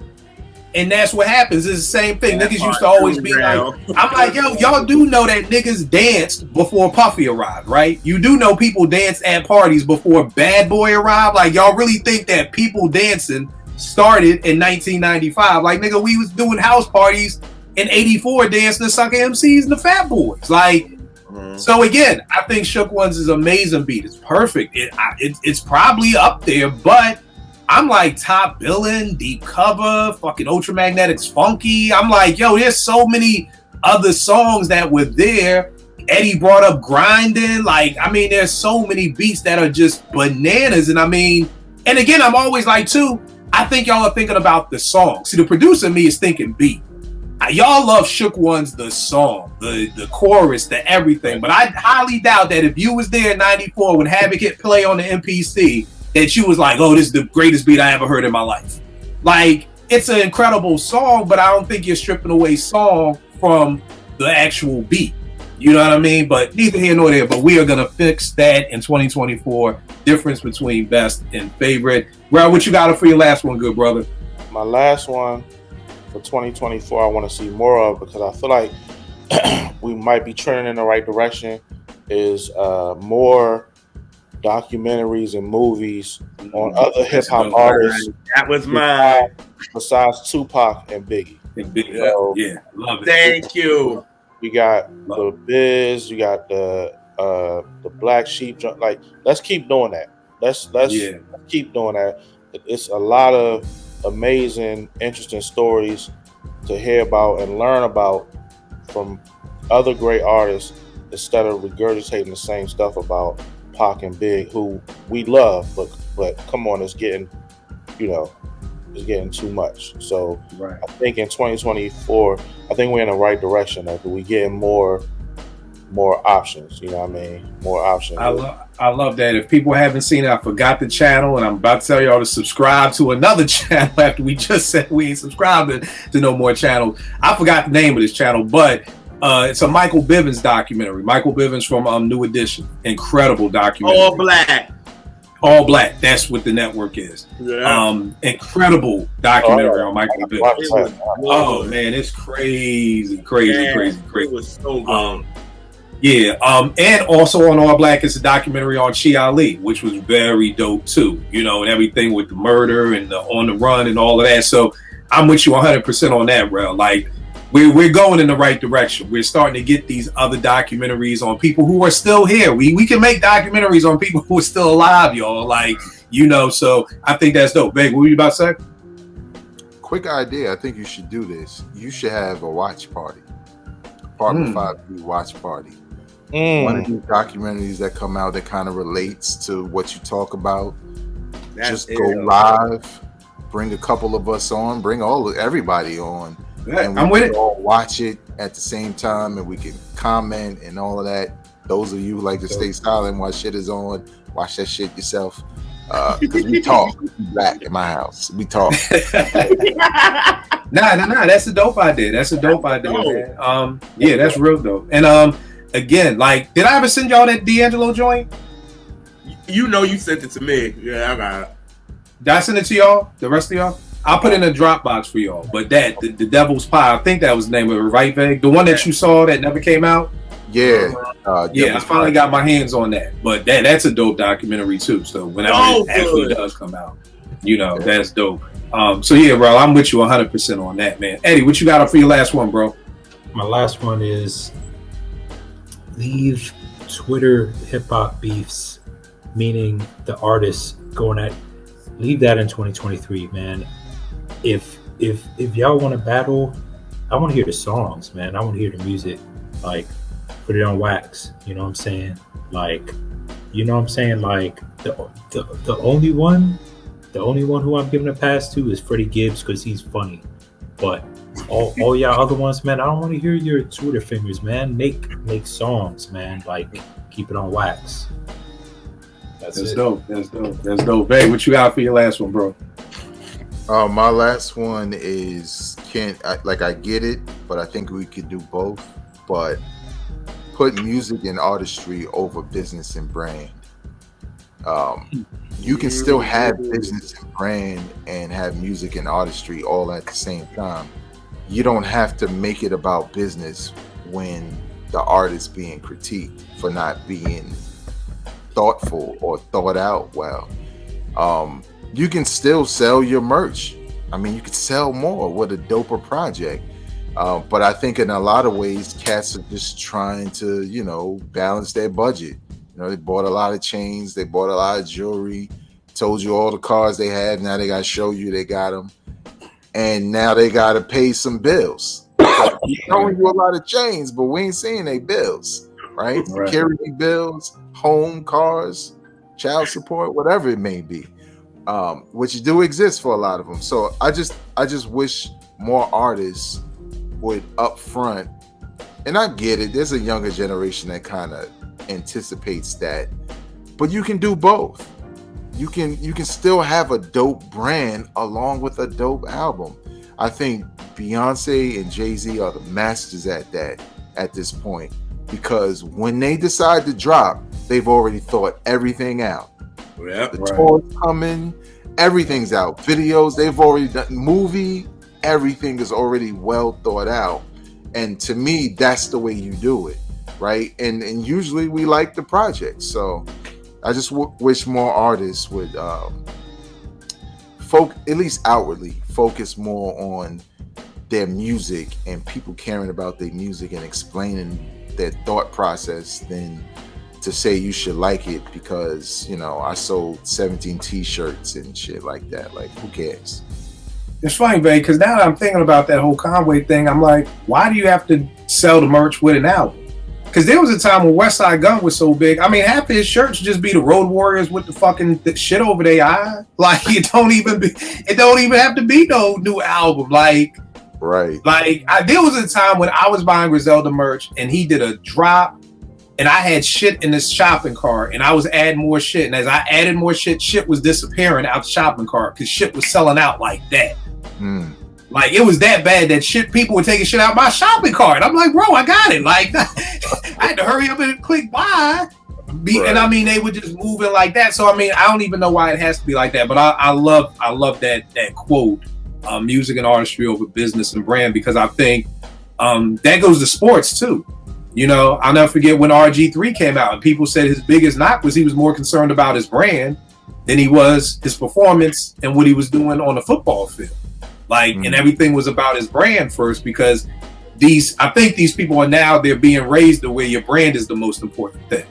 And that's what happens. It's the same thing. Niggas used to always be like, I'm like, yo, y'all do know that niggas danced before Puffy arrived, right? You do know people danced at parties before Bad Boy arrived. Like, y'all really think that people dancing started in 1995? Like, nigga, we was doing house parties in 84 dancing to Sucker MCs and the Fat Boys. Like, so again, I think Shook Ones is an amazing beat. It's perfect. It's probably up there, but I'm like Top Billin', Deep Cover, fucking Ultramagnetics Funky. I'm like, yo, there's so many other songs that were there. Eddie brought up Grinding. Like, I mean, there's so many beats that are just bananas. And I mean, and again, I'm always like, too, I think y'all are thinking about the song. See, the producer in me is thinking beat. Y'all love Shook Ones, the song, the chorus, the everything. But I highly doubt that if you was there in 94 when Havoc hit play on the MPC, that you was like, oh, this is the greatest beat I ever heard in my life. Like, it's an incredible song, but I don't think you're stripping away song from the actual beat. You know what I mean? But neither here nor there. But we are going to fix that in 2024. Difference between best and favorite. Well, what you got for your last one, good brother? My last one for 2024, I want to see more of because I feel like we might be trending in the right direction, is more documentaries and movies on other hip hop artists. That was mine. Besides Tupac and Biggie. Yeah, love it. Thank you. You got the Biz. You got the Black Sheep. Like, let's keep doing that. Let's keep doing that. It's a lot of amazing, interesting stories to hear about and learn about from other great artists instead of regurgitating the same stuff about Pac and Big, who we love, but come on, it's getting, is getting too much. So Right. I think in 2024, I think we're in the right direction. Like we getting more options. You know what I mean? More options. I love that. If people haven't seen it, I forgot the channel, and I'm about to tell y'all to subscribe to another channel after we just said we ain't subscribed to no more channels. I forgot the name of this channel, but it's a Michael Bivins documentary. Michael Bivins from New Edition. Incredible documentary. All Black. That's what the network is. Yeah. Incredible documentary on Michael Bivins. Oh man, it's crazy. It was so good. And also on All Black is a documentary on Chi Ali, which was very dope too. You know, and everything with the murder and the on the run and all of that. So I'm with you 100% on that, bro. Like we're going in the right direction. We're starting to get these other documentaries on people who are still here. We can make documentaries on people who are still alive, y'all. Like, you know, so I think that's dope. Babe, what were you about to say? Quick idea. I think you should do this. You should have a watch party. Apartment 5B watch party. One of these documentaries that come out that kind of relates to what you talk about. Just go live. Bring a couple of us on. Bring everybody on. And I'm with it. All watch it at the same time, and we can comment and all of that. Those of you who like to stay silent while shit is on, watch that shit yourself. Because we talk. We black in my house. We talk. Nah. That's a dope idea. Man. Yeah, that's real dope. And again, like, did I ever send y'all that D'Angelo joint? You know, you sent it to me. Yeah, I got it. Did I send it to y'all? The rest of y'all? I'll put it in a Dropbox for y'all. But the Devil's Pie, I think that was the name of it, right, Veg? The one that you saw that never came out? Yeah. I finally got my hands on that. But that's a dope documentary too. So whenever it actually does come out, you know, that's dope. So yeah, bro, I'm with you 100% on that, man. Eddie, what you got up for your last one, bro? My last one is leave Twitter hip hop beefs, meaning the artists going at, leave that in 2023, man. If y'all want to battle, I want to hear the songs, man. I want to hear the music. Like, put it on wax. You know what I'm saying? Like, Like the only one who I'm giving a pass to is Freddie Gibbs because he's funny. But all y'all other ones, man, I don't want to hear your Twitter fingers, man. Make songs, man. Like, keep it on wax. That's dope. That's dope. Hey, what you got for your last one, bro? My last one is I get it, but I think we could do both. But put music and artistry over business and brand. You can still have business and brand and have music and artistry all at the same time. You don't have to make it about business when the artist being critiqued for not being thoughtful or thought out well. You can still sell your merch. I mean, you could sell more with a doper project. But I think in a lot of ways, cats are just trying to, balance their budget. They bought a lot of chains, they bought a lot of jewelry, told you all the cars they had. Now they got to show you they got them. And now they got to pay some bills. We're showing you a lot of chains, but we ain't seeing they bills, right? Security bills, home, cars, child support, whatever it may be, which do exist for a lot of them. So I just wish more artists would up front, and I get it, there's a younger generation that kind of anticipates that, but you can do both. You can still have a dope brand along with a dope album. I think Beyonce and Jay-Z are the masters at that at this point, because when they decide to drop, they've already thought everything out. Tour's coming, everything's out. Videos, they've already done. Movie, everything is already well thought out. And to me, that's the way you do it, right? And usually we like the project. So I just wish more artists would, at least outwardly, focus more on their music and people caring about their music and explaining their thought process than to say you should like it because, I sold 17 t-shirts and shit like that. Like, who cares? It's funny, babe, because now that I'm thinking about that whole Conway thing, I'm like, why do you have to sell the merch with an album? because there was a time when West Side Gun was so big. I mean, half of his shirts just be the Road Warriors with the fucking shit over their eye. Like, it don't even have to be no new album. Like, right. Like, there was a time when I was buying Griselda merch and he did a drop and I had shit in this shopping cart and I was adding more shit. And as I added more shit, shit was disappearing out the shopping cart because shit was selling out like that. Like, it was that bad that shit, people were taking shit out my shopping cart. I'm like, bro, I got it. Like, I had to hurry up and click buy. And I mean, they were just moving like that. So, I mean, I don't even know why it has to be like that. But I love that quote, music and artistry over business and brand, because I think that goes to sports too. You know, I'll never forget when RG3 came out and people said his biggest knock was he was more concerned about his brand than he was his performance and what he was doing on the football field. Like, and everything was about his brand first, because I think these people are now, they're being raised to where your brand is the most important thing.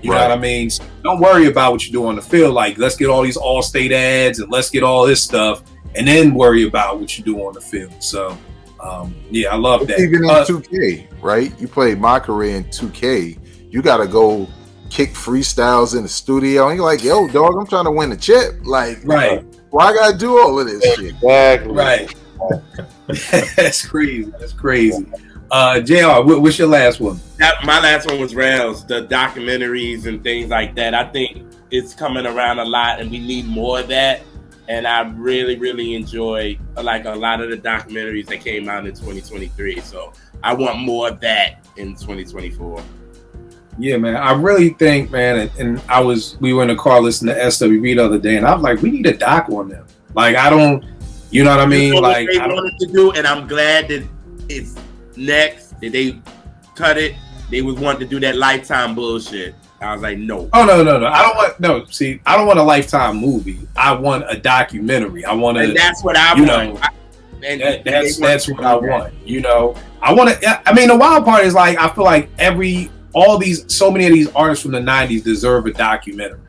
You know what I mean? So don't worry about what you do on the field. Like, let's get all these All-State ads and let's get all this stuff and then worry about what you do on the field. So, I love that. Even in 2K, right? You played my career in 2K. You got to go kick freestyles in the studio. And you're like, yo, dog, I'm trying to win the chip. Like, why I got to do all of this shit? Exactly. Right. That's crazy. That's crazy. JR, what's your last one? My last one was Rails, the documentaries and things like that. I think it's coming around a lot and we need more of that. And I really, really enjoy like a lot of the documentaries that came out in 2023. So I want more of that in 2024. Yeah, man. I really think, man, and we were in the car listening to SWV the other day, and I was like, we need a doc on them. Like, I don't, you know what I mean? Like, they wanted to do, and I'm glad that it's next, that they cut it. They was wanting to do that Lifetime bullshit. I was like, no. Oh, no. I don't want a Lifetime movie. I want a documentary. I want to. And that's what I want. That's what I want. You know, I want to. I mean, the wild part is, like, I feel like so many of these artists from the 90s deserve a documentary.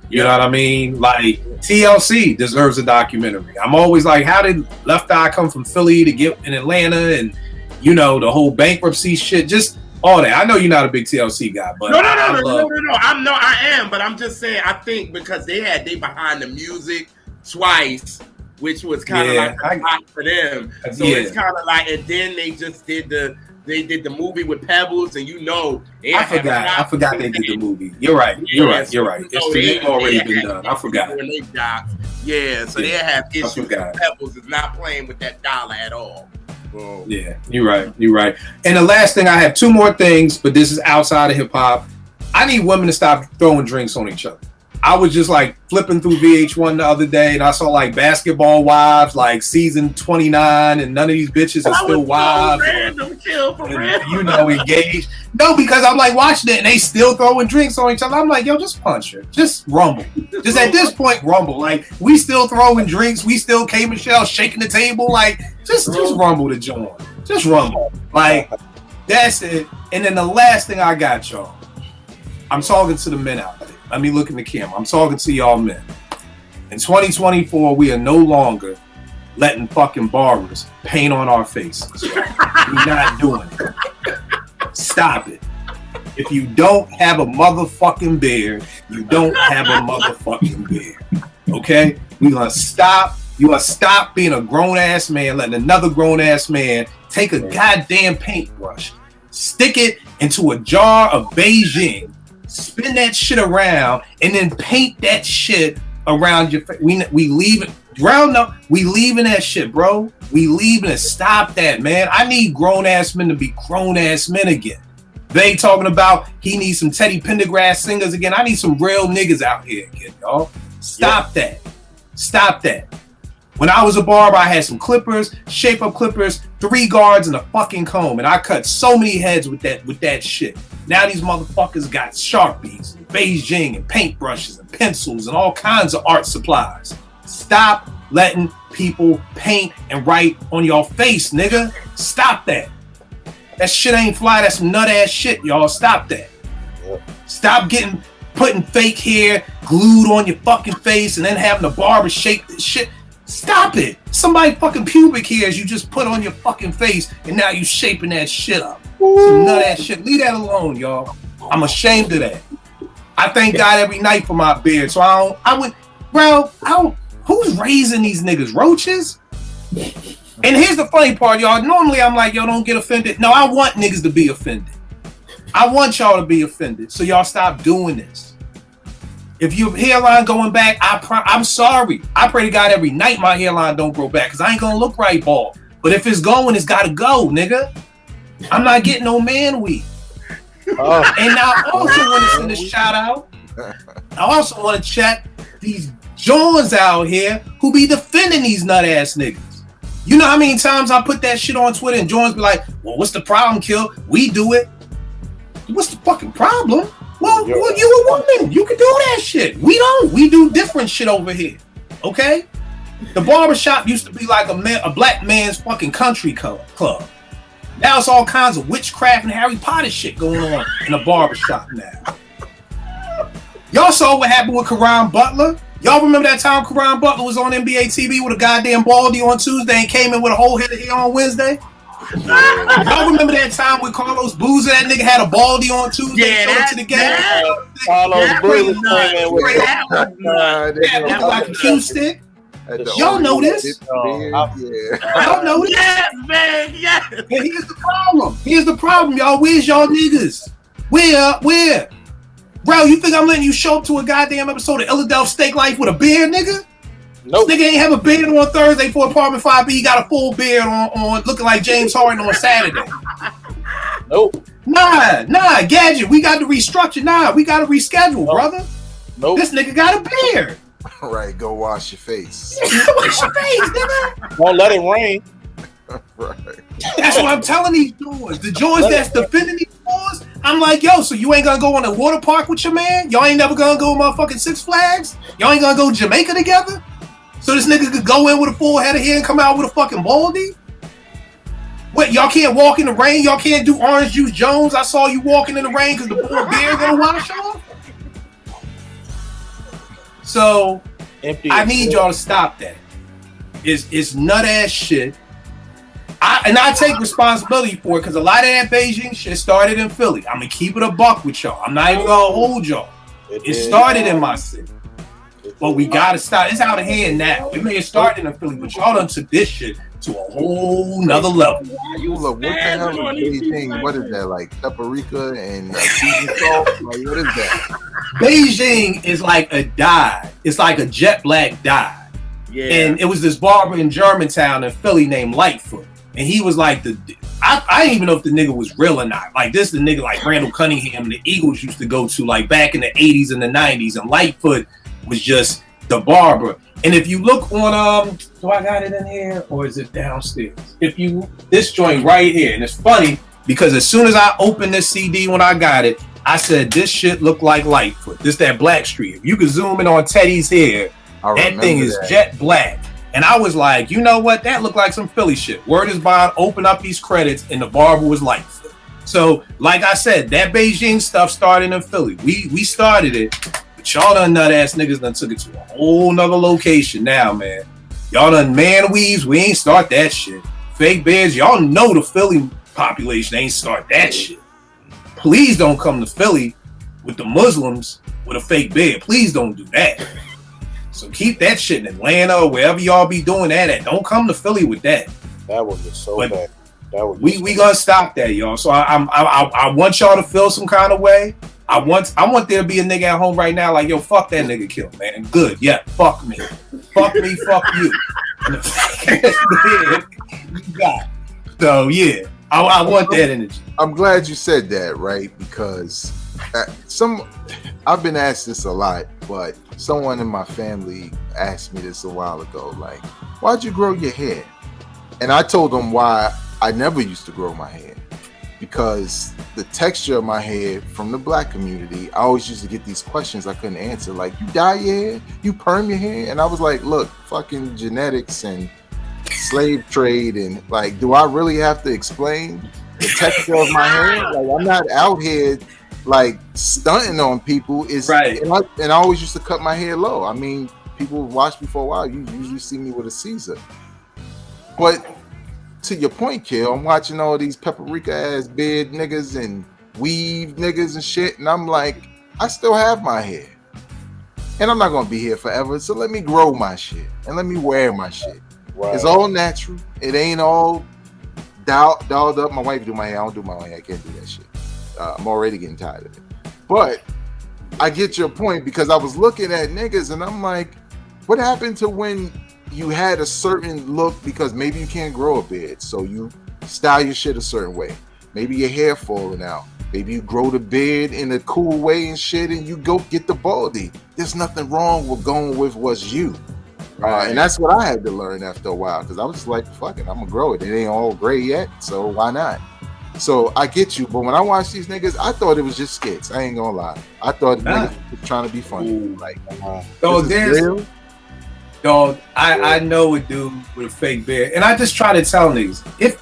You know what I mean? Like, TLC deserves a documentary. I'm always like, how did Left Eye come from Philly to get in Atlanta, and, you know, the whole bankruptcy shit, just all that. I know you're not a big TLC guy, but no. I am, but I'm just saying, I think because they behind the music twice, which was kind of like a lot for them. So it's kind of like, and then they just did the movie with Pebbles, and you know, I forgot they did the movie. You're right. It's already been done. I forgot. So they have issues. Pebbles is not playing with that dollar at all. Bro. Yeah, you're right. And the last thing, I have two more things, but this is outside of hip hop. I need women to stop throwing drinks on each other. I was just like flipping through VH1 the other day, and I saw like Basketball Wives, like season 29, and none of these bitches are still wives. You know, engaged. No, because I'm like watching it, and they still throwing drinks on each other. I'm like, yo, just punch her, just rumble. Just at this point, rumble. Like, we still throwing drinks, we still K Michelle shaking the table. Like, just rumble the joint. Just rumble. Like, that's it. And then the last thing I got, y'all. I'm talking to the men out there. Let me look in the camera. I'm talking to y'all men. In 2024, we are no longer letting fucking barbers paint on our faces. We're not doing it. Stop it. If you don't have a motherfucking beard, you don't have a motherfucking beard. Okay? We're gonna stop. You gonna stop being a grown-ass man, letting another grown-ass man take a goddamn paintbrush, stick it into a jar of Beijing, spin that shit around, and then paint that shit around your face. We leave it round up. We leaving that shit, bro. We leaving it. Stop that, man. I need grown ass men to be grown ass men again. They talking about he needs some Teddy Pendergrass singers again. I need some real niggas out here again, y'all. Stop that. Stop that. When I was a barber, I had some clippers, shape up clippers, 3 guards, and a fucking comb, and I cut so many heads with that shit. Now these motherfuckers got Sharpies, and Beijing, and paintbrushes, and pencils, and all kinds of art supplies. Stop letting people paint and write on your face, nigga. Stop that. That shit ain't fly. That's some nut ass shit, y'all. Stop that. Stop putting fake hair glued on your fucking face and then having the barber shape this shit. Stop it. Somebody fucking pubic hairs you just put on your fucking face, and now you shaping that shit up. Some nut ass shit. Leave that alone, y'all. I'm ashamed of that. I thank God every night for my beard, so who's raising these niggas? Roaches? And here's the funny part, y'all. Normally I'm like, yo, don't get offended. No, I want niggas to be offended. I want y'all to be offended, so y'all stop doing this. If your hairline going back, I'm sorry. I pray to God every night my hairline don't grow back, because I ain't gonna look right bald. But if it's going, it's gotta go, nigga. I'm not getting no man weave. Oh. And I also want to send a shout out. I also want to check these Johns out here who be defending these nut ass niggas. You know how many times I put that shit on Twitter and Johns be like, well, what's the problem, Kill? We do it. What's the fucking problem? Well, you a woman. You can do that shit. We don't. We do different shit over here. Okay? The barbershop used to be like a black man's fucking country club. Now it's all kinds of witchcraft and Harry Potter shit going on in the barbershop now. Y'all saw what happened with Karan Butler? Y'all remember that time Karan Butler was on NBA TV with a goddamn baldy on Tuesday and came in with a whole head of hair on Wednesday? Y'all remember that time with Carlos Boozer? That nigga had a baldy on Tuesday and to the game? Carlos Boozer came in with that like a cue stick. Y'all know this. Y'all know this. Yes, man. Yes. And here's the problem. Here's the problem, y'all. Where's y'all niggas? Where? Bro, you think I'm letting you show up to a goddamn episode of Philadelphia Steak Life with a beard, nigga? Nope. This nigga ain't have a beard on Thursday for Apartment 5B. He got a full beard on looking like James Harden on Saturday. Nope. Nah, Gadget. We got to restructure. Nah, we got to reschedule, brother. Nope. This nigga got a beard. All right, go wash your face. Wash your face, nigga. Don't let it rain. Right. That's what I'm telling these doors. The joints that's defending these doors, I'm like, yo, so you ain't gonna go on a water park with your man? Y'all ain't never gonna go motherfucking Six Flags? Y'all ain't gonna go to Jamaica together? So this nigga could go in with a full head of hair and come out with a fucking baldy? What, y'all can't walk in the rain? Y'all can't do Orange Juice Jones? I saw you walking in the rain because the poor beard gonna wash off? So, I need y'all to stop that. It's nut ass shit. I take responsibility for it because a lot of that Beijing shit started in Philly. I'm gonna keep it a buck with y'all. I'm not even gonna hold y'all. It started in my city. But we gotta stop. It's out of hand now. It may have started in Philly, but y'all done took this shit to a whole nother level. Look, what the hell is Beijing? What is that, like paprika and seasoned salt? Like, what is that? Beijing is like a dye. It's like a jet black dye. Yeah. And it was this barber in Germantown in Philly named Lightfoot. And he was like I didn't even know if the nigga was real or not. Like this, the nigga like Randall Cunningham and the Eagles used to go to like back in the 80s and the 90s. And Lightfoot was just the barber. And if you look on, do I got it in here or is it downstairs? This joint right here, and it's funny because as soon as I opened this CD when I got it, I said this shit look like Lightfoot. This that Black Street. If you could zoom in on Teddy's hair, that thing is jet black. And I was like, you know what? That looked like some Philly shit. Word is bond, open up these credits, and the barber was Lightfoot. So, like I said, that Beijing stuff started in Philly. We started it, but y'all done nut ass niggas done took it to a whole nother location now, man. Y'all done man weaves, we ain't start that shit. Fake beards, y'all know the Philly population ain't start that shit. Please don't come to Philly with the Muslims with a fake beard. Please don't do that. So keep that shit in Atlanta or wherever y'all be doing that at. Don't come to Philly with that. That was just so bad. We gonna stop that, y'all. So I want y'all to feel some kind of way. I want there to be a nigga at home right now like, yo, fuck that nigga Kill, man. Good, yeah, fuck me, fuck you. You got it. So yeah, I want that energy. I'm glad you said that, right? Because I've been asked this a lot, but someone in my family asked me this a while ago, like, why'd you grow your hair? And I told them why I never used to grow my hair. Because the texture of my hair from the black community, I always used to get these questions I couldn't answer. Like, you dye your hair? You perm your hair? And I was like, look, fucking genetics and slave trade. And like, do I really have to explain the texture of my hair? Like, I'm not out here like stunting on people. Is right. And I always used to cut my hair low. I mean, people who watch me for a while, you usually see me with a Caesar. But to your point, Kill, I'm watching all these paprika ass beard niggas and weave niggas and shit, and I'm like, I still have my hair. And I'm not gonna be here forever, so let me grow my shit and let me wear my shit. Right. It's all natural. It ain't all dialed up. My wife do my hair. I don't do my own hair. I can't do that shit. I'm already getting tired of it. But I get your point, because I was looking at niggas and I'm like, what happened to when you had a certain look, because maybe you can't grow a beard, so you style your shit a certain way. Maybe your hair falling out. Maybe you grow the beard in a cool way and shit, and you go get the baldy. There's nothing wrong with going with what's you. And that's what I had to learn after a while, because I was just like, fuck it, I'm gonna grow it. It ain't all gray yet, so why not? So I get you, but when I watch these niggas, I thought it was just skits. I ain't gonna lie. I thought niggas were trying to be funny. Like, so there's, dog, I know a dude with a fake beard, and I just try to tell niggas, if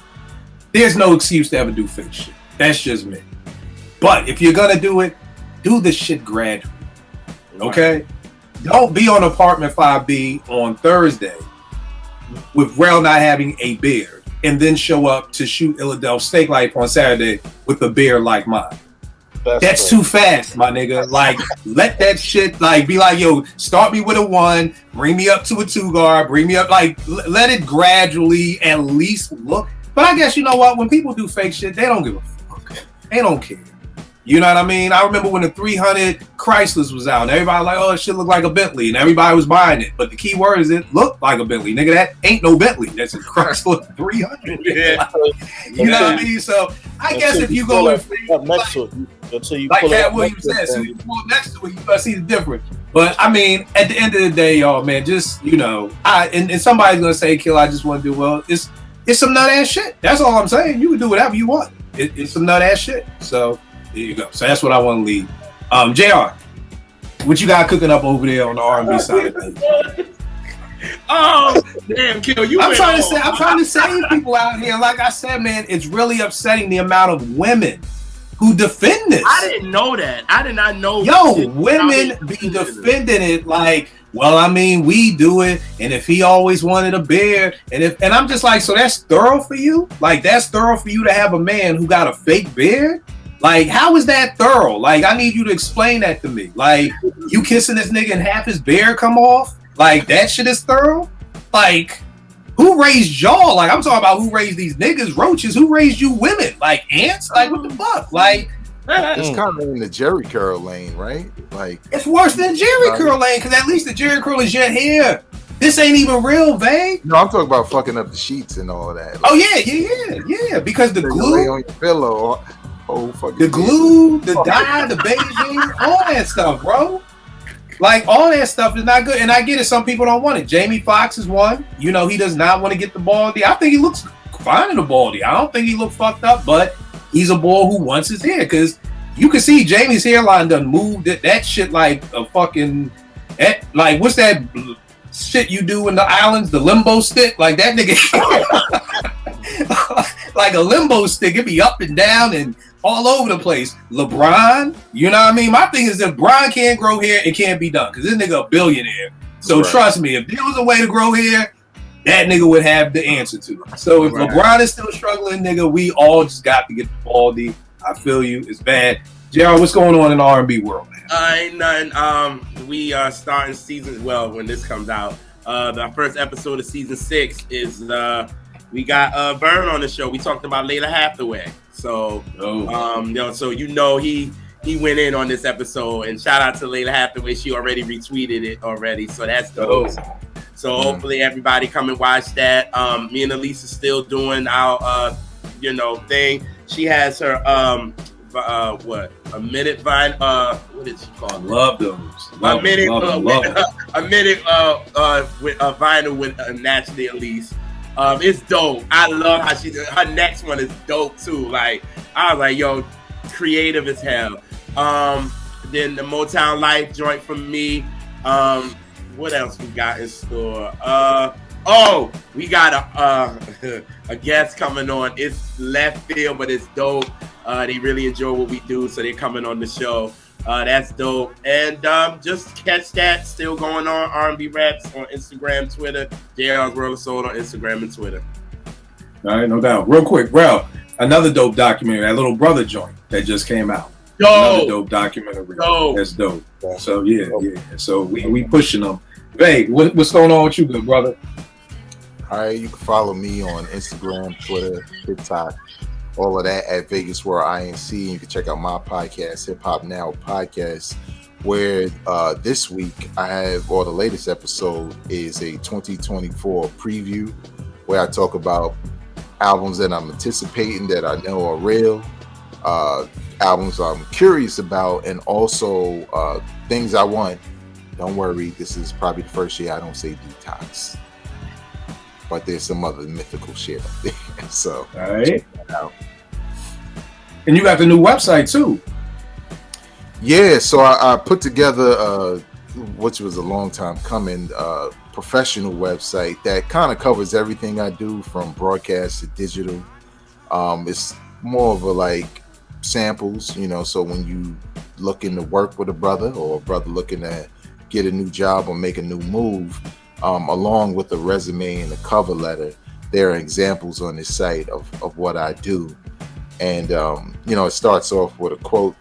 there's no excuse to ever do fake shit. That's just me. But if you're gonna do it, do the shit gradually. Okay? Don't be on apartment 5B on Thursday with Rel not having a beard, and then show up to shoot Illadelph Steak Life on Saturday with a beard like mine. That's too fast, my nigga. Like, let that shit, like, be like, yo, start me with a 1, bring me up to a 2 guard, bring me up, like, let it gradually at least look. But I guess, you know what, when people do fake shit, they don't give a fuck. They don't care. You know what I mean? I remember when the 300 Chryslers was out, and everybody was like, oh, it shit look like a Bentley, and everybody was buying it. But the key word is it looked like a Bentley. Nigga, that ain't no Bentley. That's a Chrysler 300. Yeah. You know what I mean? So I guess if you go and next to it, until you like Cat Williams said, so you pull up next to it, you gotta see the difference. But I mean, at the end of the day, y'all, man, just, you know, and somebody's gonna say, Kill, I just want to do well. It's some nut ass shit. That's all I'm saying. You can do whatever you want. It's some nut ass shit. So there you go. So that's what I want to leave. JR, what you got cooking up over there on the R&B side of things? Oh, damn, Kill, you. I'm trying to save people out here. Like I said, man, it's really upsetting the amount of women who defend this. I didn't know that. I did not know. Yo, women be defending it like, well, I mean, we do it, and if he always wanted a beard, and I'm just like, so that's thorough for you? Like, that's thorough for you to have a man who got a fake beard? Like, how is that thorough? Like, I need you to explain that to me. Like, you kissing this nigga and half his beard come off? Like, that shit is thorough? Like, who raised y'all? Like, I'm talking about who raised these niggas, roaches. Who raised you women? Like, ants? Like, what the fuck? Like, it's kind of in the Jerry curl lane, right? Like, it's worse than Jerry curl lane, because at least the Jerry curl is your hair. This ain't even real, vague. No, I'm talking about fucking up the sheets and all that. Like, oh yeah. Because the glue on your pillow. The glue, the dye, the Beijing, all that stuff, bro. Like, all that stuff is not good. And I get it, some people don't want it. Jamie Foxx is one. You know, he does not want to get the baldy. I think he looks fine in the baldy. I don't think he looks fucked up, but he's a boy who wants his hair. Because you can see Jamie's hairline done moved that shit like a fucking, like, what's that shit you do in the islands? The limbo stick? Like, that nigga, like a limbo stick. It be up and down and all over the place. LeBron, you know what I mean? My thing is, if Bron can't grow hair, it can't be done, because this nigga a billionaire. So trust me, if there was a way to grow hair, that nigga would have the answer to it. So if LeBron is still struggling, nigga, we all just got to get the baldy. I feel you. It's bad. JR, what's going on in the R&B world, man? Ain't nothing. We are starting season, well, when this comes out. The first episode of season 6 is, we got Vern on the show. We talked about Layla Hathaway. So, so you know he went in on this episode, and shout out to Layla Hathaway. She already retweeted it already, so that's dope. So hopefully everybody come and watch that. Me and Elise is still doing our thing. She has her a minute vine. What is she called? Love those. A minute with a vinyl with Naturally Elise. It's dope. I love how she did. Her next one is dope too. Like, I was like, yo, creative as hell. Then the Motown Life joint from me. What else we got in store? We got a guest coming on. It's left field, but it's dope. They really enjoy what we do, so they're coming on the show. That's dope. And just catch that. Still going on. R&B Raps on Instagram, Twitter. JR's World of Soul on Instagram and Twitter. All right, no doubt. Real quick, bro. Another dope documentary, that Little Brother joint that just came out. Another dope documentary. That's dope. So yeah. So we pushing them. Hey, what's going on with you, good brother? All right, you can follow me on Instagram, Twitter, TikTok, all of that at Vegas World INC. You can check out my podcast, Hip Hop Now Podcast, where this week I have, or the latest episode is a 2024 preview where I talk about albums that I'm anticipating that I know are real, albums I'm curious about, and also things I want. Don't worry, this is probably the first year I don't say detox, but there's some other mythical shit up there. So, all right. And you got the new website too. Yeah, so I put together, which was a long time coming, professional website that kind of covers everything I do from broadcast to digital. It's more of a like samples, so when you looking to work with a brother or a brother looking to get a new job or make a new move, along with a resume and a cover letter, there are examples on this site of what I do. And, it starts off with a quote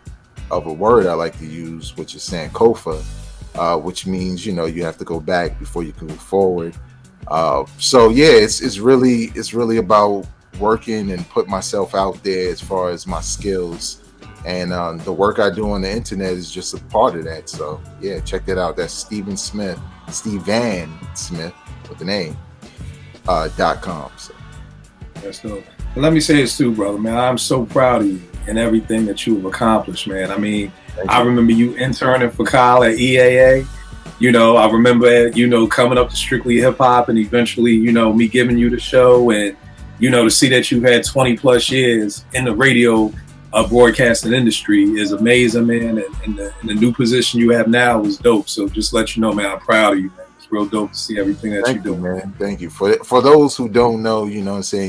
of a word I like to use, which is Sankofa, which means, you have to go back before you can move forward. So yeah, it's really about working and put myself out there as far as my skills. And the work I do on the internet is just a part of that. So yeah, check that out. That's Stevan Smith with an A, .com. So. That's dope. And let me say this too, brother, man. I'm so proud of you and everything that you've accomplished, man. I mean, I remember you interning for Kyle at EAA. I remember, coming up to Strictly Hip Hop and eventually, me giving you the show and, to see that you've had 20 plus years in the radio broadcasting industry is amazing, man. And the new position you have now is dope. So just let you know, man, I'm proud of you, man. It's real dope to see everything that you do, man. Thank you. For those who don't know,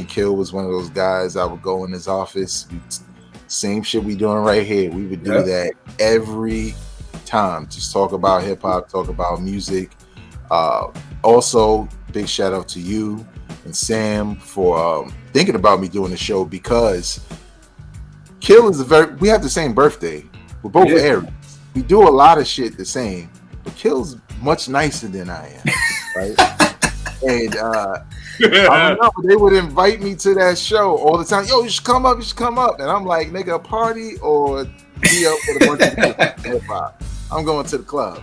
Kill was one of those guys. I would go in his office. Same shit we doing right here. We would do that every time. Just talk about hip hop, talk about music. Also, big shout out to you and Sam for thinking about me doing the show, because Kill is we have the same birthday. We're both Aries. We do a lot of shit the same, but Kill's much nicer than I am, right? And I remember they would invite me to that show all the time. Yo, you should come up. And I'm like, nigga, a party or be up with a bunch of people hip hop. I'm going to the club.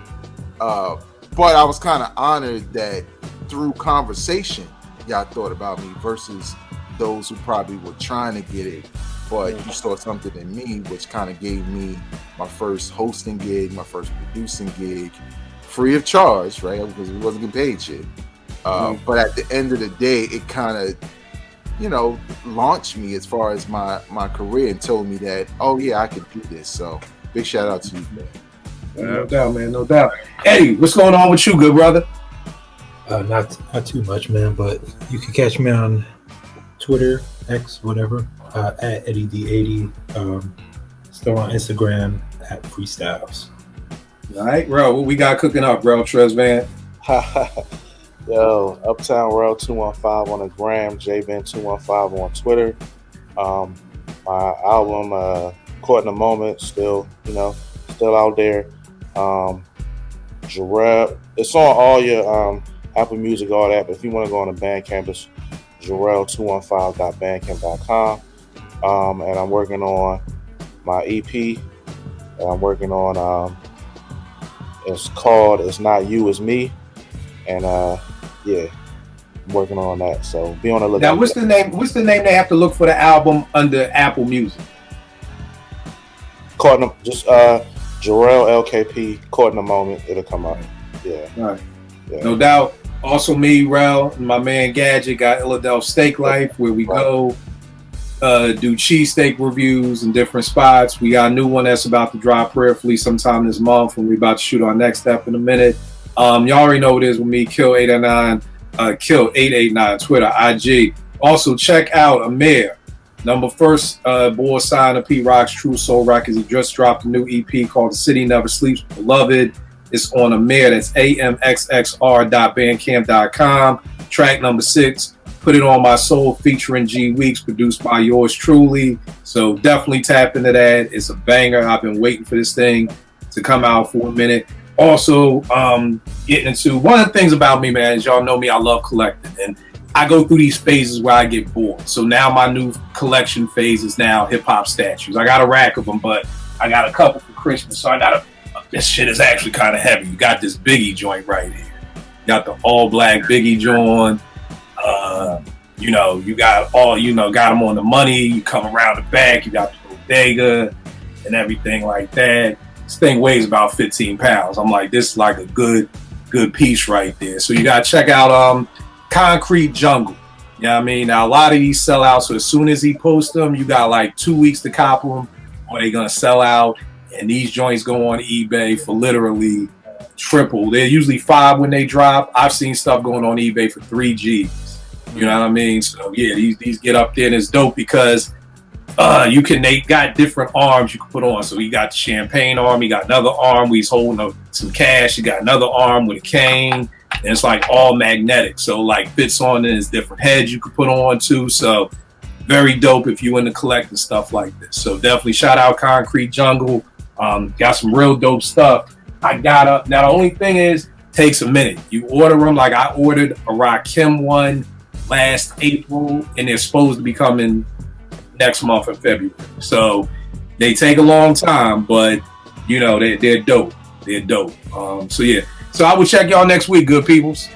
But I was kind of honored that through conversation, y'all thought about me versus those who probably were trying to get it. But you saw something in me, which kind of gave me my first hosting gig, my first producing gig, free of charge, right? Because we wasn't getting paid shit. But at the end of the day, it kind of, launched me as far as my career and told me that, oh yeah, I could do this. So big shout out to you, man. No doubt, man. No doubt. Eddie, what's going on with you, good brother? Not too much, man. But you can catch me on Twitter, X, whatever, at Eddie D80. Still on Instagram at Freestyles. All right, bro. What we got cooking up, bro? Trez, man. Yo, Uptown World 215 on the gram, JBen215 on Twitter. My album, Caught in the Moment, still out there. Jarrell, it's on all your Apple Music, all that. But if you want to go on the Bandcamp, it's Jarrell215.bandcamp.com. And I'm working on my EP. And I'm working on it's called It's Not You, It's Me. And I'm working on that. So be on the lookout. Now, what's the name they have to look for the album under Apple Music? Caught in just Jarrell LKP, Caught in the Moment. It'll come out. Yeah. All right. Yeah. No doubt. Also me, Rel, and my man Gadget got Illadelph Steak Life, where we go do cheesesteak reviews in different spots. We got a new one that's about to drop prayerfully sometime this month, and we're about to shoot our next step in a minute. Y'all already know what it is with me, Kill889, Kill889, Twitter, IG. Also check out Amir Number first, boy signed to P Rock's True Soul Records. He just dropped a new EP called The City Never Sleeps Beloved. It's on Amir. That's amxxr.bandcamp.com. Track number 6, Put It On My Soul, featuring G Weeks, produced by yours truly. So definitely tap into that. It's a banger. I've been waiting for this thing to come out for a minute. Also, getting into one of the things about me, man, is y'all know me, I love collecting. And I go through these phases where I get bored. So now my new collection phase is now hip-hop statues. I got a rack of them, but I got a couple for Christmas. So I got this shit is actually kind of heavy. You got this Biggie joint right here. You got the all-black Biggie joint. You know, you got got them on the money. You come around the back. You got the bodega and everything like that. This thing weighs about 15 pounds. I'm like, this is like a good piece right there. So you got to check out Concrete Jungle. You know what I mean? Now, a lot of these sell out. So as soon as he posts them, you got like 2 weeks to cop them or they're going to sell out. And these joints go on eBay for literally triple. They're usually 5 when they drop. I've seen stuff going on eBay for 3 G's. You know what I mean? So yeah, these get up there and it's dope because they got different arms you can put on. So you got the champagne arm, you got another arm where he's holding some cash, you got another arm with a cane, and it's like all magnetic. So like fits on in his different heads you can put on too. So very dope if you into collecting stuff like this. So definitely shout out Concrete Jungle. Got some real dope stuff. Now the only thing is, takes a minute. You order them, like I ordered a Rakim one last April, and they're supposed to be coming next month in February. So they take a long time, but you know, they're dope. They're dope. So yeah. So I will check y'all next week, good peoples.